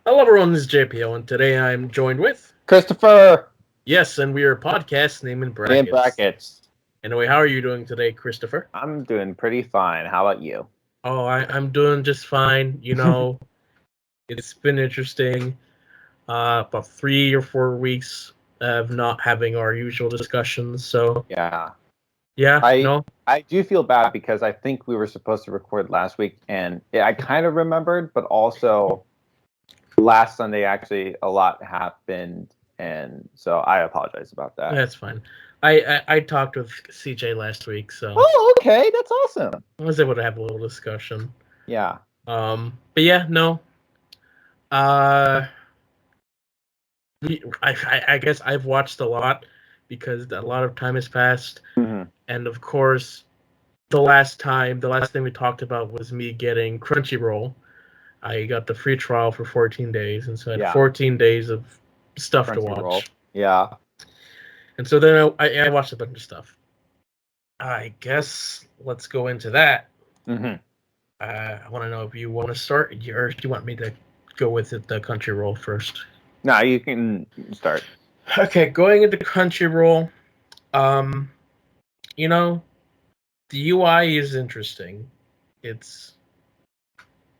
Hello everyone, this is JPO, and today I'm joined with... Christopher Yes, and we are a podcast name in in brackets. brackets. Anyway, how are you doing today, Christopher? I'm doing pretty fine. How about you? Oh, I'm doing just fine. It's been interesting. About 3 or 4 weeks of not having our usual discussions, so... Yeah. Yeah, I no? I do feel bad because I think we were supposed to record last week and I kind of remembered, but also last Sunday actually a lot happened and so I apologize about that. That's fine. I talked with CJ last week, so Oh, okay. That's awesome. I was able to have a little discussion. Yeah. But yeah, no. Uh... I guess I've watched a lot because a lot of time has passed, Hmm. and of course, the last thing we talked about was me getting Crunchyroll. I got the free trial for 14 days, and so I had Yeah. 14 days of stuff to Crunchyroll. watch. Yeah. And so then I watched a bunch of stuff. I guess let's go into that. Hmm. I want to know if you want to start, or if you want me to go with the Crunchyroll first. Now you can start. Okay, going into Crunchyroll. Um, you know, the UI is interesting. It's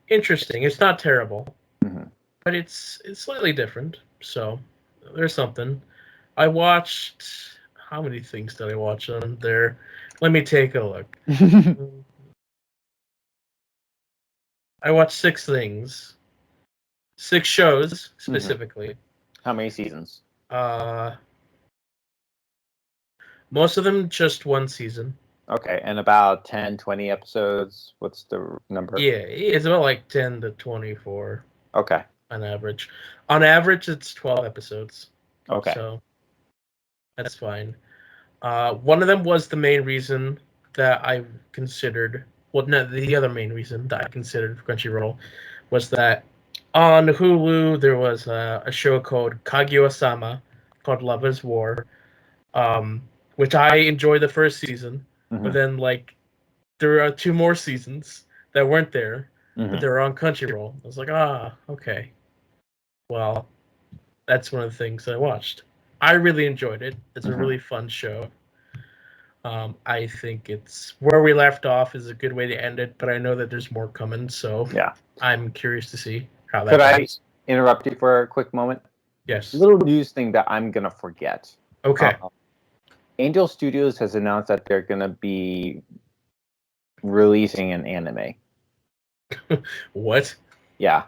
interesting. It's not terrible, Hmm. but it's slightly different. So there's something. I watched... How many things did I watch on there? Let me take a look. I watched 6 things, 6 shows Hmm. specifically. How many seasons? Uh, most of them just one season. Okay, and about 10, 20 episodes. What's the number? Yeah, it's about like 10 to 24 Okay. on average. On average, it's 12 episodes. Okay. So that's fine. One of them was the main reason that I considered. Well, no, the other main reason that I considered Crunchyroll was that on Hulu there was a show called Kaguya-sama, called Love is War, which I enjoyed the first season, but Hmm. then like there are 2 more seasons that weren't there, but Hmm. they're on Crunchyroll. I was like, okay, well, that's one of the things I watched. I really enjoyed it. It's a Hmm. really fun show. I think it's where we left off is a good way to end it, but I know that there's more coming, so Yeah. I'm curious to see how Could that I goes. interrupt you for a quick moment? Yes. Little news thing that I'm gonna forget. Okay. Uh, Angel Studios has announced that they're gonna be releasing an anime. What? Yeah.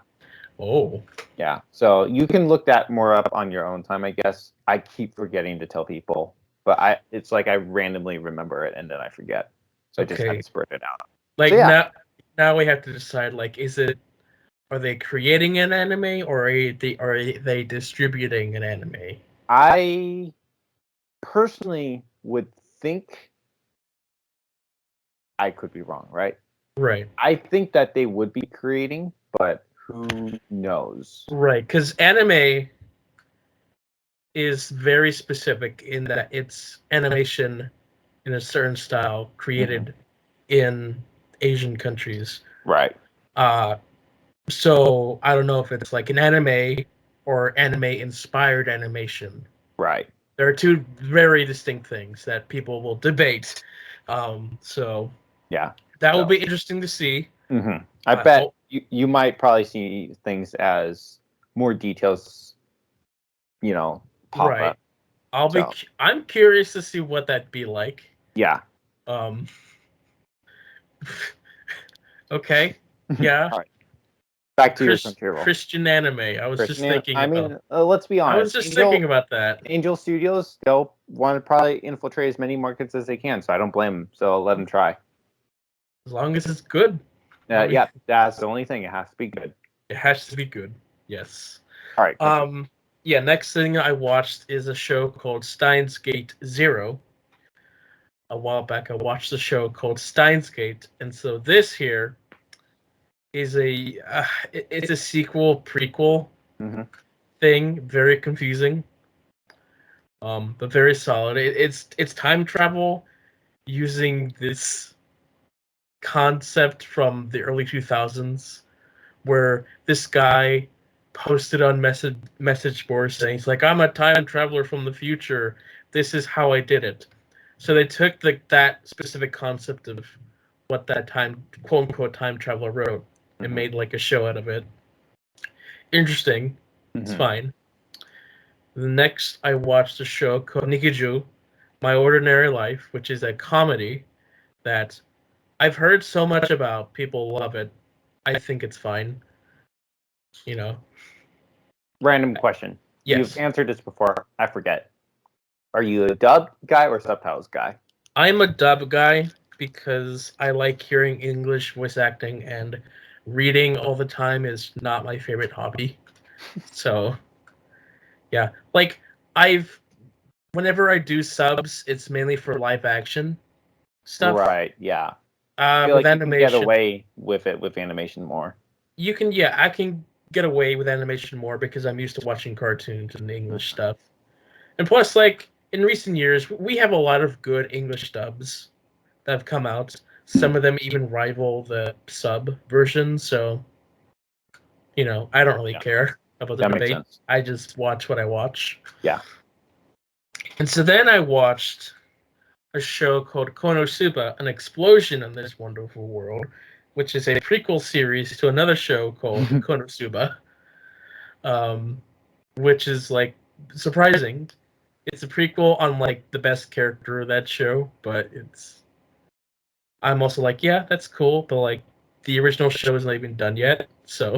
Oh. Yeah. So you can look that more up on your own time, I guess. I keep forgetting to tell people, but it's like I randomly remember it and then I forget. So I just had Okay. to spurt it out. So Like yeah, now we have to decide, like, are they creating an anime, or are they distributing an anime? I personally would think I could be wrong, right? Right. I think that they would be creating, but who knows? Right, because anime is very specific in that it's animation in a certain style Hmm. created in Asian countries. Right, Uh, so I don't know if it's like an anime or anime inspired animation. right. There are two very distinct things that people will debate. So Yeah. that will So be interesting to see. hmm I I bet hope... you might probably see things as more details, pop Right. up. So I'm curious to see what that'd be like. yeah. Um, okay. Yeah. All right. Back to your Crunchyroll. Christian anime. I was just Christian, thinking I about. mean, let's be I was honest. just thinking about that. Angel Studios, they'll want to probably infiltrate as many markets as they can. So I don't blame them. So let them try. As long as it's good. I mean, Yeah, that's the only thing. It has to be good. it has to be good. Yes. All right, continue. Yeah, next thing I watched is a show called Steins Gate Zero. A while back I watched a show called Steins Gate, and so this here is it's a sequel prequel Hmm. thing, very confusing. But very solid. It's time travel using this concept from the early 2000s where this guy posted on message boards saying, it's like, I'm a time traveler from the future. This is how I did it. So they took that specific concept of what that time, quote unquote, time traveler wrote and made like a show out of it. Interesting. It's fine. The next, I watched a show called Nikiju, My Ordinary Life, which is a comedy that I've heard so much about. People love it. I think it's fine. You know. Random question. Yes. You've answered this before. I forget. Are you a dub guy or subtitles guy? I'm a dub guy because I like hearing English voice acting, and reading all the time is not my favorite hobby. So, yeah. Like, whenever I do subs, it's mainly for live action stuff. Right, yeah. I feel With like animation, you can get away with it with animation more. I can get away with animation more because I'm used to watching cartoons and English stuff. And plus, like, in recent years, we have a lot of good English dubs that have come out. Some of them even rival the sub version, so, I don't really care about the debate. I just watch what I watch. Yeah. And so then I watched a show called Konosuba, An Explosion in This Wonderful World, which is a prequel series to another show called Konosuba, which is, like, surprising. It's a prequel on, like, the best character of that show, but I'm also like, yeah, that's cool, but, like, the original show is not even done yet, so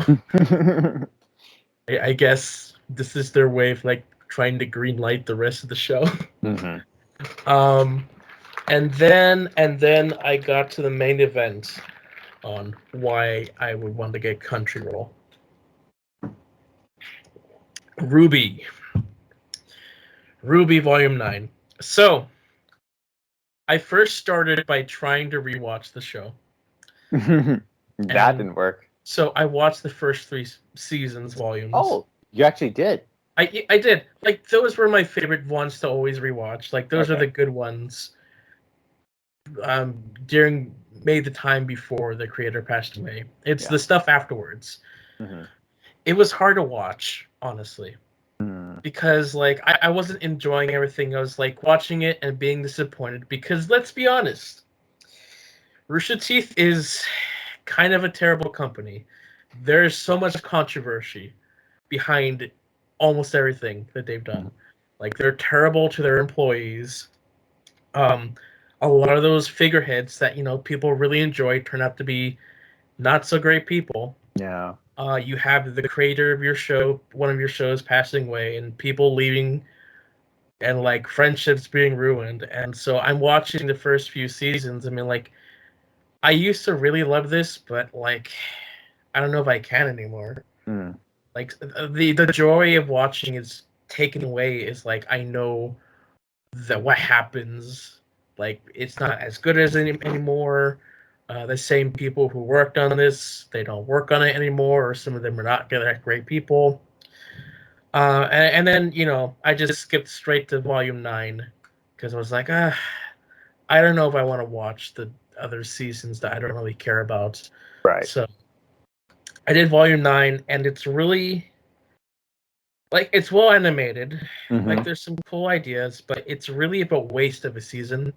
I guess this is their way of, like, trying to greenlight the rest of the show. And then I got to the main event on why I would want to get Crunchyroll. RWBY Volume 9. So, I first started by trying to rewatch the show. That didn't work. So I watched the first 3 seasons volumes. Oh, you actually did? I did. Like, those were my favorite ones to always rewatch. Like, those are the good ones. During maybe the time before the creator passed away. It's the stuff afterwards. It was hard to watch, honestly. Because, like, I wasn't enjoying everything. I was, like, watching it and being disappointed. Because, let's be honest, Rooster Teeth is kind of a terrible company. There's so much controversy behind almost everything that they've done. Like, they're terrible to their employees. A lot of those figureheads that, people really enjoy turn out to be not so great people. Yeah. You have the creator of your show, one of your shows, passing away, and people leaving, and, like, friendships being ruined. And so I'm watching the first few seasons. I mean, like, I used to really love this, but, like, I don't know if I can anymore. Like, the joy of watching is taken away. Is, like, I know that what happens, like, it's not as good as anymore. The same people who worked on this, they don't work on it anymore, or some of them are not that great people. And then, I just skipped straight to Volume 9 because I was like, I don't know if I want to watch the other seasons that I don't really care about. Right. So I did Volume 9, and it's really, like, it's well animated. Like, there's some cool ideas, but it's really a waste of a season.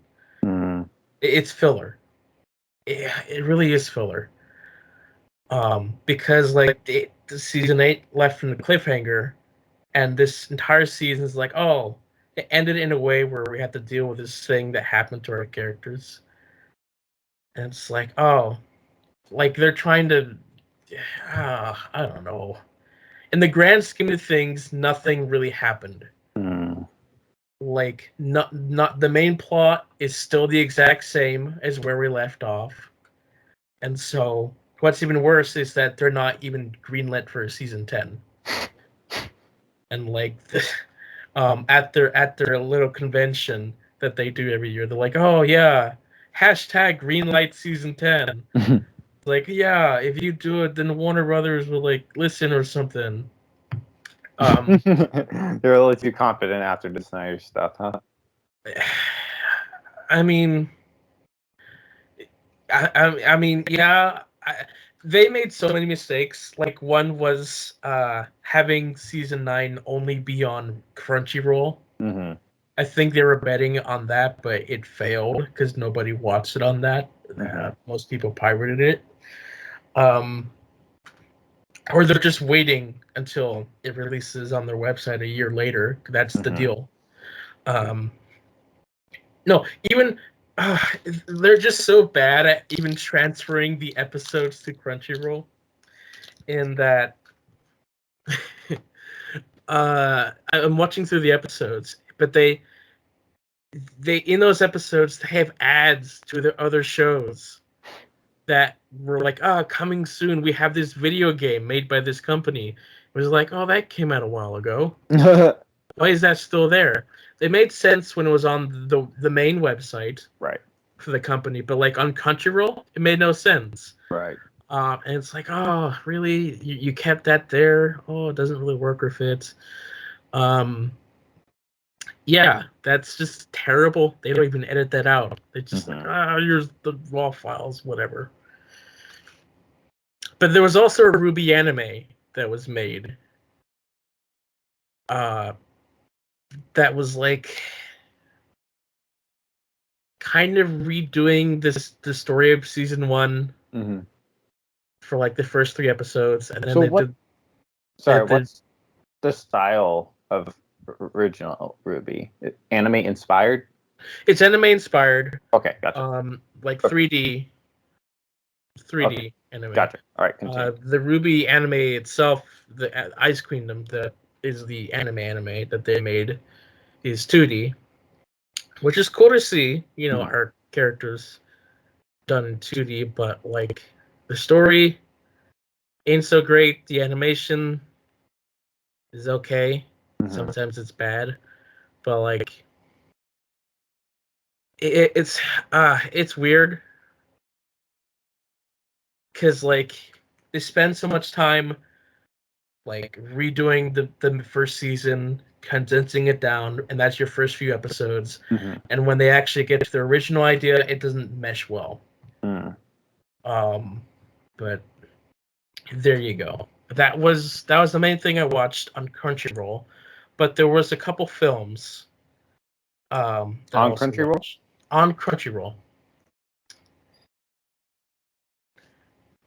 It's filler. It really is filler. Because, like, the season 8 left from the cliffhanger, and this entire season is like, oh, it ended in a way where we had to deal with this thing that happened to our characters. And it's like, oh, like, they're trying to, I don't know. In the grand scheme of things, nothing really happened. Like, not the main plot is still the exact same as where we left off. And so what's even worse is that they're not even greenlit for season 10. And, like, at their little convention that they do every year, they're like, oh yeah, hashtag greenlight season 10. Like, yeah, if you do it, then Warner Brothers will, like, listen or something. They're a little too confident after the Snyder stuff, huh? I mean, yeah. they made so many mistakes. Like, one was having season 9 only be on Crunchyroll. Mm-hmm. I think they were betting on that, but it failed because nobody watched it on that. Mm-hmm. Most people pirated it. Or they're just waiting until it releases on their website a year later. That's the deal. No, even they're just so bad at even transferring the episodes to Crunchyroll, in that I'm watching through the episodes, but they in those episodes they have ads to their other shows that were like, coming soon. We have this video game made by this company. It was like, oh, that came out a while ago. Why is that still there? It made sense when it was on the main website, right, for the company, but like on Crunchyroll, it made no sense. right. And it's like, oh, really? You kept that there? Oh, it doesn't really work or fit. Yeah, that's just terrible. They don't even edit that out. They just like, here's the raw files, whatever. But there was also a RWBY anime that was made. That was like kind of redoing the story of season 1 for like the first 3 episodes, and then So they what? did. Sorry, what's the style of original RWBY? Anime inspired? It's anime inspired. Okay, gotcha. Like Okay. 3D anime. Gotcha. All right, continue. The RWBY anime itself, the Ice Queendom, that is the anime that they made, is 2D, which is cool to see. You know, our characters done in 2D, but like the story ain't so great. The animation is okay. Sometimes it's bad, but like it's weird because like they spend so much time like redoing the first season, condensing it down, and that's your first few episodes. And when they actually get to the original idea, it doesn't mesh well. But there you go. That was the main thing I watched on Crunchyroll. But there was a couple films that I On also Crunchyroll? watched. On Crunchyroll.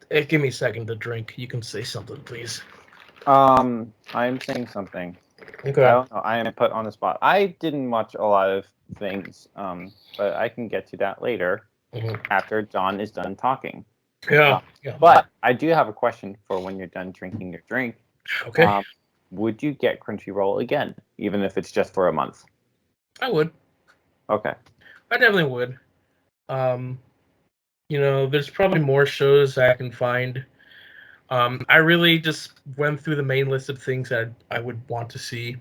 Hey, give me a second to drink. You can say something, please. I'm saying something. Okay. I don't know. I am put on the spot. I didn't watch a lot of things, but I can get to that later after John is done talking. Yeah. But I do have a question for when you're done drinking your drink. Okay. Would you get Crunchyroll again, even if it's just for a month? I would. Okay. I definitely would. You know, there's probably more shows I can find. I really just went through the main list of things that I would want to see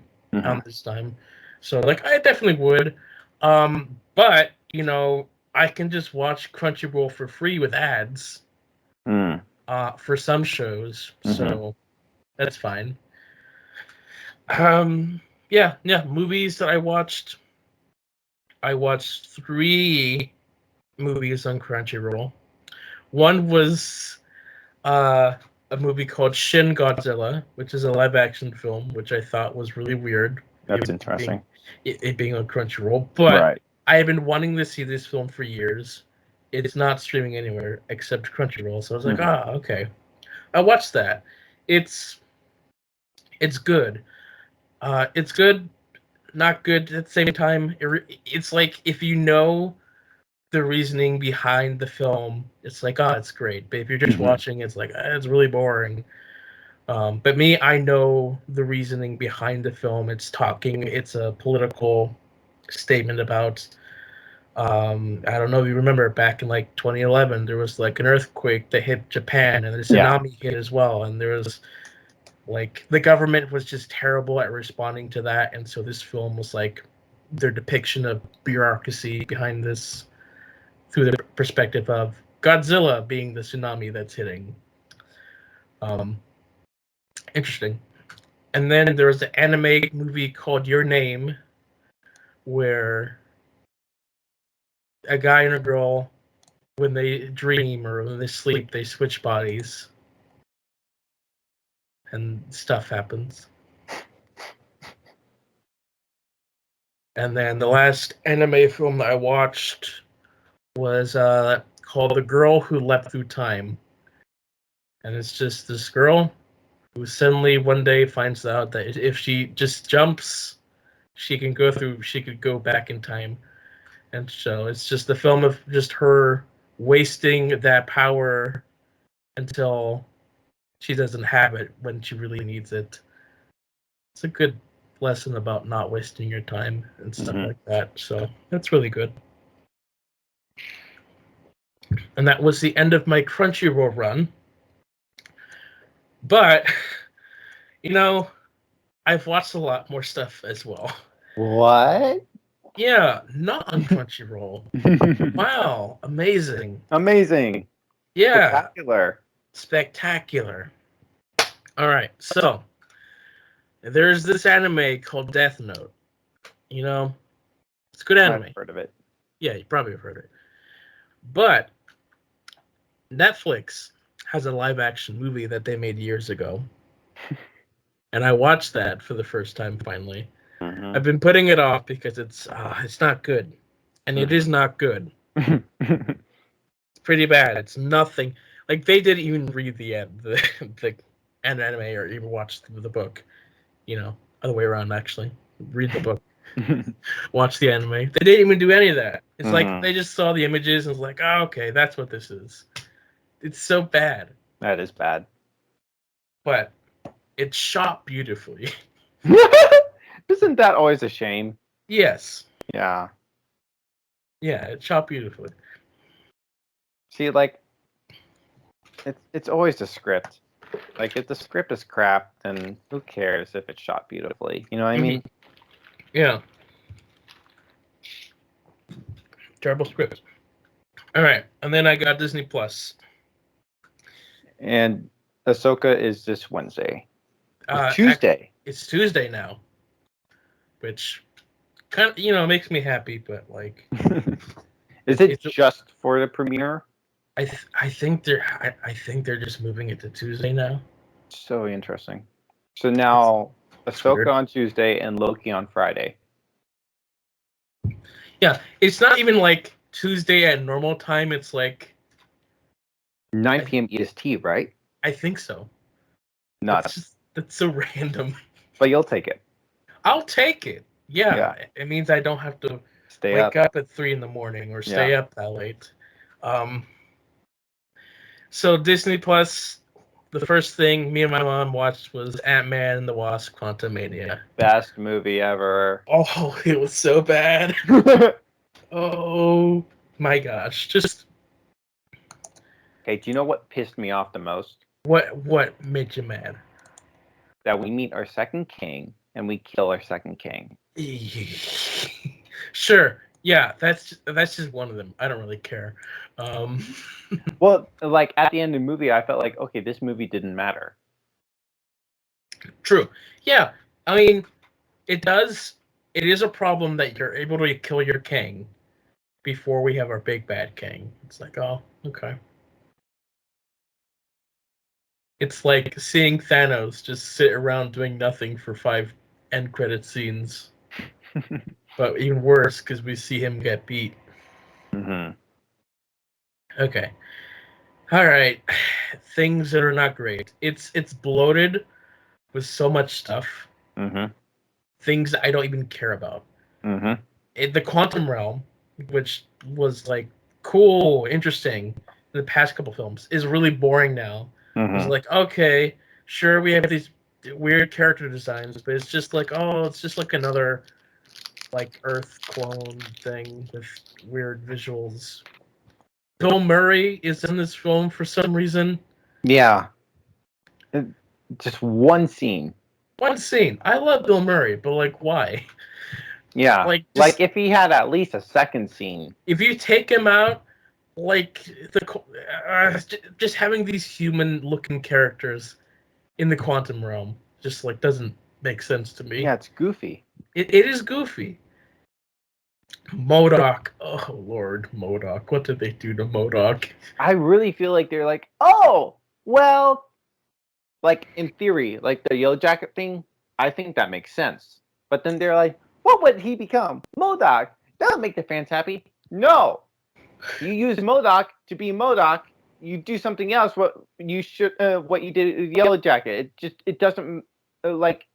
this time. So, like, I definitely would. But, you know, I can just watch Crunchyroll for free with ads for some shows. So, that's fine. Yeah, movies that I watched. I watched 3 movies on Crunchyroll. One was a movie called Shin Godzilla, which is a live action film, which I thought was really weird. That's interesting. It being on Crunchyroll, but I have been wanting to see this film for years. It's not streaming anywhere except Crunchyroll, so I was like, okay. I watched that. It's good. It's good, not good at the same time. It's like if you know the reasoning behind the film, it's like, it's great. But if you're just watching, it's like, it's really boring. But me, I know the reasoning behind the film. It's a political statement about, I don't know if you remember back in like 2011, there was like an earthquake that hit Japan and the tsunami hit as well. And there was like, the government was just terrible at responding to that. And so this film was like their depiction of bureaucracy behind this, through the perspective of Godzilla being the tsunami that's hitting. Interesting. And then there was an anime movie called Your Name, where a guy and a girl when they dream or when they sleep, they switch bodies. And stuff happens. And then the last anime film that I watched was called The Girl Who Leapt Through Time. And it's just this girl who suddenly one day finds out that if she just jumps, she could go back in time. And so it's just the film of just her wasting that power until she doesn't have it when she really needs it. It's a good lesson about not wasting your time and stuff like that. So that's really good. And that was the end of my Crunchyroll run. But, I've watched a lot more stuff as well. What? Yeah, not on Crunchyroll. Wow, amazing. Amazing. Yeah. Spectacular. All right, so there's this anime called Death Note. It's a good anime. I've heard of it. Yeah, you probably have heard of it. But Netflix has a live-action movie that they made years ago. And I watched that for the first time finally. Mm-hmm. I've been putting it off because it's not good. And it is not good. It's pretty bad. It's nothing. Like, they didn't even read the anime or even watch the book. Other way around, actually. Read the book. Watch the anime. They didn't even do any of that. It's like they just saw the images and was like, oh, okay, that's what this is. It's so bad. That is bad. But it's shot beautifully. Isn't that always a shame? Yes. Yeah. Yeah, it's shot beautifully. See, like, it's always the script. Like, if the script is crap, then who cares if it's shot beautifully? You know what I mean? Yeah. Terrible script. All right, and then I got Disney Plus. And Ahsoka is this Wednesday. Tuesday. It's Tuesday now, which kind of makes me happy, but like, is it just for the premiere? I think they're just moving it to Tuesday now. So interesting. So now Ahsoka on Tuesday and Loki on Friday. Yeah, it's not even like Tuesday at normal time. It's like 9 p.m. EST, right? I think so. Nuts. That's so random. But you'll take it. I'll take it. Yeah. It means I don't have to wake up at 3 a.m. or stay up that late. So Disney Plus, the first thing me and my mom watched was Ant-Man and the Wasp: Quantumania. Best movie ever. Oh, it was so bad. Oh my gosh. Just okay, do you know what pissed me off the most? What made you mad? That we meet our second king and we kill our second king. Sure. Yeah, that's just one of them. I don't really care. Well, like at the end of the movie, I felt like, okay, this movie didn't matter. True. Yeah. I mean, it does. It is a problem that you're able to kill your king before we have our big bad king. It's like, oh, okay. It's like seeing Thanos just sit around doing nothing for 5 end credit scenes. But even worse, because we see him get beat. Mm-hmm. Okay. All right. Things that are not great. It's bloated with so much stuff. Mm-hmm. Things that I don't even care about. Mm-hmm. The Quantum Realm, which was like cool, interesting in the past couple films, is really boring now. Mm-hmm. It's like, okay, sure, we have these weird character designs, but it's just like another like Earth clone thing with weird visuals. Bill Murray is in this film for some reason. Yeah. Just one scene. One scene. I love Bill Murray, but like, why? Yeah. Like if he had at least a second scene. If you take him out, like just having these human-looking characters in the quantum realm just like doesn't make sense to me. Yeah, it's goofy. It is goofy. MODOK. Oh Lord, MODOK. What did they do to MODOK? I really feel like they're like, oh, well, like in theory, like the Yellow Jacket thing, I think that makes sense. But then they're like, what would he become? MODOK. That'll make the fans happy. No, you use MODOK to be MODOK. You do something else. What you did with Yellow Jacket. It doesn't like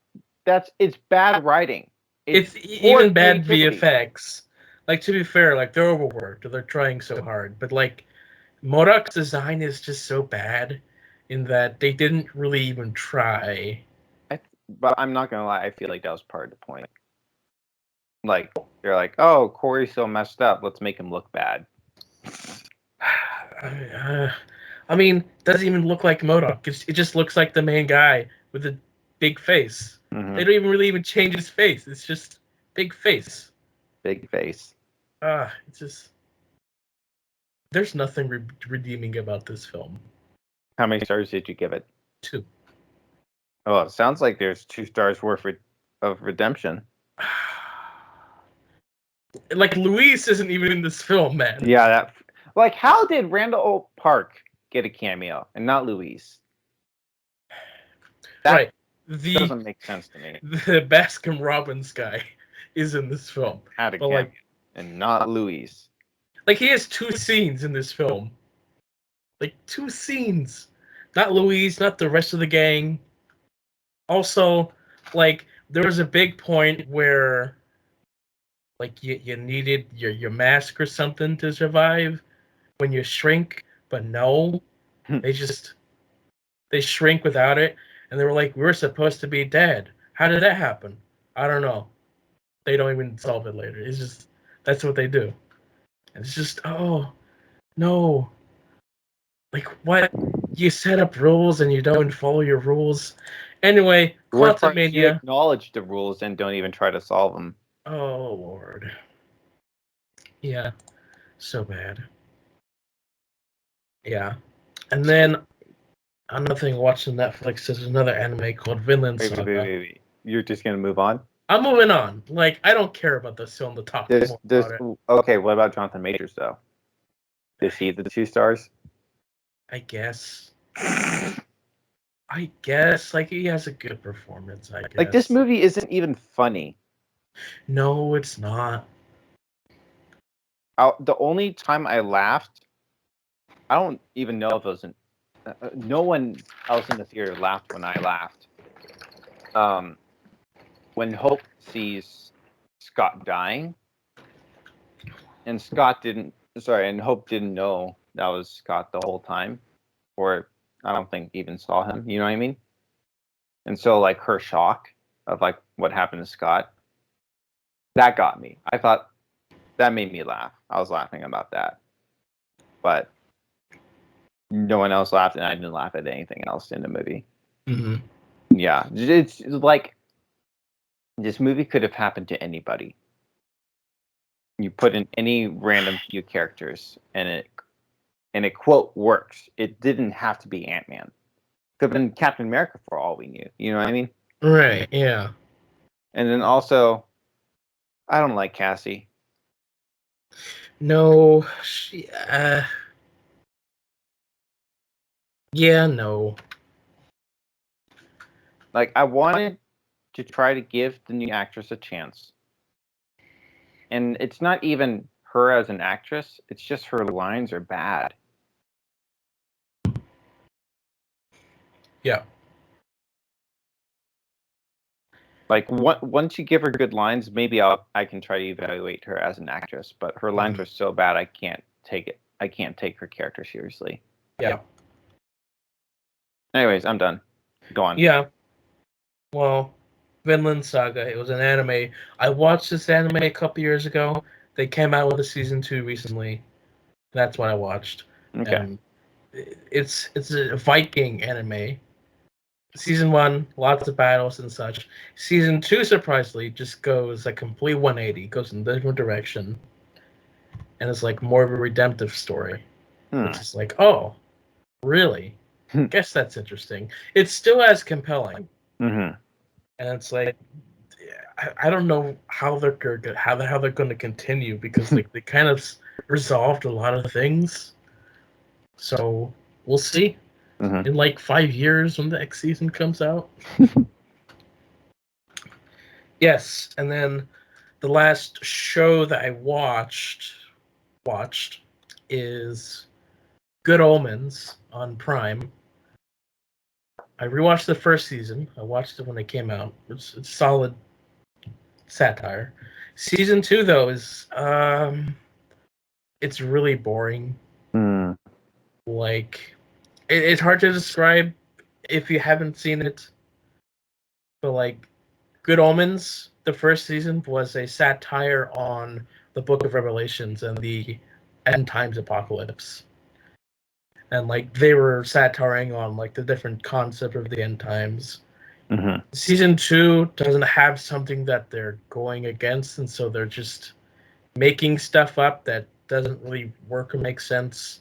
it's bad writing. It's poor even bad creativity. VFX. Like, to be fair, like, they're overworked. They're trying so hard. But, like, MODOK's design is just so bad in that they didn't really even try. But I'm not gonna lie, I feel like that was part of the point. Like, they're like, oh, Corey's so messed up, let's make him look bad. I mean, doesn't even look like MODOK. It just looks like the main guy with a big face. Mm-hmm. They don't even change his face. It's just big face. Big face. It's just... There's nothing redeeming about this film. How many stars did you give it? 2. Oh, it sounds like there's 2 stars worth of redemption. Like, Luis isn't even in this film, man. Yeah, like, how did Randall Park get a cameo and not Luis? That doesn't make sense to me. The Baskin Robbins guy is in this film. Had a cameo, and not Luis. Like, he has 2 scenes in this film. Like, 2 scenes. Not Luis, not the rest of the gang. Also, like, there was a big point where, like, you needed your mask or something to survive when you shrink, but no. They shrink without it, and they were like, we're supposed to be dead. How did that happen? I don't know. They don't even solve it later. It's just, that's what they do. And it's just, oh, no. Like, what? You set up rules and you don't follow your rules. Anyway, Quantumania. You acknowledge the rules and don't even try to solve them. Oh, Lord. Yeah. So bad. Yeah. And then another thing watching Netflix is another anime called Vinland Saga. Wait. You're just going to move on? I'm moving on. Like, I don't care about this film to talk more about it. Okay, what about Jonathan Majors, though? Is he the 2 stars? I guess. Like, he has a good performance, I guess. Like, this movie isn't even funny. No, it's not. The only time I laughed, I don't even know if it was no one else in the theater laughed when I laughed. When Hope sees Scott dying, and Hope didn't know that was Scott the whole time, or I don't think even saw him, you know what I mean? And so, like, her shock of, like, what happened to Scott, that got me. I thought that made me laugh. I was laughing about that. But no one else laughed, and I didn't laugh at anything else in the movie. Mm-hmm. Yeah, it's like, this movie could have happened to anybody. You put in any random few characters, and it quote works. It didn't have to be Ant-Man. Could have been Captain America for all we knew. You know what I mean? Right. Yeah. And then also, I don't like Cassie. No. Yeah. No. Like, I wanted to try to give the new actress a chance. And it's not even her as an actress. It's just her lines are bad. Yeah. Like, once you give her good lines, maybe I can try to evaluate her as an actress. But her lines are so bad, I can't take it. I can't take her character seriously. Yeah. Anyways, I'm done. Go on. Yeah. Well, Vinland Saga. It was an anime. I watched this anime a couple years ago. They came out with a season 2 recently. That's what I watched. Okay. It's a Viking anime. Season 1, lots of battles and such. Season 2, surprisingly, just goes a complete 180. Goes in a different direction. And it's like more of a redemptive story. Which is like, oh, really? Guess that's interesting. It's still as compelling. Mm-hmm. And it's like, I don't know how they're going to continue, because like they kind of resolved a lot of things. So we'll see in like 5 years when the next season comes out. Yes, and then the last show that I watched is Good Omens on Prime. I rewatched the first season. I watched it when it came out. It's solid satire. Season 2 though is it's really boring. Like it's hard to describe if you haven't seen it. But like Good Omens, the first season was a satire on the Book of Revelations and the end times apocalypse. And like they were satiring on like the different concept of the end times. Season 2 doesn't have something that they're going against, and so they're just making stuff up that doesn't really work or make sense.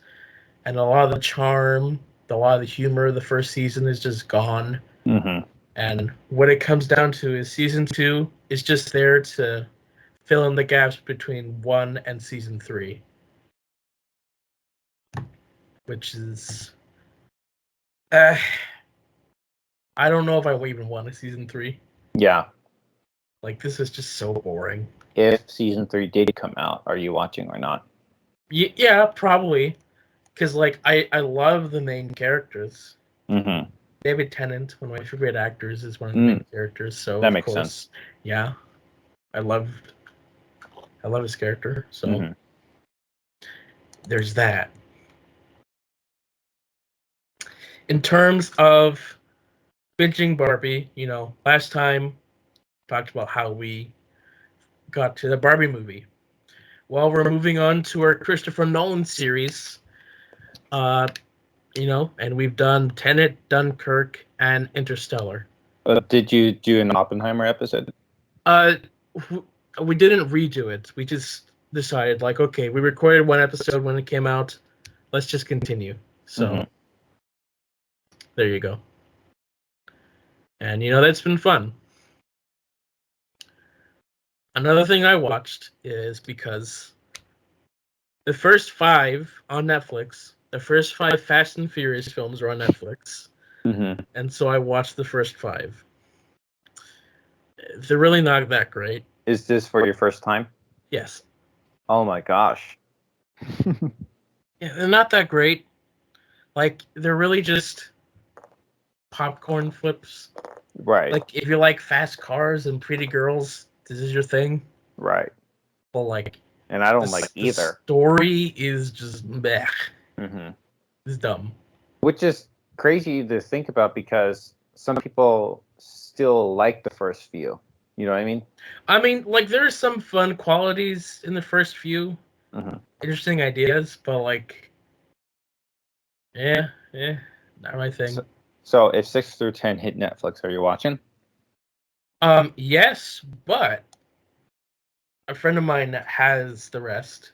And a lot of the charm, a lot of the humor of the first season is just gone. And what it comes down to is season 2 is just there to fill in the gaps between 1 and season 3. Which is... I don't know if I even want a season 3. Yeah. Like, this is just so boring. If season 3 did come out, are you watching or not? Yeah, probably. Because, like, I love the main characters. David Tennant, one of my favorite actors, is one of the main characters. So that makes sense. Yeah, I love his character. So there's that. In terms of binging Barbie, last time talked about how we got to the Barbie movie. Well, we're moving on to our Christopher Nolan series. And we've done Tenet, Dunkirk, and Interstellar. Did you do an Oppenheimer episode? We didn't redo it. We just decided, like, okay, we recorded one episode when it came out. Let's just continue. So, there you go. And, that's been fun. Another thing I watched is because the first 5 on Netflix, the first 5 Fast and Furious films are on Netflix. And so I watched the first 5. They're really not that great. Is this for your first time? Yes. Oh my gosh. Yeah, they're not that great. Like, they're really just popcorn flips. Right. Like, if you like fast cars and pretty girls, this is your thing. Right. But, like... And I don't like either. The story is just meh. It's dumb. Which is crazy to think about because some people still like the first few. You know what I mean? I mean, like, there are some fun qualities in the first few. Interesting ideas, but, like... Yeah, not my thing. So if 6 through 10 hit Netflix, are you watching? Yes, but a friend of mine has the rest,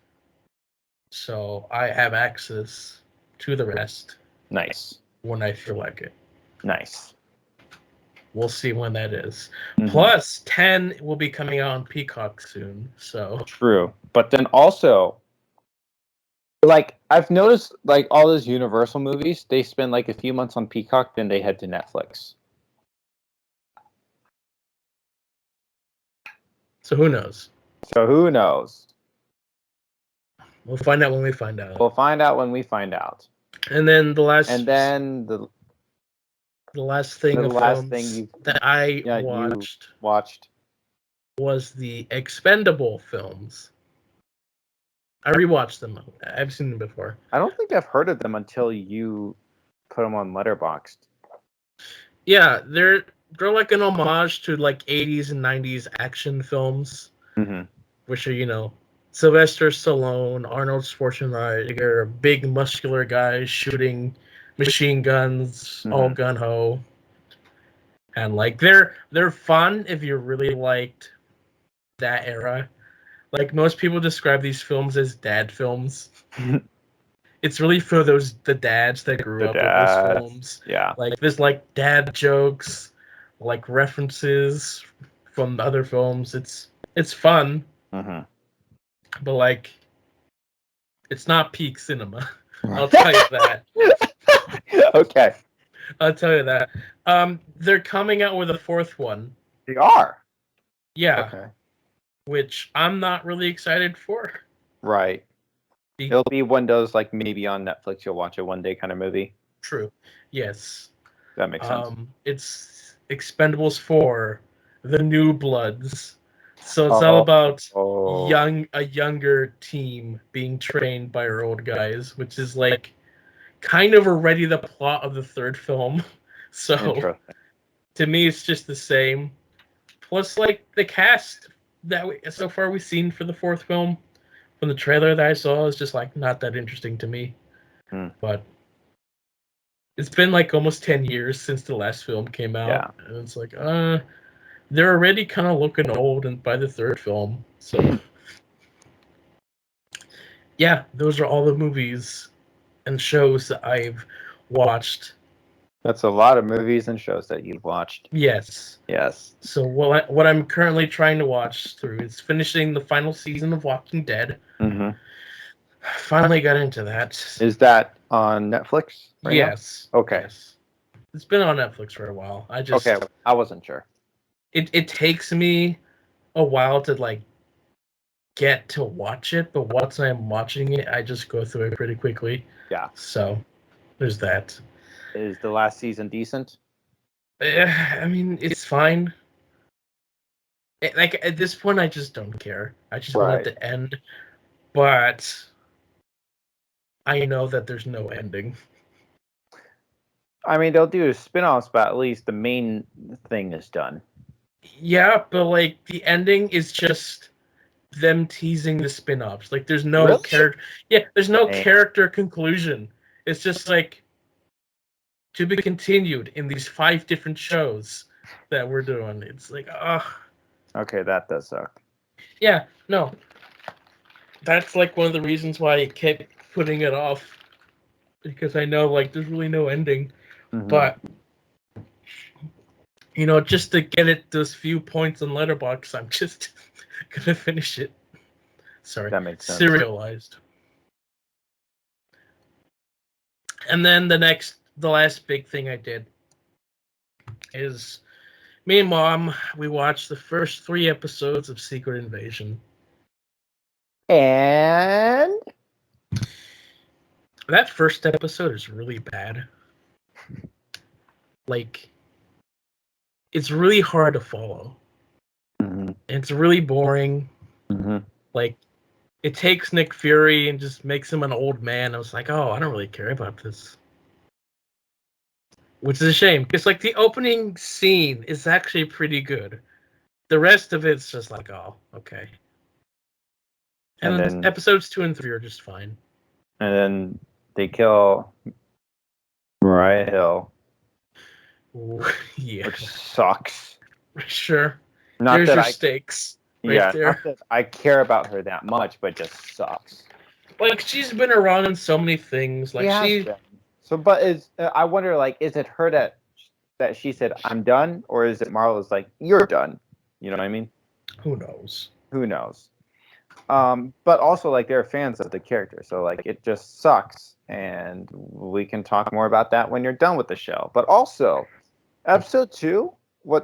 so I have access to the rest. Nice. When I feel like it. Nice. We'll see when that is. Plus, 10 will be coming out on Peacock soon, so... True. But then also... Like, I've noticed, like, all those Universal movies, they spend, like, a few months on Peacock, then they head to Netflix. So who knows? We'll find out when we find out. We'll find out when we find out. And then the last... the last thing that I watched was the Expendable films. I rewatched them. I've seen them before. I don't think I've heard of them until you put them on Letterboxd. Yeah, they're like an homage to like 80s and 90s action films, which are, Sylvester Stallone, Arnold Schwarzenegger, big muscular guys shooting machine guns, all gun-ho. And like they're fun if you really liked that era. Like, most people describe these films as dad films. It's really for the dads that grew up with those films. Yeah. Like, there's like dad jokes, like references from the other films. It's fun, Mm-hmm. but like it's not peak cinema. I'll tell you that. Okay. I'll tell you that. They're coming out with a fourth one. They are. Yeah, Okay. which I'm not really excited for. Right. It'll be one of those like maybe on Netflix you'll watch it one day kind of movie. True. Yes. That makes sense. It's Expendables 4, The New Bloods. So it's all about a younger team being trained by our old guys, which is like kind of already the plot of the third film. So to me, it's just the same. Plus, like the cast that so far we've seen for the fourth film from the trailer that I saw is just like not that interesting to me. But it's been like almost 10 years since the last film came out, and it's like, they're already kind of looking old, and by the third film, so yeah, those are all the movies and shows that I've watched. That's a lot of movies and shows that you've watched. Yes. Yes. So what I'm currently trying to watch through is finishing the final season of Walking Dead. Mm-hmm. Finally got into that. Is that on Netflix? Right Yes. Now? Okay. Yes. It's been on Netflix for a while. Okay. I wasn't sure. It takes me a while to like get to watch it, but once I'm watching it, I just go through it pretty quickly. Yeah. So there's that. Is the last season decent? I mean, it's fine. Like at this point, I just don't care. I just want it to end. But I know that there's no ending. I mean, they'll do spin-offs, but at least the main thing is done. Yeah, but like the ending is just them teasing the spin-offs. Like there's no character. Yeah, there's no character conclusion. It's just like to be continued in these 5 different shows that we're doing. It's like, okay, that does suck. Yeah, no. That's like one of the reasons why I kept putting it off, because I know like there's really no ending. Mm-hmm. But you know, just to get it those few points on Letterboxd, I'm just gonna finish it. Sorry, that makes sense. Serialized. And then the last big thing I did is me and Mom, we watched the first 3 episodes of Secret Invasion. And that first episode is really bad. Like, it's really hard to follow. Mm-hmm. It's really boring. Mm-hmm. Like, it takes Nick Fury and just makes him an old man. I was like, oh, I don't really care about this. Which is a shame, because like the opening scene is actually pretty good. The rest of it's just like, oh, okay. And then episodes 2 and 3 are just fine. And then they kill Mariah Hill. Ooh, yeah. Which sucks. Sure. Not There's that your stakes. Right there. Not that I care about her that much, but just sucks. Like, she's been around in so many things. Like, So, but I wonder, like, is it her that she said, I'm done? Or is it Marlo's like, you're done? You know what I mean? Who knows? Who knows? But also, like, they're fans of the character. So, like, it just sucks. And we can talk more about that when you're done with the show. But also, episode 2,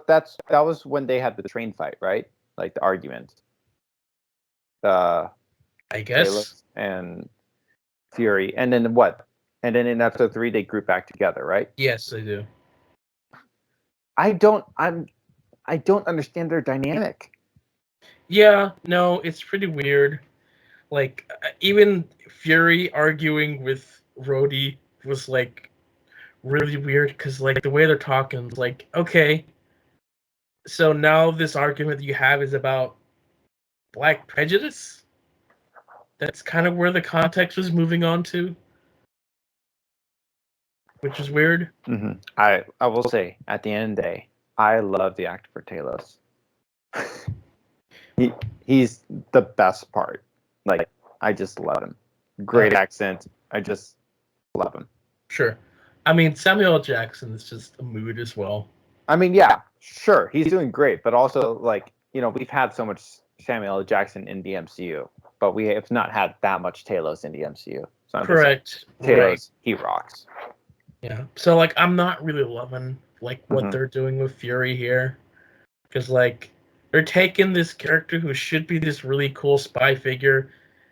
that was when they had the train fight, right? Like, the argument. I guess. Talos and Fury. And then what? And then in episode 3, they group back together, right? Yes, they do. I don't understand their dynamic. Yeah, no, it's pretty weird. Like, even Fury arguing with Rhodey was, like, really weird, because, like, the way they're talking is like, okay, so now this argument that you have is about black prejudice? That's kind of where the context was moving on to. Which is weird. Mm-hmm. I will say, at the end of the day, I love the actor for Talos. He's the best part. Like, I just love him. Great accent. I just love him. Sure. I mean, Samuel L. Jackson is just a mood as well. I mean, yeah, sure, he's doing great, but also like we've had so much Samuel L. Jackson in the MCU, but we have not had that much Talos in the MCU. So I'm Correct. just saying, Talos, Right. he rocks. Yeah. So like I'm not really loving like what Mhm. they're doing with Fury here. Because like they're taking this character who should be this really cool spy figure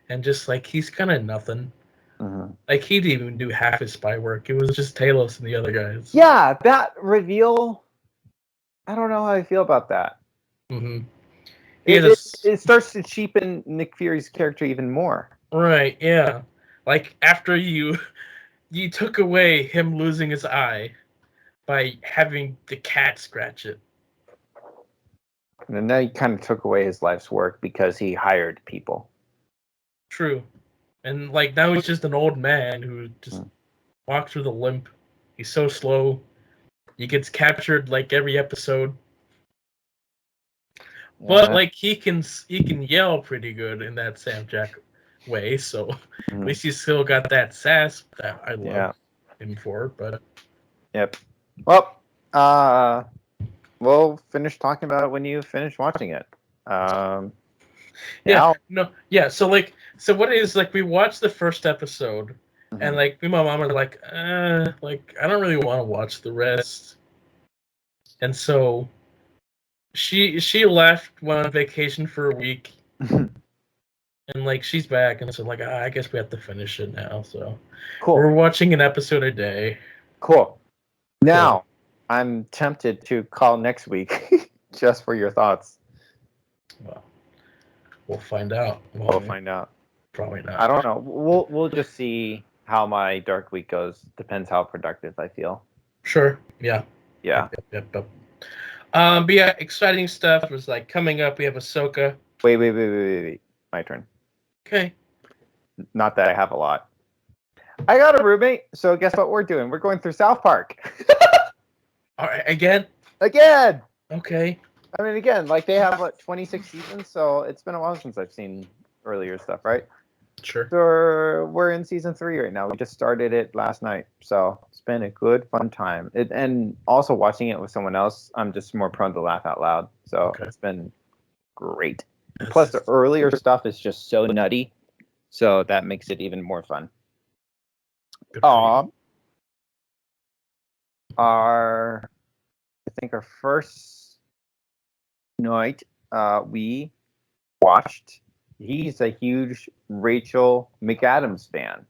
and just like he's kinda nothing. Mhm. Like he didn't even do half his spy work. It was just Talos and the other guys. Yeah, that reveal. I don't know how I feel about that. Mm-hmm. He It, had it a it starts to cheapen Nick Fury's character even more. right, yeah. Like after you took away him losing his eye by having the cat scratch it. And then he kind of took away his life's work because he hired people. True. And like now he's just an old man who just walks with a limp. He's so slow. He gets captured like every episode. But Yeah. like he can yell pretty good in that Sam Jack way, so at least he's still got that sass that I love him for. But Yep. Well, we'll finish talking about it when you finish watching it. yeah, no, yeah. So what it is like we watched the first episode, and like me and my mom are like I don't really want to watch the rest, and so she left, went on vacation for a week. And like she's back, and so like I guess we have to finish it now. So cool. We're watching an episode a day. Cool. Now I'm tempted to call next week just for your thoughts. Well, we'll find out. We'll find out. Probably not. I don't know. We'll just see how my dark week goes. Depends how productive I feel. Sure. Yeah. Yeah. Yep. But yeah, exciting stuff was like coming up. We have Ahsoka. Wait. My turn. Okay. Not that I have a lot. I got a roommate, so guess what we're doing? We're going through South Park. All right, again. Okay. I mean, again, like they have 26 seasons, so it's been a while since I've seen earlier stuff, right? Sure. So we're in season 3 right now. We just started it last night, so it's been a good, fun time. And also watching it with someone else, I'm just more prone to laugh out loud. So It's been great. Plus, the earlier stuff is just so nutty, so that makes it even more fun. I think our first night we watched. He's a huge Rachel McAdams fan.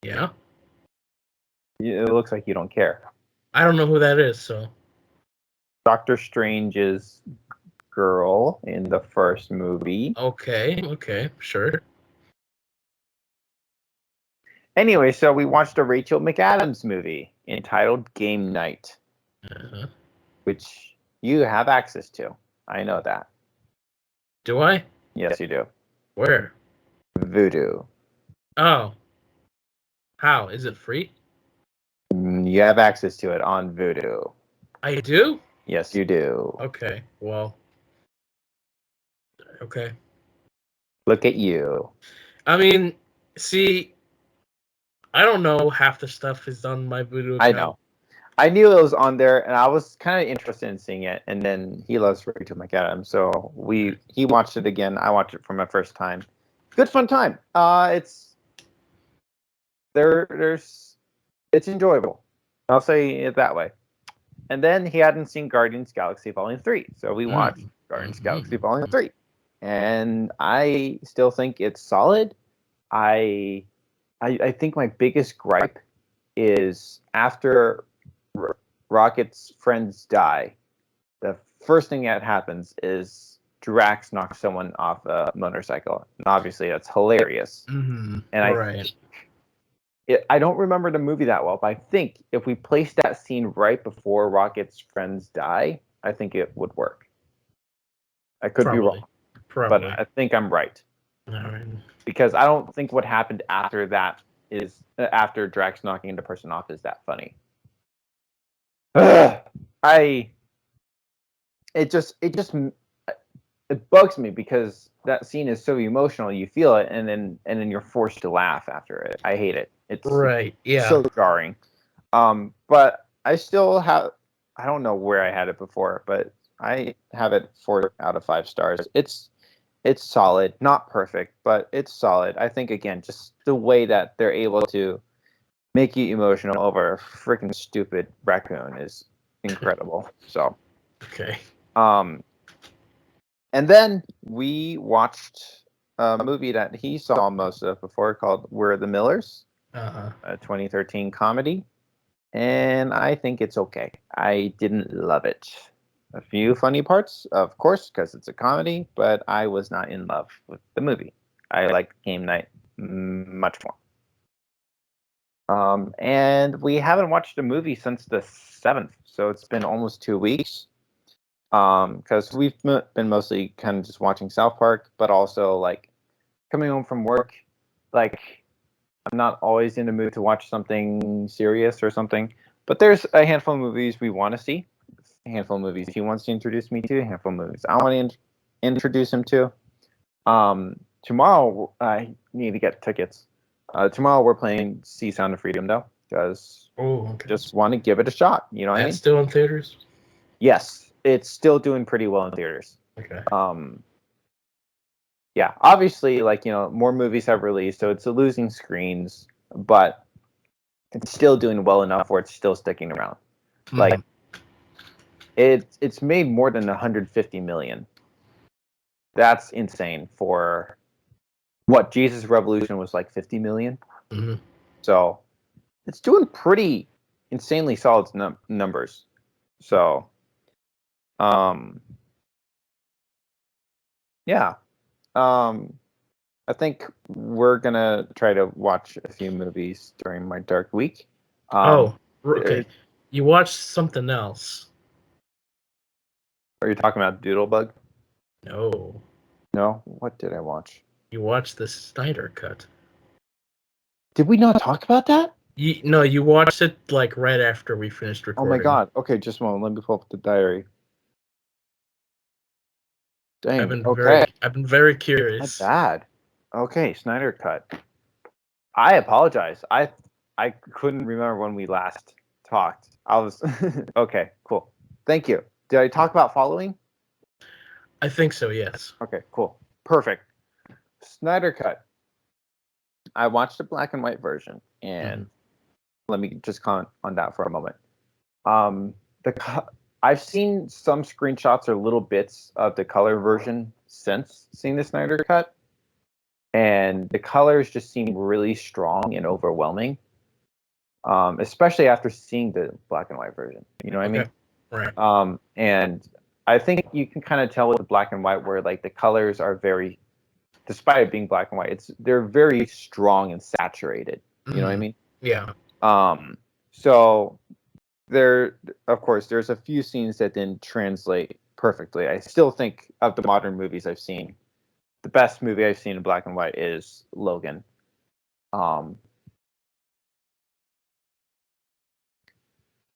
Yeah. It looks like you don't care. I don't know who that is, so. Doctor Strange's girl in the first movie. Okay, sure. Anyway, so we watched a Rachel McAdams movie entitled Game Night, which you have access to. I know that. Do I? Yes, you do. Where? Vudu. Oh. How? Is it free? You have access to it on Vudu. I do? Yes, you do. Okay, well. Okay. Look at you. I mean, see, I don't know half the stuff is on my Vudu account. I know. I knew it was on there, and I was kind of interested in seeing it. And then he loves Rachel McAdams, so he watched it again. I watched it for my first time. Good fun time. It's enjoyable. I'll say it that way. And then he hadn't seen Guardians Galaxy Volume 3, so we watched Guardians Galaxy Volume 3, and I still think it's solid. I think my biggest gripe is after Rocket's friends die, the first thing that happens is Drax knocks someone off a motorcycle. And obviously, that's hilarious. Mm-hmm. And I don't remember the movie that well, but I think if we placed that scene right before Rocket's friends die, I think it would work. I could be wrong, but I think I'm right. All right. Because I don't think what happened after that is after Drax knocking the person off is that funny. It bugs me because that scene is so emotional. You feel it, and then you're forced to laugh after it. I hate it. It's Right. Yeah. so jarring. But I still have. I don't know where I had it before, but I have it 4 out of 5 stars. It's solid, not perfect, but it's solid. I think again, just the way that they're able to make you emotional over a freaking stupid raccoon is incredible. So, Okay. and then we watched a movie that he saw most of before called "We're the Millers," Uh-huh. a 2013 comedy, and I think it's okay. I didn't love it. A few funny parts, of course, because it's a comedy, but I was not in love with the movie. I like Game Night much more. And we haven't watched a movie since the 7th, so it's been almost 2 weeks. Because we've been mostly kind of just watching South Park, but also like coming home from work. Like I'm not always in the mood to watch something serious or something, but there's a handful of movies we want to see, a handful of movies he wants to introduce me to, a handful of movies I want to introduce him to. Tomorrow I need to get tickets. Tomorrow we're playing See Sound of Freedom though, because Oh, okay. just want to give it a shot. You know what I mean? That's still in theaters? Yes, it's still doing pretty well in theaters. Okay. Yeah, obviously, like more movies have released, so it's losing screens, but it's still doing well enough where it's still sticking around. Like it's made more than 150 million. That's insane for what Jesus Revolution was like 50 million. Mm-hmm. So it's doing pretty insanely solid numbers. So, yeah, I think we're gonna try to watch a few movies during my dark week. Okay. You watched something else. Are you talking about Doodlebug? No. No. What did I watch? You watched the Snyder Cut. Did we not talk about that? No, you watched it like right after we finished Oh my recording. god. Okay, just a moment. Let me pull up the diary. Dang. I've been very curious. My bad. Okay, Snyder Cut. I apologize. I couldn't remember when we last talked. I was okay. Cool. Thank you. Did I talk about following? I think so, yes. Okay. Cool. Perfect. Snyder Cut. I watched the black and white version, and let me just comment on that for a moment. I've seen some screenshots or little bits of the color version since seeing the Snyder Cut, and the colors just seem really strong and overwhelming. Especially after seeing the black and white version. You know what I mean? Right. And I think you can kind of tell with the black and white where like the colors are very, despite it being black and white, they're very strong and saturated. You know what I mean? Yeah. So there, of course, there's a few scenes that didn't translate perfectly. I still think of the modern movies I've seen, the best movie I've seen in black and white is Logan.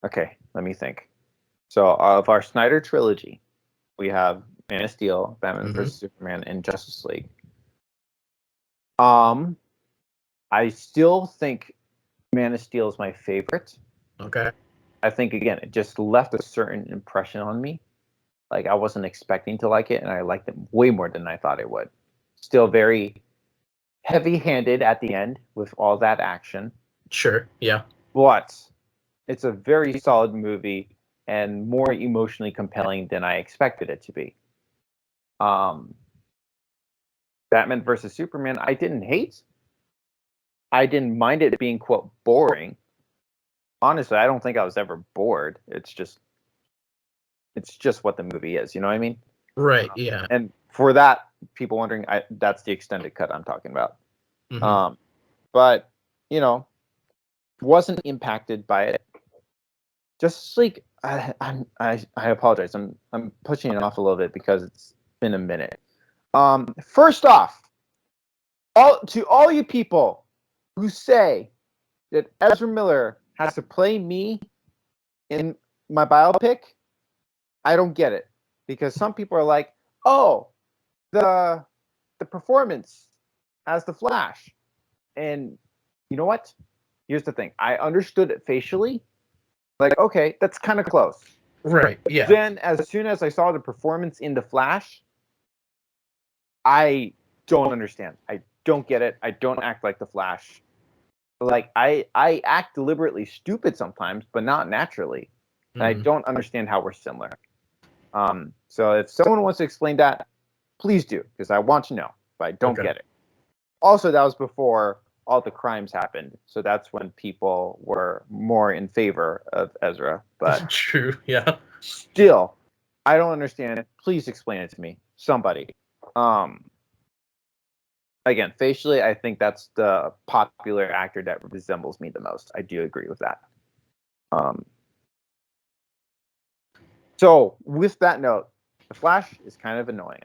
Okay, let me think. So of our Snyder trilogy, we have Man of Steel, Batman vs Superman, and Justice League. I still think Man of Steel is my favorite. Okay. I think again, it just left a certain impression on me. Like I wasn't expecting to like it, and I liked it way more than I thought it would. Still very heavy-handed at the end with all that action. Sure. Yeah. But it's a very solid movie and more emotionally compelling than I expected it to be. Batman versus Superman, I didn't hate. I didn't mind it being quote boring. Honestly, I don't think I was ever bored. It's just what the movie is. You know what I mean? Right. Yeah. And for that, people wondering, that's the extended cut I'm talking about. But wasn't impacted by it. Just like I apologize. I'm pushing it off a little bit because it's been a minute. First off, all you people who say that Ezra Miller has to play me in my biopic, I don't get it. Because some people are like, oh, the performance as the Flash. And you know what? here's the thing. I understood it facially. Like, okay, that's kind of close. Right. Yeah. Then, as soon as I saw the performance in The Flash, I don't understand. I don't get it. I don't act like The Flash. Like, I act deliberately stupid sometimes, but not naturally. And I don't understand how we're similar. So if someone wants to explain that, please do, because I want to know, but I don't get it. Also, that was before all the crimes happened, so that's when people were more in favor of Ezra. But true, yeah. Still, I don't understand it. Please explain it to me, somebody. Again, facially, I think that's the popular actor that resembles me the most. I do agree with that. So, with that note, the Flash is kind of annoying.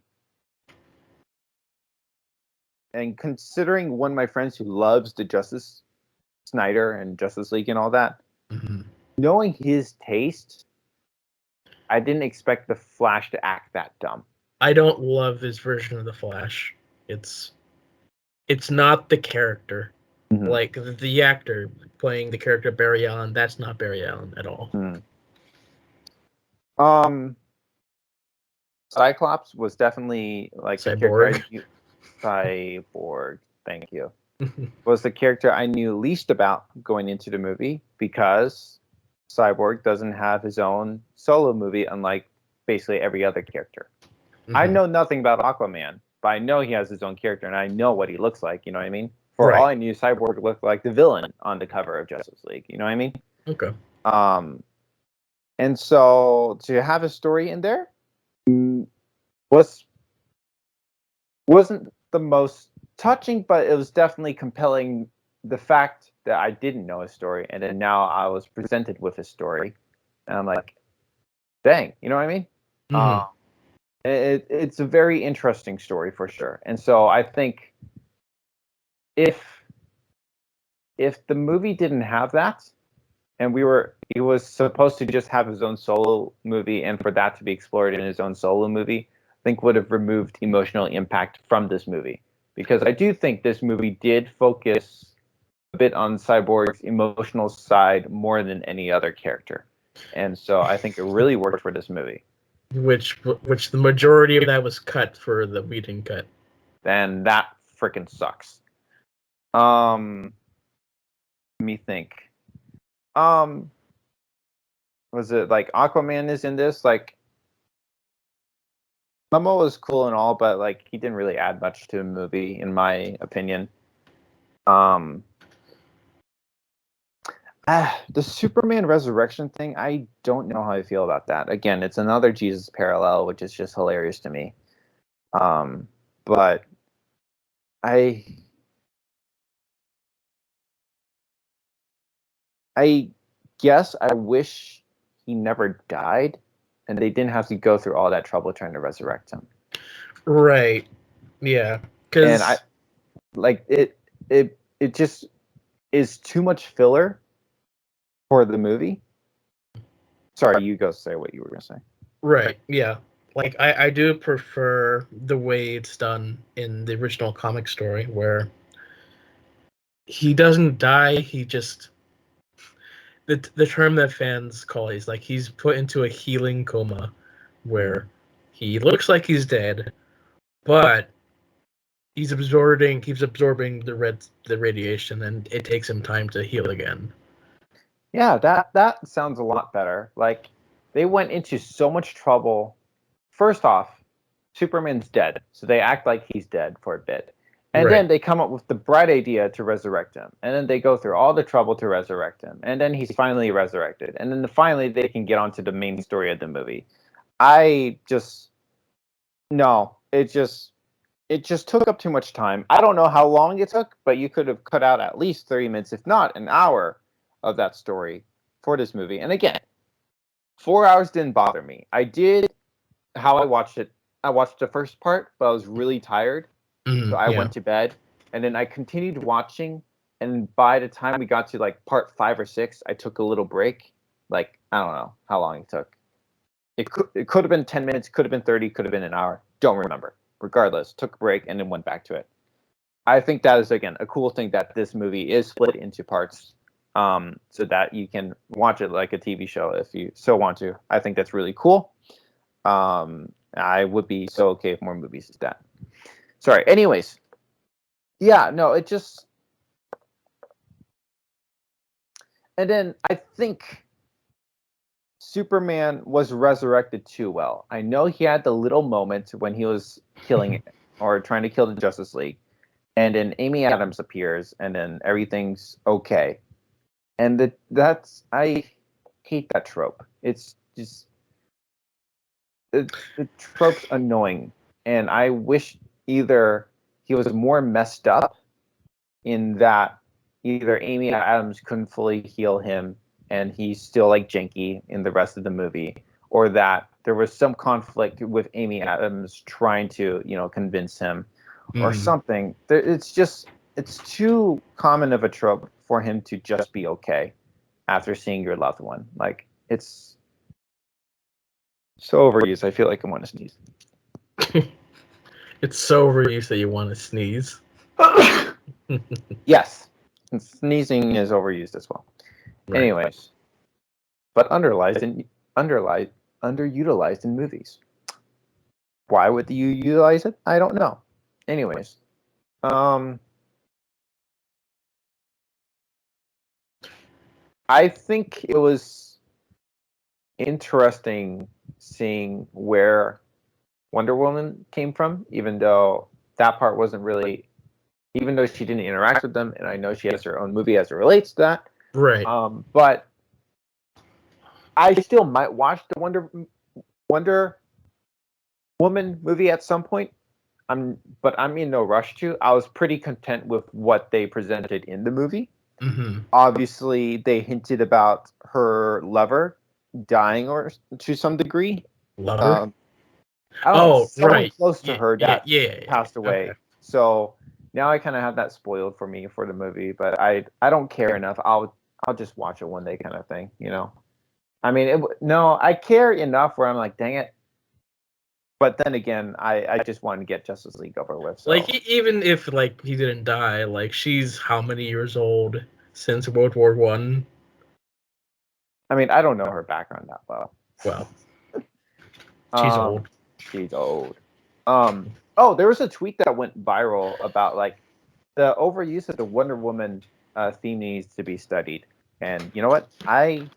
And considering one of my friends who loves the Justice Snyder and Justice League and all that, knowing his taste, I didn't expect the Flash to act that dumb. I don't love this version of the Flash. It's not the character. Like the actor playing the character Barry Allen, that's not Barry Allen at all. Cyclops was definitely like Cyborg. the character I knew. Cyborg, thank you. Was the character I knew least about going into the movie because Cyborg doesn't have his own solo movie, unlike basically every other character. I know nothing about Aquaman, but I know he has his own character, and I know what he looks like. You know what I mean? For all I knew, Cyborg looked like the villain on the cover of Justice League. You know what I mean? Okay. And so to have a story in there wasn't the most touching, but it was definitely compelling. The fact that I didn't know his story, and then now I was presented with his story, and I'm like, dang, you know what I mean? It's a very interesting story for sure. And so I think if the movie didn't have that, and he was supposed to just have his own solo movie, and for that to be explored in his own solo movie, I think would have removed emotional impact from this movie. Because I do think this movie did focus a bit on Cyborg's emotional side more than any other character. And so I think it really worked for this movie. Which the majority of that was cut for the Whedon cut. And that freaking sucks. Let me think. Was it like Aquaman is in this? Like, Momoa was cool and all, but like he didn't really add much to the movie, in my opinion. The Superman resurrection thing, I don't know how I feel about that. Again, it's another Jesus parallel, which is just hilarious to me. But I guess I wish he never died, and they didn't have to go through all that trouble trying to resurrect him. Right. Yeah. And I like it just is too much filler for the movie. Sorry, you go say what you were gonna say. Right. Yeah. Like I do prefer the way it's done in the original comic story, where he doesn't die. He just the term that fans call is like he's put into a healing coma, where he looks like he's dead, but keeps absorbing the radiation, and it takes him time to heal again. Yeah, that sounds a lot better. Like, they went into so much trouble. First off, Superman's dead, so they act like he's dead for a bit. And then they come up with the bright idea to resurrect him. And then they go through all the trouble to resurrect him. And then he's finally resurrected. And then finally they can get onto the main story of the movie. It just took up too much time. I don't know how long it took, but you could have cut out at least 30 minutes, if not an hour, of that story for this movie. And again, 4 hours didn't bother me. I watched it. I watched the first part, but I was really tired. So I went to bed, and then I continued watching. And by the time we got to like part 5 or 6, I took a little break. Like, I don't know how long it took. It could have been 10 minutes, could have been 30, could have been an hour. Don't remember. Regardless, took a break and then went back to it. I think that is, again, a cool thing that this movie is split into parts. so that you can watch it like a TV show if you so want to. I think that's really cool. I would be so okay if more movies did that. Sorry. Anyways, yeah, no, it just. And then I think Superman was resurrected too well. I know he had the little moment when he was killing or trying to kill the Justice League, and then Amy Adams appears, and then everything's okay. And that's I hate that trope. It's just the trope's annoying, and I wish either he was more messed up in that either Amy Adams couldn't fully heal him and he's still like janky in the rest of the movie, or that there was some conflict with Amy Adams trying to, convince him or something. It's too common of a trope for him to just be okay after seeing your loved one. Like, it's so overused. I feel like I want to sneeze. It's so overused that you want to sneeze. Yes. And sneezing is overused as well. Right. Anyways, but underutilized in movies. Why would you utilize it? I don't know. Anyways, I think it was interesting seeing where Wonder Woman came from, even though that part wasn't really, even though she didn't interact with them, and I know she has her own movie as it relates to that. Right. But I still might watch the Wonder Woman movie at some point. But I'm in no rush to. I was pretty content with what they presented in the movie. Mm-hmm. Obviously, they hinted about her lover dying, or to some degree. Lover? Someone right. close to her that yeah, passed away. Okay. So now I kind of have that spoiled for me for the movie, but I don't care enough. I'll just watch it one day, kind of thing. I mean, I care enough where I'm like, dang it. But then again, I just wanted to get Justice League over with. So. Like, even if he didn't die, like, she's how many years old since World War One? I mean, I don't know her background that well. Well, she's old. She's old. Oh, there was a tweet that went viral about like the overuse of the Wonder Woman theme needs to be studied. And you know what? I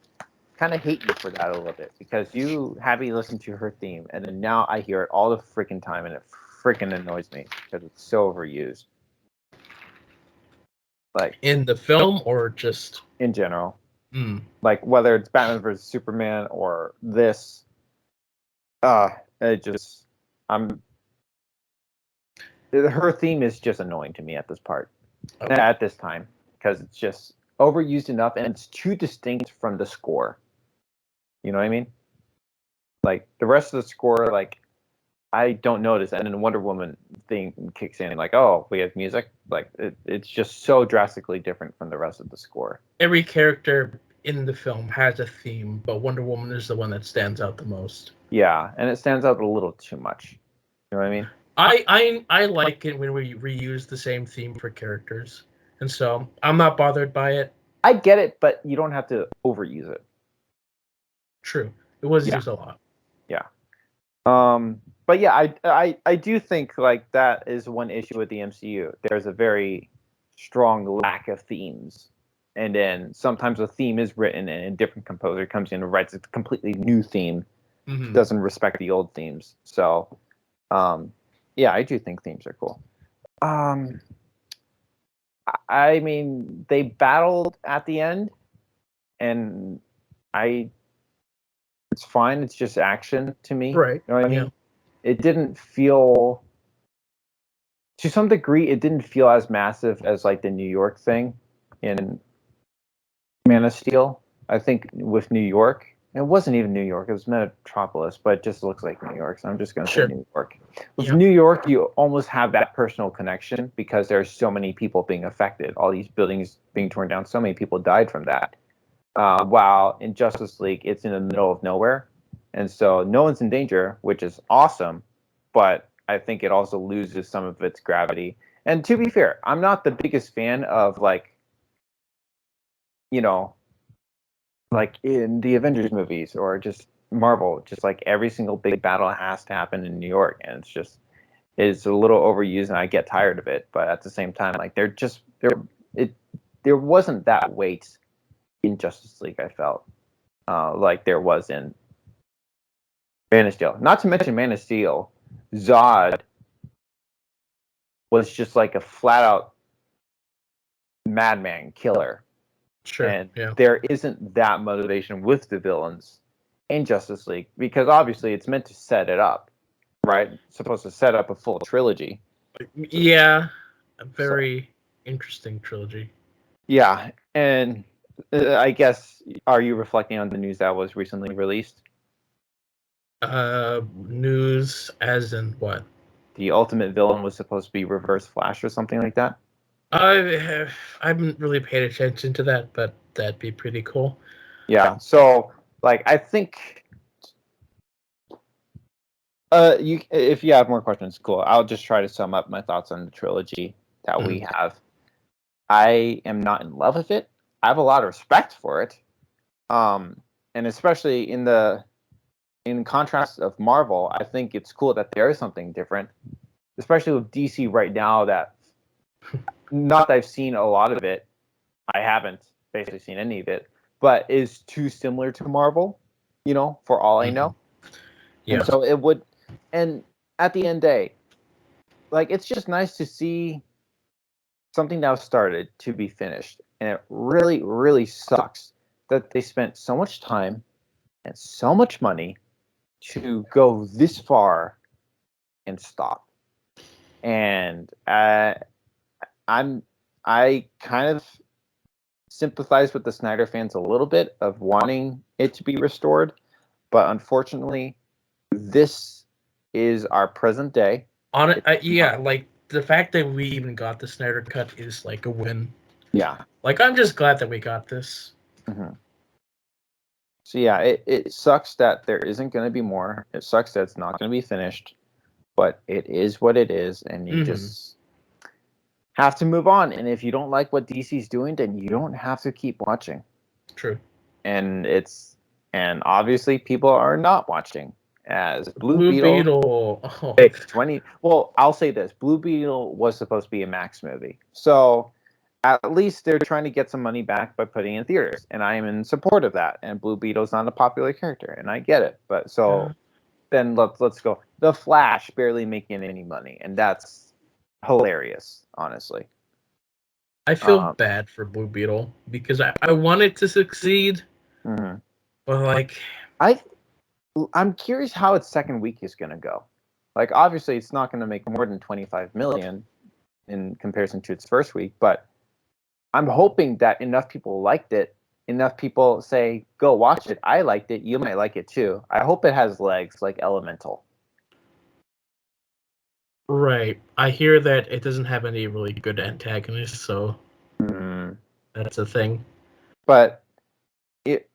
kind of hate you for that a little bit, because you had me listen to her theme, and then now I hear it all the freaking time, and it freaking annoys me because it's so overused. Like, in the film or just in general? Like, whether it's Batman vs Superman or this, it just her theme is just annoying to me at this part, at this time, because it's just overused enough, and it's too distinct from the score. You know what I mean? Like, the rest of the score, like, I don't notice, and then the Wonder Woman thing kicks in, like, oh, we have music. Like, it's just so drastically different from the rest of the score. Every character in the film has a theme, but Wonder Woman is the one that stands out the most. Yeah, and it stands out a little too much. You know what I mean? I like it when we reuse the same theme for characters, and so I'm not bothered by it. I get it, but you don't have to overuse it. True, it was used a lot. Yeah. But yeah, I do think like that is one issue with the MCU. There's a very strong lack of themes, and then sometimes a theme is written and a different composer comes in and writes a completely new theme, doesn't respect the old themes. So, yeah, I do think themes are cool. I mean, they battled at the end, and it's fine. It's just action to me. Right. You know what I mean? Yeah. It didn't feel, to some degree, it didn't feel as massive as like the New York thing in Man of Steel. I think with New York, it wasn't even New York. It was Metropolis, but it just looks like New York. So I'm just going to say New York. With New York, you almost have that personal connection because there's so many people being affected. All these buildings being torn down. So many people died from that. While in Justice League, it's in the middle of nowhere. And so no one's in danger, which is awesome. But I think it also loses some of its gravity. And to be fair, I'm not the biggest fan of like you know, like in the Avengers movies or just Marvel, just like every single big battle has to happen in New York, and it's a little overused, and I get tired of it. But at the same time, like there wasn't that weight in Justice League. I felt like there was in Man of Steel. Not to mention Man of Steel, Zod was just like a flat out madman killer. Sure. And yeah. there isn't that motivation with the villains in Justice League because obviously it's meant to set it up, right? It's supposed to set up a full trilogy. Yeah, a very interesting trilogy. Yeah, and I guess, are you reflecting on the news that was recently released? News as in what? The ultimate villain was supposed to be Reverse Flash or something like that? I haven't really paid attention to that, but that'd be pretty cool. Yeah, so, like, I think... if you have more questions, cool. I'll just try to sum up my thoughts on the trilogy that we have. I am not in love with it. I have a lot of respect for it, and especially in contrast of Marvel, I think it's cool that there is something different, especially with DC right now. That not that I've seen a lot of it, I haven't basically seen any of it, but is too similar to Marvel, for all I know. Yeah. And so it would, and at the end of the day, like, it's just nice to see something that was started to be finished. And it really, really sucks that they spent so much time and so much money to go this far and stop. And I kind of sympathize with the Snyder fans a little bit of wanting it to be restored, but unfortunately, this is our present day. Yeah, like the fact that we even got the Snyder Cut is like a win. Yeah. Like, I'm just glad that we got this. Mm-hmm. So yeah, it sucks that there isn't going to be more. It sucks that it's not going to be finished, but it is what it is, and you just have to move on. And if you don't like what DC's doing, then you don't have to keep watching. True. And obviously people are not watching, as Blue Beetle. Oh. 20. Well, I'll say this: Blue Beetle was supposed to be a Max movie, so at least they're trying to get some money back by putting it in theaters, and I am in support of that. And Blue Beetle's not a popular character, and I get it. But then let's go. The Flash barely making any money, and that's hilarious, honestly. I feel bad for Blue Beetle because I want it to succeed, but like, I'm curious how its second week is going to go. Like, obviously, it's not going to make more than 25 million in comparison to its first week, but I'm hoping that enough people liked it, enough people say, go watch it. I liked it. You might like it too. I hope it has legs like Elemental. Right. I hear that it doesn't have any really good antagonists, so that's a thing. But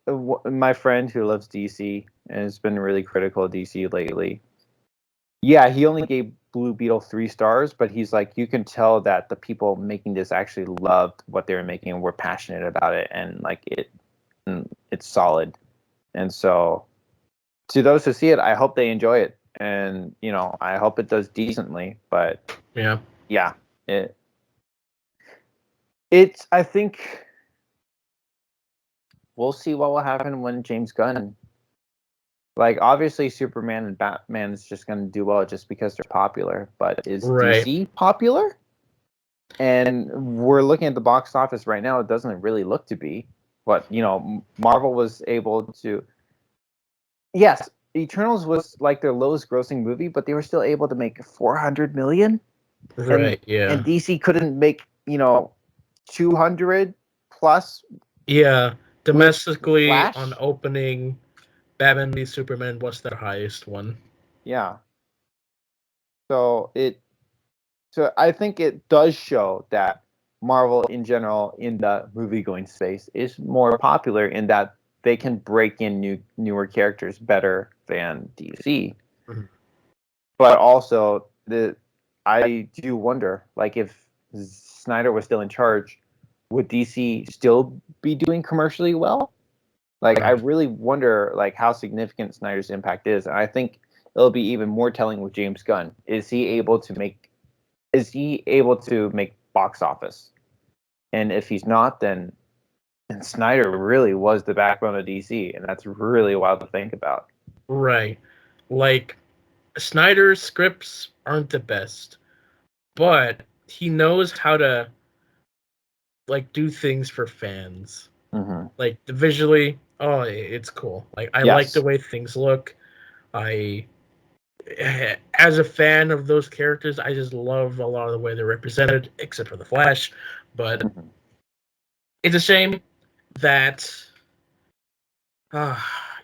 my friend who loves DC and has been really critical of DC lately, yeah, he only gave Blue Beetle 3 stars, but he's like, you can tell that the people making this actually loved what they were making and were passionate about it, and like it's solid. And so, to those who see it, I hope they enjoy it, and I hope it does decently. But yeah, it's I think we'll see what will happen when James Gunn. Like, obviously, Superman and Batman is just going to do well just because they're popular. But is DC popular? And we're looking at the box office right now. It doesn't really look to be. But, Marvel was able to... Yes, Eternals was like their lowest grossing movie, but they were still able to make 400 million. Right, And DC couldn't make, 200 plus. Yeah, domestically on opening, Batman v Superman was their highest one. Yeah. So I think it does show that Marvel in general in the movie-going space is more popular in that they can break in newer characters better than DC. But also, I do wonder, like, if Snyder was still in charge, would DC still be doing commercially well? Like, I really wonder, like, how significant Snyder's impact is. And I think it'll be even more telling with James Gunn. Is he able to make box office? And if he's not, then Snyder really was the backbone of DC, and that's really wild to think about. Right. Like, Snyder's scripts aren't the best, but he knows how to, like, do things for fans. Mm-hmm. Like, visually, oh, it's cool. Like, I Yes. like the way things look. As a fan of those characters, I just love a lot of the way they're represented, except for the Flash. But it's a shame that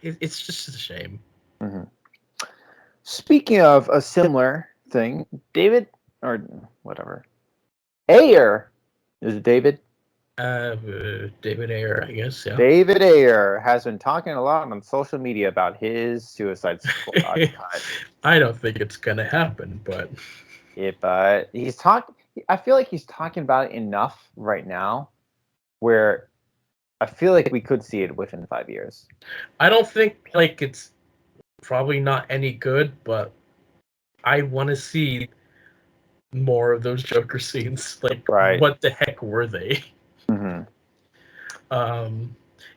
it's just a shame. Mm-hmm. Speaking of a similar thing, David, or whatever, Ayer, is it David? David Ayer, I guess. Yeah. David Ayer has been talking a lot on social media about his Suicide Squad cut. I don't think it's gonna happen, but he's talking. I feel like he's talking about it enough right now, where I feel like we could see it within 5 years. I don't think like it's probably not any good, but I want to see more of those Joker scenes. Like, right. What the heck were they? Mm-hmm.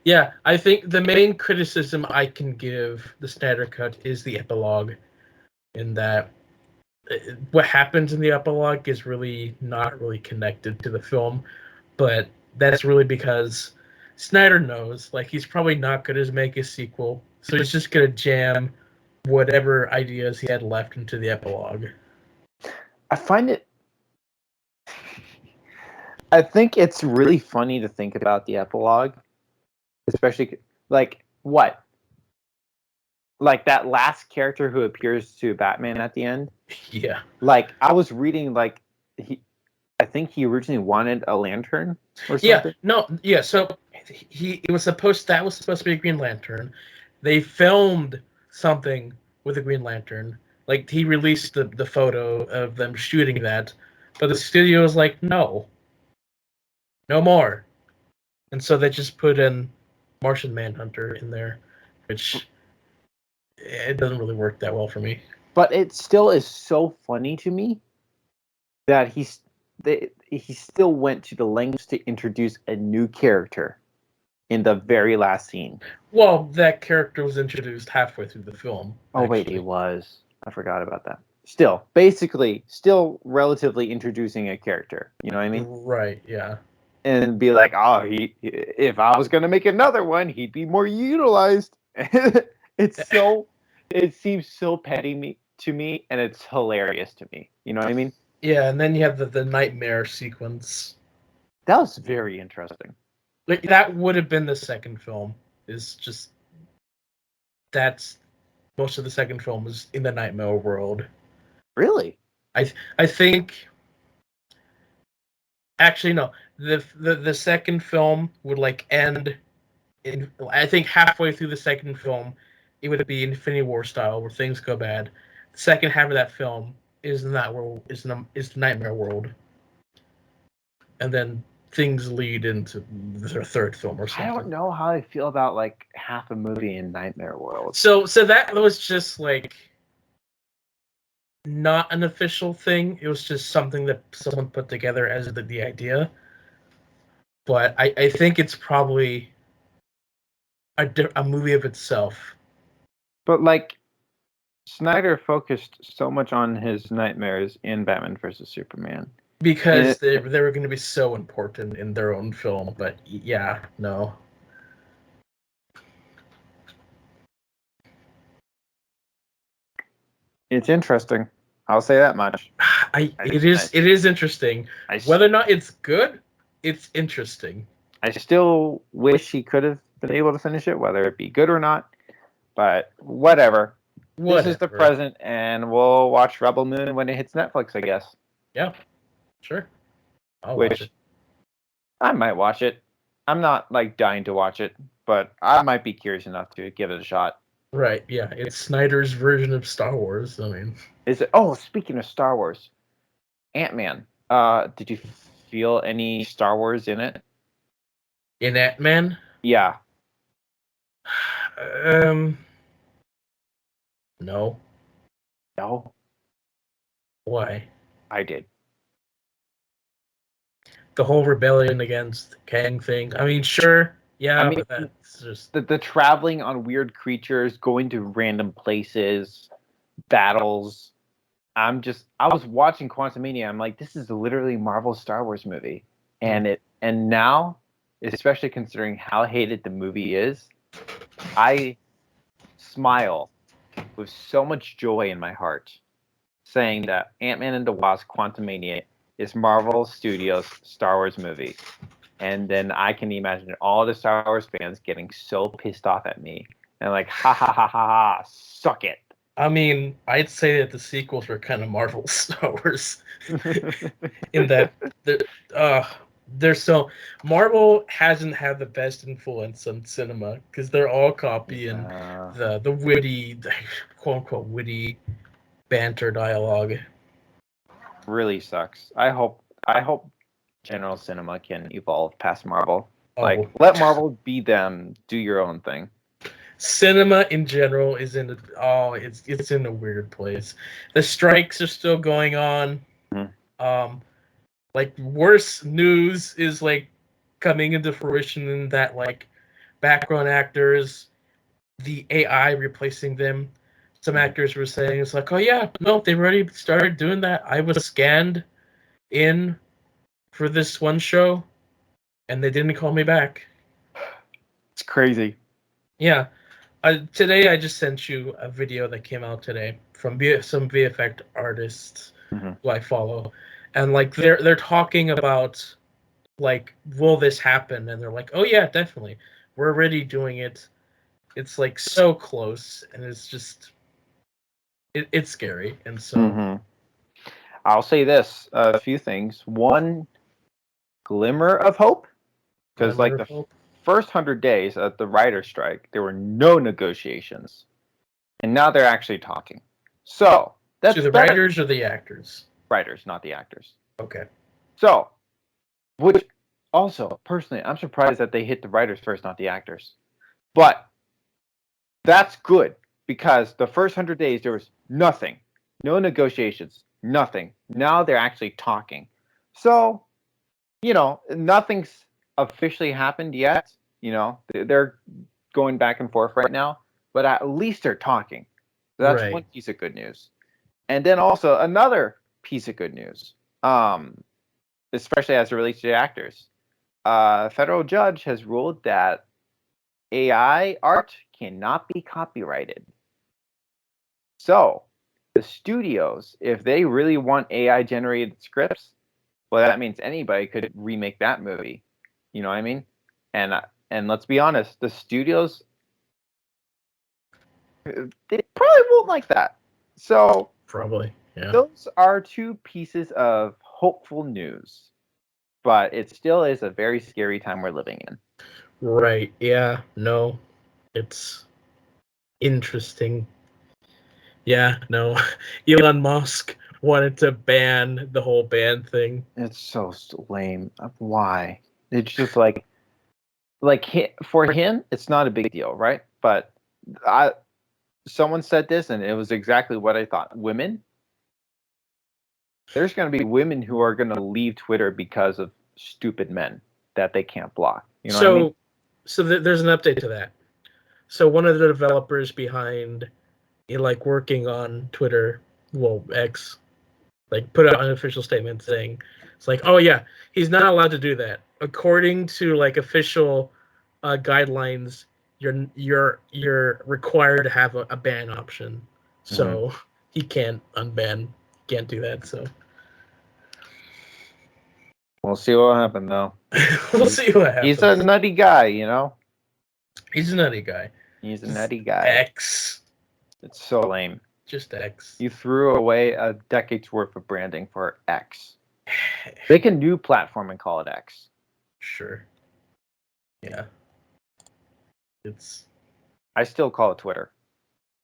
Yeah, I think the main criticism I can give the Snyder Cut is the epilogue, in that what happens in the epilogue is really not really connected to the film, but that's really because Snyder knows, like, he's probably not going to make a sequel, so he's just going to jam whatever ideas he had left into the epilogue. I think it's really funny to think about the epilogue, especially like what? Like that last character who appears to Batman at the end. Yeah. Like, I was reading, like, I think he originally wanted a lantern or something. So that was supposed to be a Green Lantern. They filmed something with a Green Lantern. Like, he released the photo of them shooting that, but the studio was like, no more. And so they just put in Martian Manhunter in there, which it doesn't really work that well for me. But it still is so funny to me that he still went to the lengths to introduce a new character in the very last scene. Well, that character was introduced halfway through the film. Oh, wait, he was. I forgot about that. Still relatively introducing a character. You know what I mean? Right, yeah. And be like, oh, if I was going to make another one, he'd be more utilized. It seems so petty to me, and it's hilarious to me. You know what I mean? Yeah, and then you have the nightmare sequence. That was very interesting. Like, that would have been the second film. That's most of the second film is in the nightmare world. Really? I think. Actually, no. The second film would, like, end in. I think halfway through the second film, it would be Infinity War style, where things go bad. The second half of that film is the nightmare world, and then things lead into the third film or something. I don't know how I feel about, like, half a movie in Nightmare World. So that was just, like, not an official thing. It was just something that someone put together as the idea. But I think it's probably a movie of itself. But, like, Snyder focused so much on his nightmares in Batman vs. Superman. Because they were going to be so important in their own film. But yeah, no. It's interesting. I'll say that much. It is interesting. Whether or not it's good, it's interesting. I still wish he could have been able to finish it, whether it be good or not. But whatever. This is the present, and we'll watch Rebel Moon when it hits Netflix, I guess. Yeah, sure. I'll watch it. I might watch it. I'm not, like, dying to watch it, but I might be curious enough to give it a shot. Right, yeah. It's Snyder's version of Star Wars. I mean, is it? Oh, speaking of Star Wars, Ant-Man. Did you feel any Star Wars in it? In Ant-Man? Yeah. Um, no. No, Why? I did. The whole rebellion against Kang thing. I mean, sure, I yeah, mean, but that's just the traveling on weird creatures, going to random places, battles. I was watching Quantumania. I'm like, this is literally Marvel's Star Wars movie, and now, especially considering how hated the movie is, I smile with so much joy in my heart, saying that Ant-Man and the Wasp: Quantumania is Marvel Studios' Star Wars movie. And then I can imagine all the Star Wars fans getting so pissed off at me and like, ha ha ha ha ha, suck it. I mean, I'd say that the sequels were kind of Marvel Star Wars in that they're, uh, they're so Marvel hasn't had the best influence on cinema because they're all copying uh, the witty, the quote unquote witty banter dialogue. really sucks. I hope general cinema can evolve past Marvel. Like, Oh, let Marvel be them. Do your own thing. cinema in general is in it's in a weird place. The strikes are still going on. Mhm. Um, like worse news is like coming into fruition in that like background actors, the AI replacing them. Some actors were saying it's like, oh yeah, no, they've already started doing that. I was scanned in for this one show, and they didn't call me back. It's crazy. Yeah, today I just sent you a video that came out today from some VFX artists Mhm. who I follow, and like they're talking about like, will this happen? And they're like, oh yeah, definitely, we're already doing it. It's like so close, and it's just it's scary, and so Mhm. I'll say this: a few things. One, glimmer of hope, because like glimmer of the hope. first 100 days of the writer's strike, there were no negotiations, and now they're actually talking. So To that's the better. writers or the actors? Writers, not the actors. Okay. So, which also personally, I'm surprised that they hit the writers first, not the actors. But that's good because the first 100 days there was nothing, no negotiations, nothing. Now they're actually talking. So nothing's officially happened yet. They're going back and forth right now, but at least they're talking. So that's one Right. piece of good news. And then also another piece of good news, especially as it relates to the actors. A federal judge has ruled that AI art cannot be copyrighted. So the studios, if they really want AI generated scripts, well, that means anybody could remake that movie. You know what I mean? And and let's be honest, the studios they probably won't like that. So Probably. Yeah. those are two pieces of hopeful news, but it still is a very scary time we're living in. Right. Yeah. No. It's interesting. Yeah. No. Elon Musk wanted to ban the whole ban thing. It's so lame. Why? It's just for him, it's not a big deal, right? But I someone said this, and it was exactly what I thought. There's going to be women who are going to leave Twitter because of stupid men that they can't block. You know what I mean? So, there's an update to that. So one of the developers behind, like working on Twitter, well X, like put out an official statement saying it's like, oh yeah, he's not allowed to do that according to like official guidelines. You're required to have a ban option, Mm-hmm. so he can't unban, can't do that. So We'll see what happens, though. we'll see what He's a happens. nutty guy, you know. He's a nutty guy. He's a Just nutty guy. X, It's so lame. just X. You threw away a decade's worth of branding for X. Make a new platform and call it X. Sure. Yeah. It's I still call it Twitter.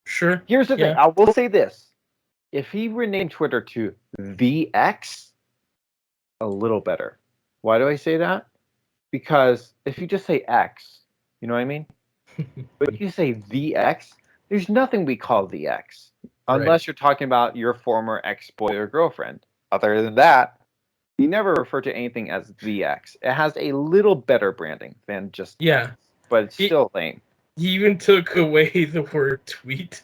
sure. Here's the thing. Yeah. I will say this: if he renamed Twitter to the X, a little better. Why do I say that? Because if you just say X, you know what I mean? But if you say the X, there's nothing we call the X. Unless you're talking about your former ex-boy or girlfriend. Other than that, you never refer to anything as the X. It has a little better branding than just X, but it's still lame. He even took away the word tweet,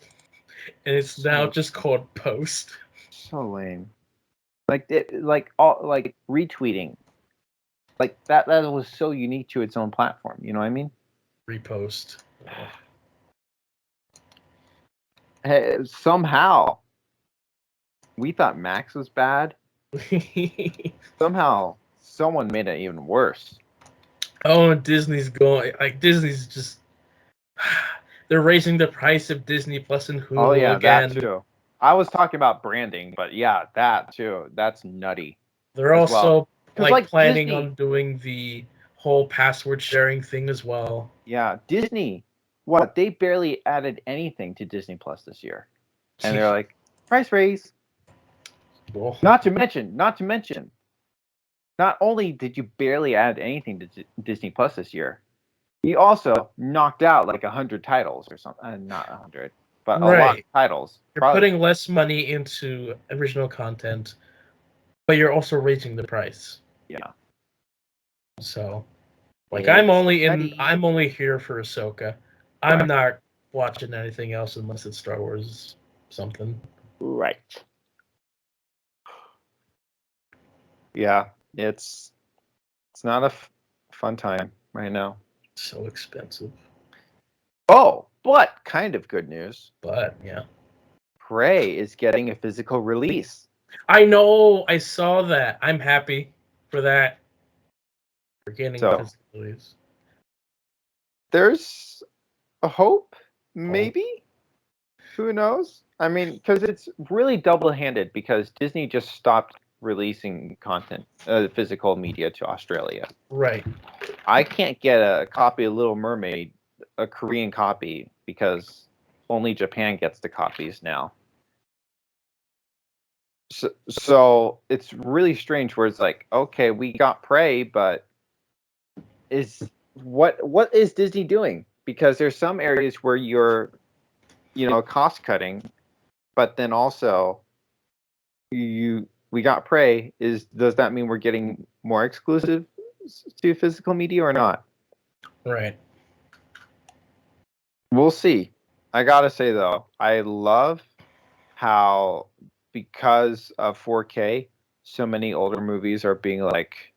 and it's now just called post. So lame. Like retweeting. Like that was so unique to its own platform. You know what I mean? Repost. Hey, somehow we thought Max was bad. Somehow someone made it even worse. Oh, Disney's going Disney's just they're raising the price of Disney Plus and Hulu. Oh yeah, again. that too. I was talking about branding, but yeah, that too. That's nutty. They're also planning Disney, on doing the whole password sharing thing as well. Yeah, Disney. What? They barely added anything to Disney Plus this year, and they're like, price raise. Well, not to mention, not only did you barely add anything to Disney Plus this year, you also knocked out like 100 titles or something. Not 100, but a lot of titles. You're putting less money into original content, but you're also raising the price. Yeah. So, I'm only here for Ahsoka. I'm not watching anything else unless it's Star Wars something. Right. Yeah, it's not a fun time right now. So expensive. Oh, but kind of good news. But yeah, Prey is getting a physical release. I know. I saw that. I'm happy for that. We're getting a physical release. There's a hope, maybe. Who knows? I mean, because it's really double-handed. Because Disney just stopped releasing content, physical media to Australia. Right. I can't get a copy of Little Mermaid, a Korean copy, because only Japan gets the copies now. So it's really strange where it's like, okay, we got Prey, but what is Disney doing? Because there's some areas where you're, cost cutting, but then also we got Prey. Does that mean we're getting more exclusive to physical media or not? Right. We'll see. I gotta say though, I love how because of 4K, so many older movies are being like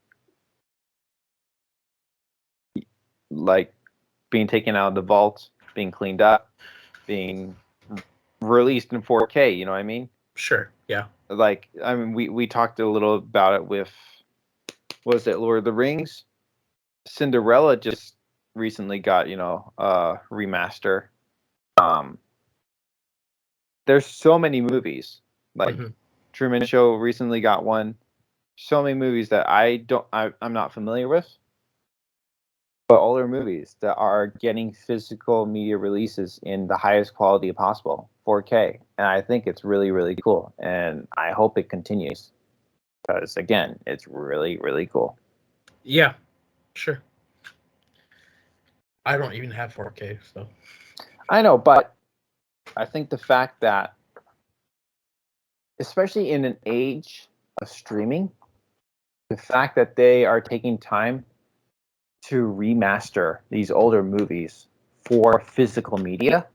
being taken out of the vault, being cleaned up, being released in 4K. You know what I mean? Sure. Yeah. Like, I mean, we talked a little about it with, what was it, Lord of the Rings? Cinderella just recently got, remaster. There's so many movies. Like Truman Show recently got one. So many movies that I'm not familiar with. But older movies that are getting physical media releases in the highest quality possible, 4K. And I think it's really, really cool. And I hope it continues. Because, again, it's really, really cool. Yeah, sure. I don't even have 4K, so. I know, but I think the fact that, especially in an age of streaming, the fact that they are taking time to remaster these older movies for physical media,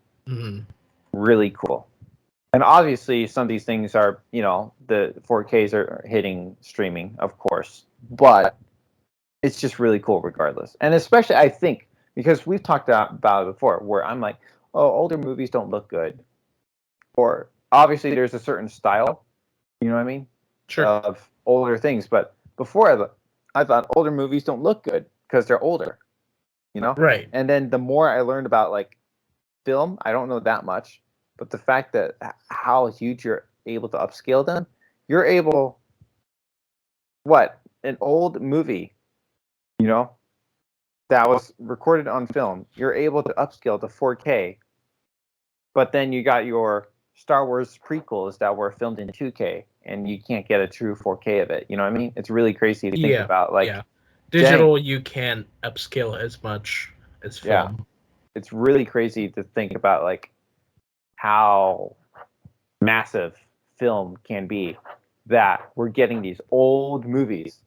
really cool. And obviously, some of these things are, the 4Ks are hitting streaming, of course, but it's just really cool regardless. And especially, I think, because we've talked about it before, where I'm like, oh, older movies don't look good. Or obviously, there's a certain style, you know what I mean? Sure. Of older things. But before, I thought older movies don't look good because they're older, Right. And then the more I learned about film, I don't know that much, but the fact that how huge you're able to upscale them, you're able, an old movie, that was recorded on film, you're able to upscale to 4K, but then you got your Star Wars prequels that were filmed in 2K, and you can't get a true 4K of it. You know what I mean? It's really crazy to think about. Digital, you can't upscale as much as film. Yeah. It's really crazy to think about like how massive film can be, that we're getting these old movies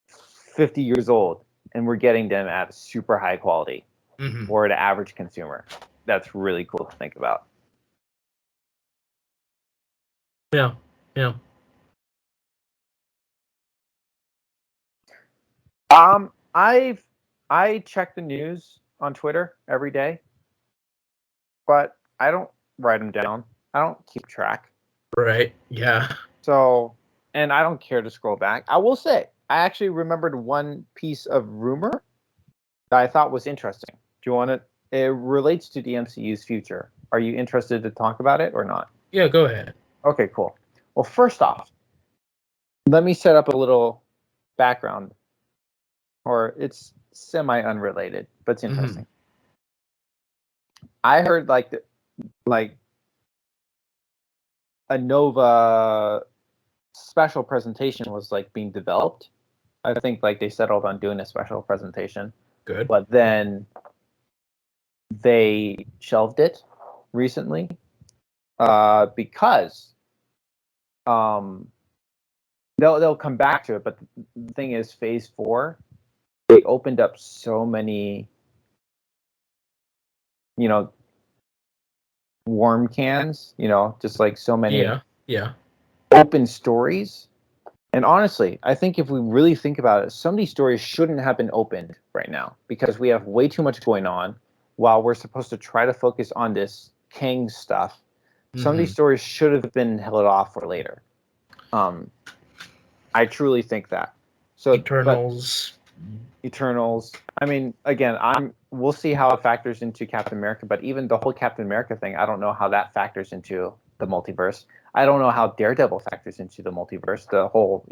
50 years old and we're getting them at super high quality for the average consumer. That's really cool to think about. Yeah. I check the news on Twitter every day, but I don't write them down. I don't keep track. Right. Yeah. So, and I don't care to scroll back. I will say, I actually remembered one piece of rumor that I thought was interesting. Do you want it? It relates to the MCU's future. Are you interested to talk about it or not? Yeah, go ahead. Okay, cool. Well, first off, let me set up a little background, or it's semi-unrelated, but it's interesting. I heard like a Nova special presentation was like being developed. I think like they settled on doing a special presentation. Good. But then they shelved it recently because they'll come back to it. But the thing is, Phase 4, they opened up so many, worm cans, just like so many open stories. And honestly, I think if we really think about it, some of these stories shouldn't have been opened right now because we have way too much going on while we're supposed to try to focus on this Kang stuff. Some of these stories should have been held off for later. I truly think that. So Eternals. I mean, again, we'll see how it factors into Captain America, but even the whole Captain America thing, I don't know how that factors into the multiverse. I don't know how Daredevil factors into the multiverse. The whole,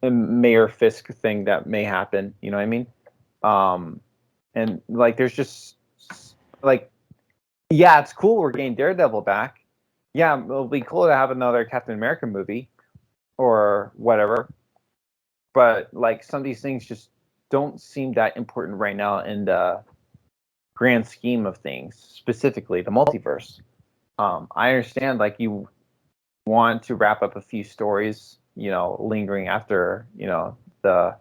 Mayor Fisk thing that may happen. You know what I mean? And like, there's just like, yeah, it's cool we're getting Daredevil back. Yeah, it'll be cool to have another Captain America movie or whatever. But like, some of these things just don't seem that important right now in the grand scheme of things, specifically the multiverse. I understand like you want to wrap up a few stories, lingering after, the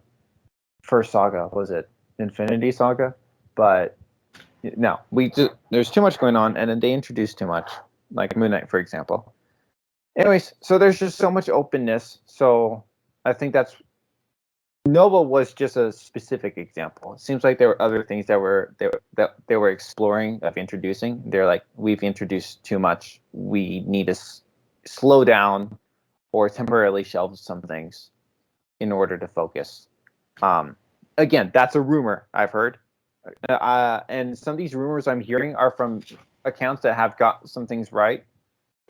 first saga. Was it Infinity Saga? But no, there's too much going on, and then they introduce too much, like Moon Knight, for example. Anyways, so there's just so much openness. So I think that's Nova was just a specific example. It seems like there were other things that they were exploring of introducing. They're like, we've introduced too much. We need to slow down or temporarily shelve some things in order to focus. Again, that's a rumor I've heard, and some of these rumors I'm hearing are from accounts that have got some things right.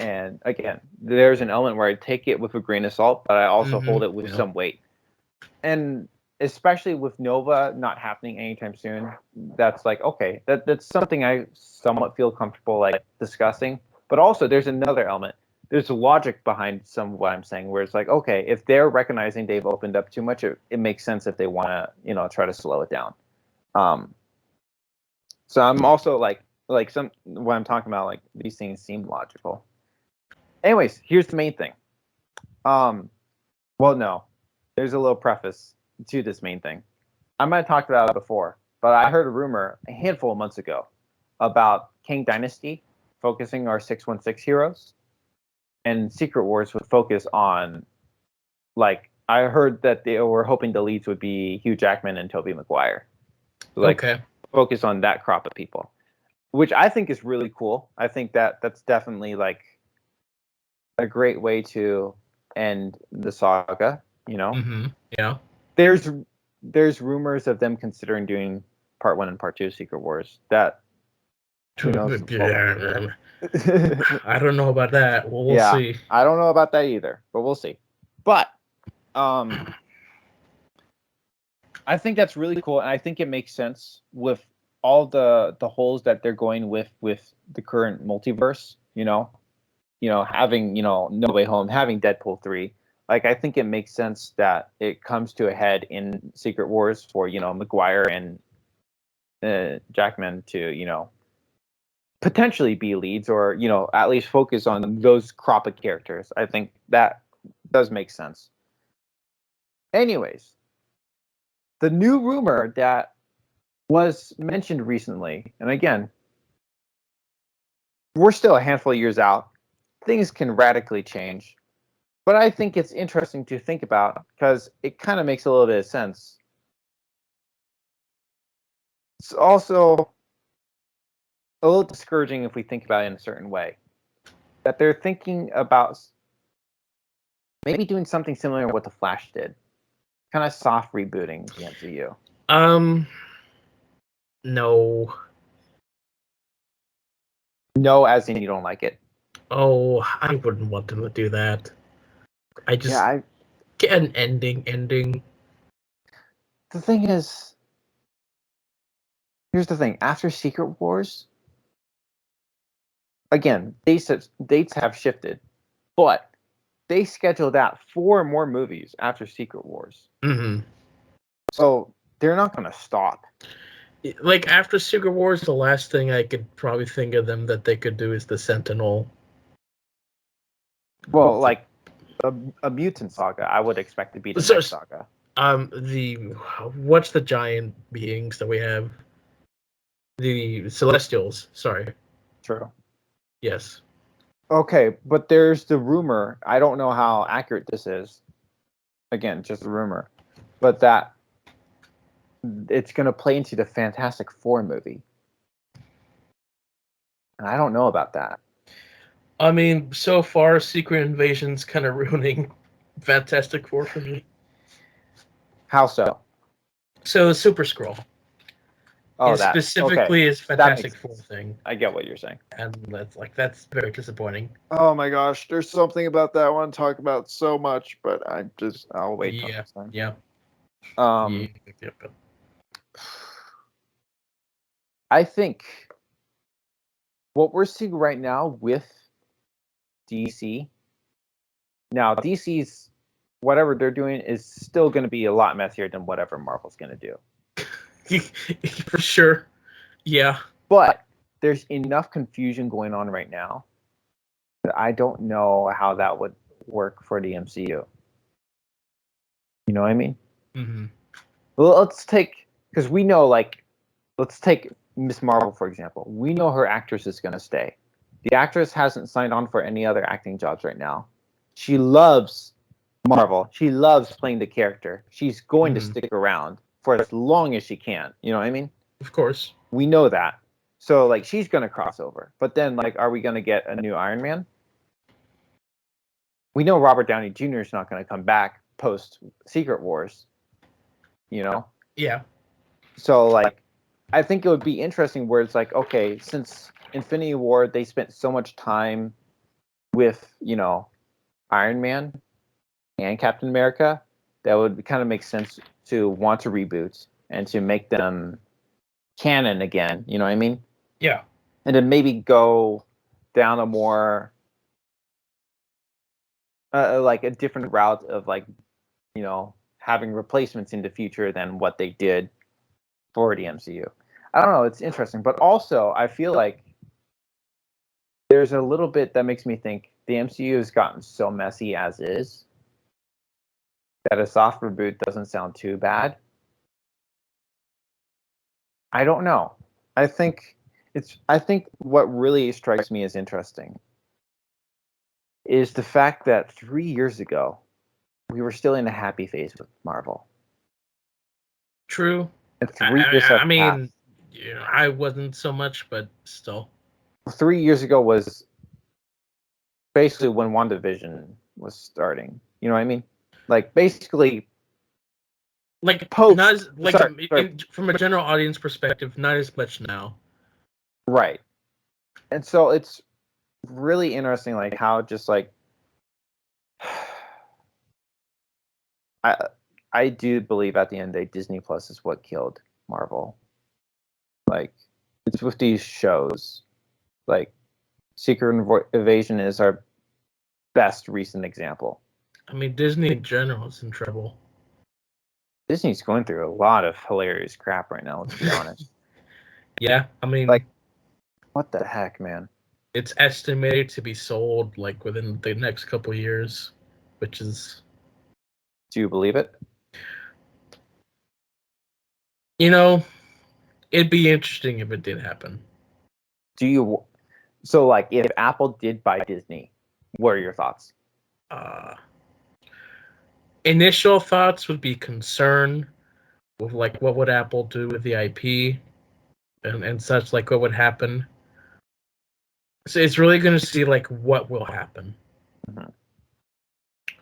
And again, there's an element where I take it with a grain of salt, but I also hold it with some weight. And especially with Nova not happening anytime soon, that's like, okay, that's something I somewhat feel comfortable like discussing. But also there's another element. There's logic behind some of what I'm saying, where it's like, okay, if they're recognizing they've opened up too much, it makes sense if they want to, try to slow it down. So I'm also like what I'm talking about, like these things seem logical. Anyways, here's the main thing. Well, no, there's a little preface to this main thing. I might have talked about it before, but I heard a rumor a handful of months ago about Kang Dynasty focusing our 616 heroes, and Secret Wars would focus on, like, I heard that they were hoping the leads would be Hugh Jackman and Tobey Maguire. Focus on that crop of people, which I think is really cool. I think that's definitely like a great way to end the saga. Yeah. There's rumors of them considering doing part 1 and part 2 of Secret Wars. That I don't know about that. Well, we'll see. I don't know about that either, but we'll see. But I think that's really cool, and I think it makes sense with all the holes that they're going with the current multiverse. Having No Way Home, having Deadpool 3, Like, I think it makes sense that it comes to a head in Secret Wars for, McGuire and Jackman to, potentially be leads or, at least focus on those crop of characters. I think that does make sense. Anyways, the new rumor that was mentioned recently, and again, we're still a handful of years out. Things can radically change. But I think it's interesting to think about because it kind of makes a little bit of sense. It's also a little discouraging if we think about it in a certain way. That they're thinking about maybe doing something similar to what The Flash did. Kind of soft rebooting the MCU. No. No, as in you don't like it. Oh, I wouldn't want them to do that. I just get an ending. The thing is, here's the thing. After Secret Wars, again, dates have shifted, but they scheduled out 4 more movies after Secret Wars. Mm-hmm. So they're not going to stop. Like, after Secret Wars, the last thing I could probably think of them that they could do is the Sentinel. Well, like a mutant saga, I would expect to be the next saga. What's the giant beings that we have? The Celestials. Sorry. True. Yes. Okay, but there's the rumor. I don't know how accurate this is. Again, just a rumor, but that it's going to play into the Fantastic Four movie, and I don't know about that. I mean, so far, Secret Invasion's kind of ruining Fantastic Four for me. How so? So the Super Scroll. Oh, that specifically is Fantastic Four thing. I get what you're saying, and that's very disappointing. Oh my gosh, there's something about that one to talk about so much, but I'll wait till next time. Yeah. I think what we're seeing right now with DC. Now, DC's whatever they're doing is still going to be a lot messier than whatever Marvel's going to do. For sure. Yeah. But there's enough confusion going on right now that I don't know how that would work for the MCU. You know what I mean? Mm-hmm. Well, let's take Miss Marvel, for example. We know her actress is going to stay. The actress hasn't signed on for any other acting jobs right now. She loves Marvel. She loves playing the character. She's going to stick around for as long as she can. You know what I mean? Of course. We know that. So, she's going to cross over. But then, are we going to get a new Iron Man? We know Robert Downey Jr. is not going to come back post Secret Wars. You know? Yeah. So, I think it would be interesting where it's okay, since Infinity War, they spent so much time with, Iron Man and Captain America, that would kind of make sense to want to reboot and to make them canon again. You know what I mean? Yeah. And then maybe go down a more a different route of having replacements in the future than what they did for the MCU. I don't know. It's interesting, but also I feel like there's a little bit that makes me think the MCU has gotten so messy as is that a soft reboot doesn't sound too bad. I don't know. I think what really strikes me as interesting is the fact that 3 years ago we were still in a happy phase with Marvel. True. And 3 years have passed. I wasn't so much, but still. 3 years ago was basically when WandaVision was starting. You know what I mean? Basically, post. Not as, from a general audience perspective, not as much now. Right. And so it's really interesting, how just I do believe at the end of the day, Disney Plus is what killed Marvel. It's with these shows. Secret Invasion is our best recent example. I mean, Disney in general is in trouble. Disney's going through a lot of hilarious crap right now, let's be honest. Yeah, I mean, Like, what the heck, man? it's estimated to be sold like within the next couple years, which is, Do you believe it? you know, it'd be interesting if it did happen. So like if Apple did buy Disney, what are your thoughts? Uh, Initial thoughts would be concern with like what would Apple do with the IP and such, like what would happen. So it's really going to see like what will happen. Mm-hmm.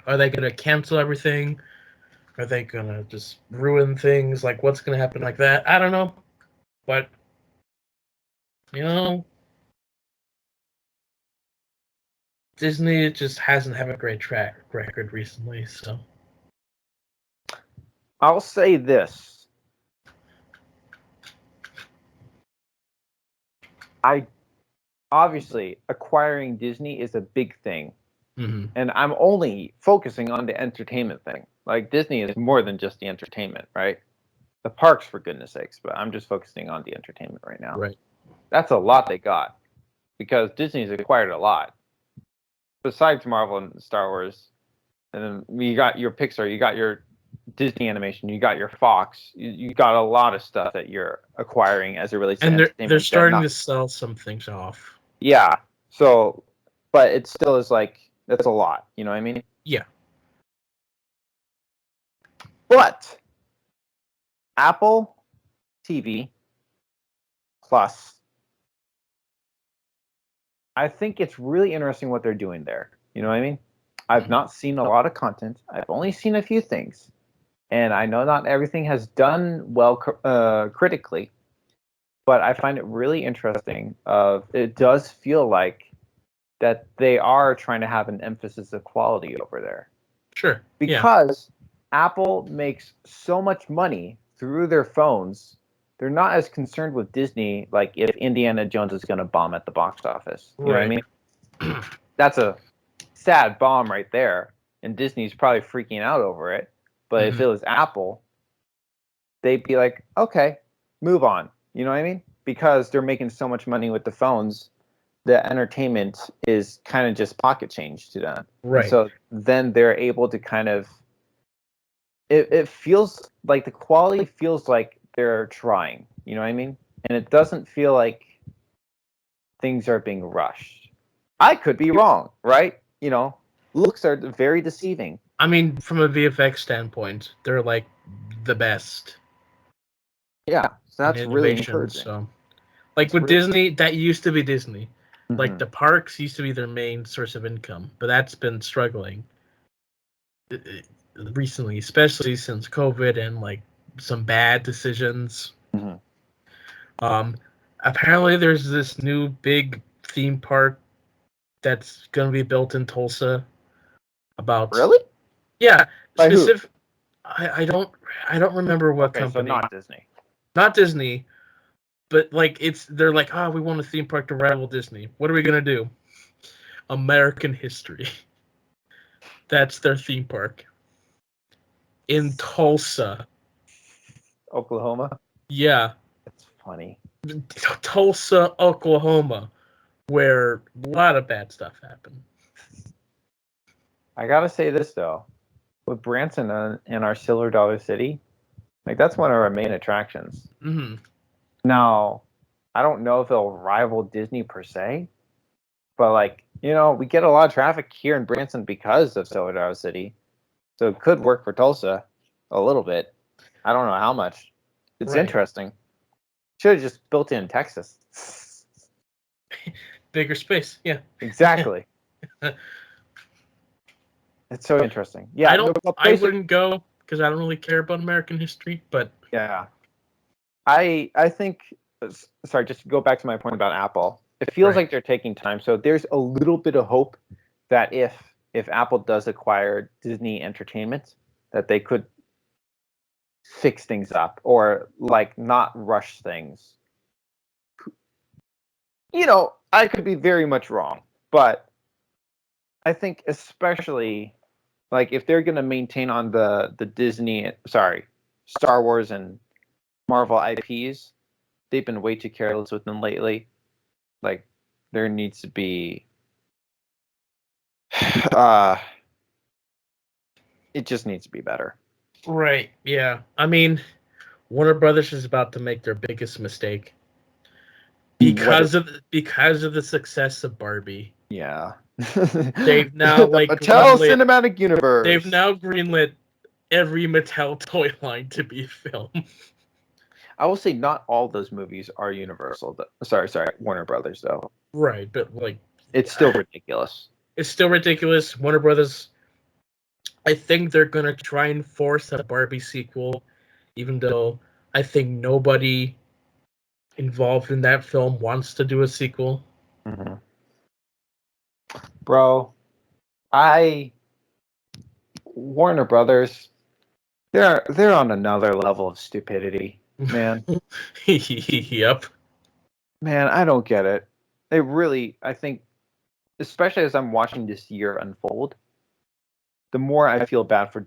Are they going to cancel everything? Are they going to just ruin things? Like what's going to happen like that? I don't know. But, you know, Disney just hasn't had a great track record recently, so. I'll say this. Obviously acquiring Disney is a big thing. Mm-hmm. And I'm only focusing on the entertainment thing. Like Disney is more than just the entertainment, right? The parks, for goodness sakes, but I'm just focusing on the entertainment right now. Right. That's a lot they got because Disney's acquired a lot. Besides Marvel and Star Wars, and then you got your Pixar, you got your Disney Animation, you got your Fox, you got a lot of stuff that you're acquiring as it relates to And entertainment. they're starting to sell some things off. Yeah. So, but it still is like that's a lot. You know what I mean? Yeah. But Apple TV Plus, I think it's really interesting what they're doing there. You know what I mean? I've not seen a lot of content. I've only seen a few things, and I know not everything has done well critically. But I find it really interesting. It does feel like that they are trying to have an emphasis of quality over there. Sure. Because Apple makes so much money through their phones, they're not as concerned with Disney, like if Indiana Jones is going to bomb at the box office. You know what I mean? That's a sad bomb right there. And Disney's probably freaking out over it. But if it was Apple, they'd be like, okay, move on. You know what I mean? Because they're making so much money with the phones, the entertainment is kind of just pocket change to them. Right. And so then they're able to kind of it feels like the quality feels like they're trying, you know what I mean? And it doesn't feel like things are being rushed. I could be wrong, right? You know, looks are very deceiving. I mean, from a VFX standpoint, they're like the best. Yeah, so that's really encouraging. So, like with Disney, that used to be Disney. Mm-hmm. Like the parks used to be their main source of income, but that's been struggling recently, especially since COVID and like some bad decisions. Mm-hmm. Apparently, there's this new big theme park that's going to be built in Tulsa. About really? Yeah, by specific. I don't remember what company. So not Disney. Not Disney, but like they're like, we want a theme park to rival Disney. What are we gonna do? American history. That's their theme park. In Tulsa. Oklahoma? Yeah. That's funny. Tulsa, Oklahoma, where a lot of bad stuff happened. I gotta say this though. With Branson in our Silver Dollar City, like that's one of our main attractions. Mm-hmm. Now, I don't know if it'll rival Disney per se, but like, you know, we get a lot of traffic here in Branson because of Silver Dollar City. So it could work for Tulsa a little bit. I don't know how much. It's interesting. Should have just built it in Texas. Bigger space, yeah. Exactly. It's so interesting. Yeah, I wouldn't go because I don't really care about American history, but yeah. I think sorry, just to go back to my point about Apple. It feels like they're taking time. So there's a little bit of hope that if Apple does acquire Disney Entertainment, that they could fix things up or like not rush things. You know, I could be very much wrong, but I think especially Like if they're gonna maintain on the Disney, Star Wars and Marvel IPs, they've been way too careless with them lately. Like there needs to be, it just needs to be better. Right. Yeah. I mean, Warner Brothers is about to make their biggest mistake because of the success of Barbie. Yeah. They've now The Mattel Cinematic Universe. They've now greenlit every Mattel toy line to be filmed. I will say not all those movies are Universal. Sorry, Warner Brothers though. Right, but like it's still ridiculous. It's still ridiculous. Warner Brothers, I think they're gonna try and force a Barbie sequel, even though I think nobody involved in that film wants to do a sequel. Mm-hmm. Bro, Warner Brothers, they're on another level of stupidity, man. Yep. Man, I don't get it. They really, I think, especially as I'm watching this year unfold, the more I feel bad for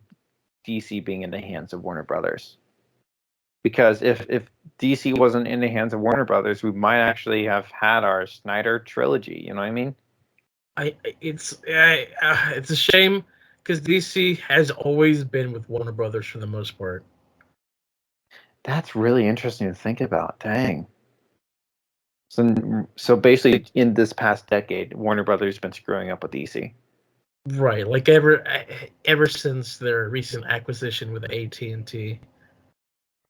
DC being in the hands of Warner Brothers. Because if DC wasn't in the hands of Warner Brothers, we might actually have had our Snyder trilogy. You know what I mean? It's a shame because DC has always been with Warner Brothers for the most part. That's really interesting to think about. Dang. So basically, in this past decade, Warner Brothers has been screwing up with DC. Right, like ever since their recent acquisition with AT&T.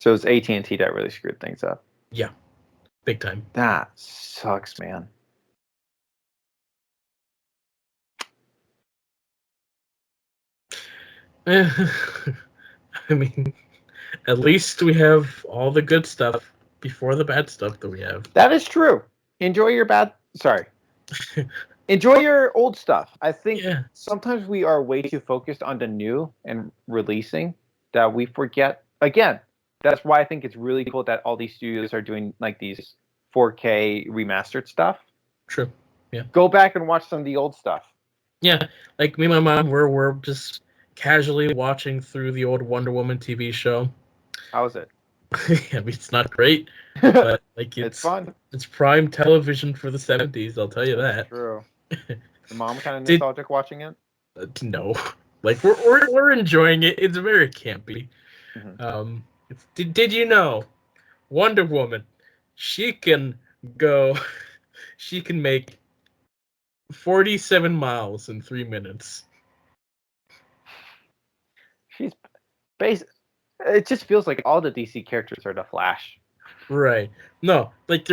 So it's AT&T that really screwed things up. Yeah, big time. That sucks, man. I mean, at least we have all the good stuff before the bad stuff that we have. That is true. Enjoy your enjoy your old stuff. I think sometimes we are way too focused on the new and releasing that we forget. Again, that's why I think it's really cool that all these studios are doing like these 4K remastered stuff. True. Yeah. Go back and watch some of the old stuff. Yeah, like me and my mom, we're just casually watching through the old Wonder Woman TV show. How is it? I mean, it's not great, but like it's fun. It's prime television for the 70s. I'll tell you that. True. Your mom kind of nostalgic watching it? No, like we're enjoying it. It's very campy. Mm-hmm. Did you know, Wonder Woman, she can make 47 miles in 3 minutes. She's it just feels like all the DC characters are the Flash. Right. No, like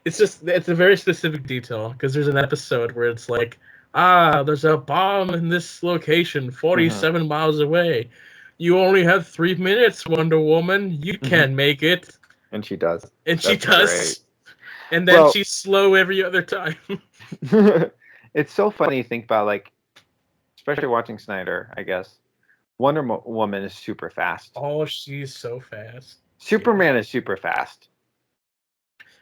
it's a very specific detail because there's an episode where it's like, there's a bomb in this location 47 miles away. You only have 3 minutes, Wonder Woman. You can make it. And she does. And she does. Great. And then she's slow every other time. It's so funny to think about, like, especially watching Snyder, I guess. Wonder Woman is super fast. Oh, she's so fast. Superman is super fast.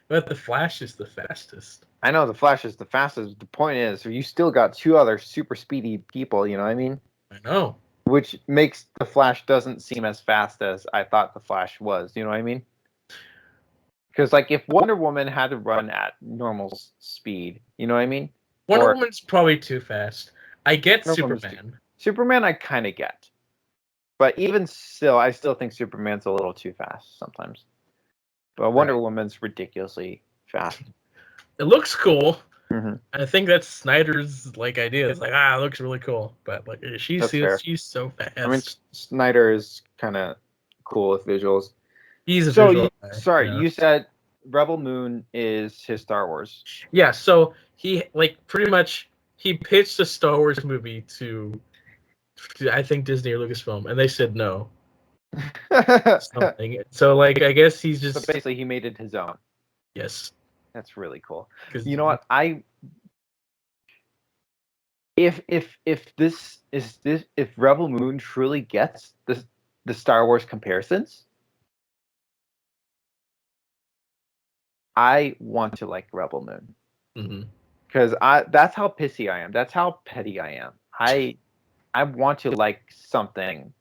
But the Flash is the fastest. I know the Flash is the fastest. The point is, you still got two other super speedy people, you know what I mean? I know. Which makes the Flash doesn't seem as fast as I thought the Flash was, you know what I mean? Because, like, if Wonder Woman had to run at normal speed, you know what I mean? Wonder Woman's probably too fast. I get Superman. Superman I kind of get. But even still, I still think Superman's a little too fast sometimes. But Wonder Woman's ridiculously fast. It looks cool. Mm-hmm. I think that's Snyder's idea. It's like, it looks really cool. But like she's so fast. I mean, Snyder is kind of cool with visuals. He's a visual guy. Sorry, you said Rebel Moon is his Star Wars. Yeah, so he pretty much he pitched a Star Wars movie to I think Disney or Lucasfilm, and they said no. Something. So I guess he's just. So basically, he made it his own. Yes. That's really cool. You know what? If Rebel Moon truly gets the Star Wars comparisons, I want to like Rebel Moon. Because that's how pissy I am. That's how petty I am. I I want to like something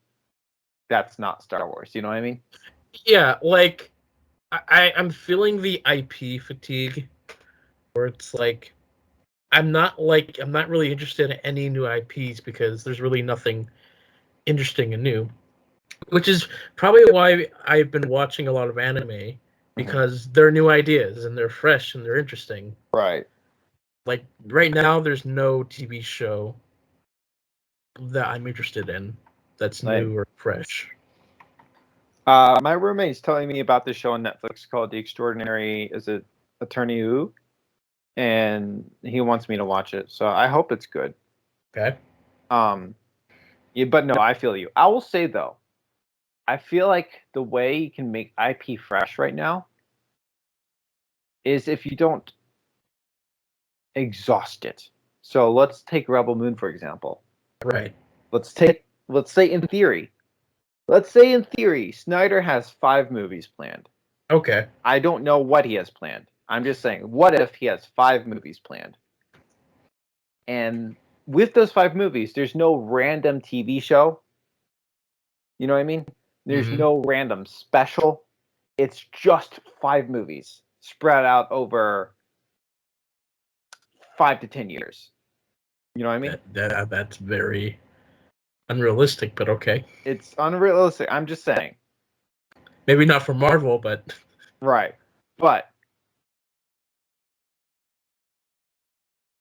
that's not Star Wars. You know what I mean? Yeah, like I'm feeling the IP fatigue, where it's like I'm not really interested in any new IPs because there's really nothing interesting and new. Which is probably why I've been watching a lot of anime, because they're new ideas and they're fresh and they're interesting. Right. Like right now, there's no TV show that I'm interested in that's Like, new or fresh. my roommate's telling me about this show on Netflix called The Extraordinary, is it Attorney Who? And he wants me to watch it, so I hope it's good. Okay. Yeah, but no, I feel you. I will say though, I feel like the way you can make IP fresh right now is if you don't exhaust it. So let's take Rebel Moon for example. Right. Let's say in theory. Let's say in theory, Snyder has 5 movies planned. Okay. I don't know what he has planned. I'm just saying, what if he has 5 movies planned? And with those 5 movies, there's no random TV show. You know what I mean? There's no random special. It's just 5 movies spread out over 5 to 10 years. You know what I mean? That's very unrealistic, but okay. It's unrealistic. I'm just saying. Maybe not for Marvel, but Right. But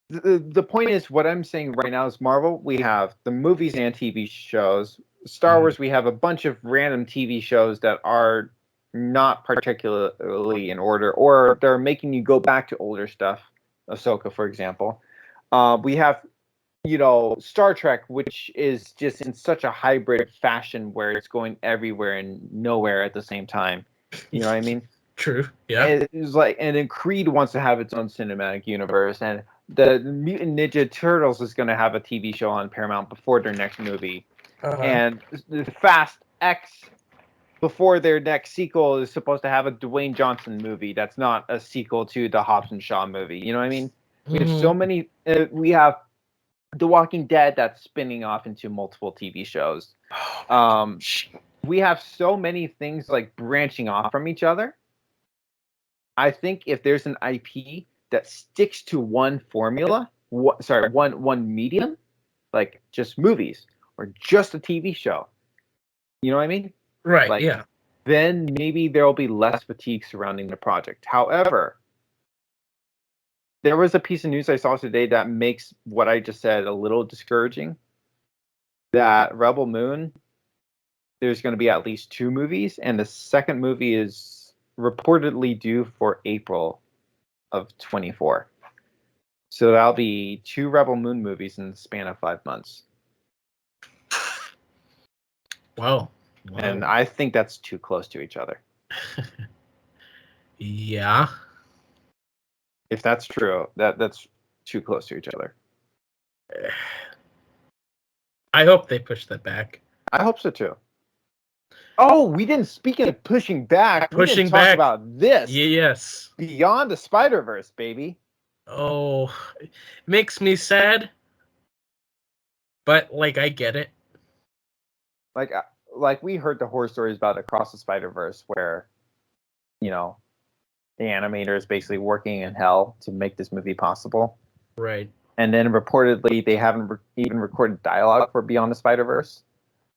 the point is, what I'm saying right now is Marvel, we have the movies and TV shows. Star Wars, we have a bunch of random TV shows that are not particularly in order, or they're making you go back to older stuff. Ahsoka, for example. We have, Star Trek, which is just in such a hybrid fashion where it's going everywhere and nowhere at the same time. You know what I mean? True. Yeah. And it's like, and then Creed wants to have its own cinematic universe, and the Mutant Ninja Turtles is going to have a TV show on Paramount before their next movie, and the Fast X before their next sequel is supposed to have a Dwayne Johnson movie that's not a sequel to the Hobbs and Shaw movie. You know what I mean? We have so many. We have The Walking Dead that's spinning off into multiple TV shows. We have so many things like branching off from each other. I think if there's an IP that sticks to one formula, one medium, like just movies or just a TV show, you know what I mean? Right. Like, yeah. then maybe there'll be less fatigue surrounding the project. However, there was a piece of news I saw today that makes what I just said a little discouraging. That Rebel Moon, there's going to be at least 2 movies, and the second movie is reportedly due for April of 24. So that'll be 2 Rebel Moon movies in the span of 5 months. Wow. And I think that's too close to each other. Yeah. If that's true, that's too close to each other. I hope they push that back. I hope so too. Oh, we didn't. Speaking of pushing back, we didn't talk about this. Yes. Beyond the Spider-Verse, baby. Oh, it makes me sad, but like I get it. Like we heard the horror stories about Across the Spider-Verse, where, the animator is basically working in hell to make this movie possible. Right. And then reportedly, they haven't even recorded dialogue for Beyond the Spider-Verse.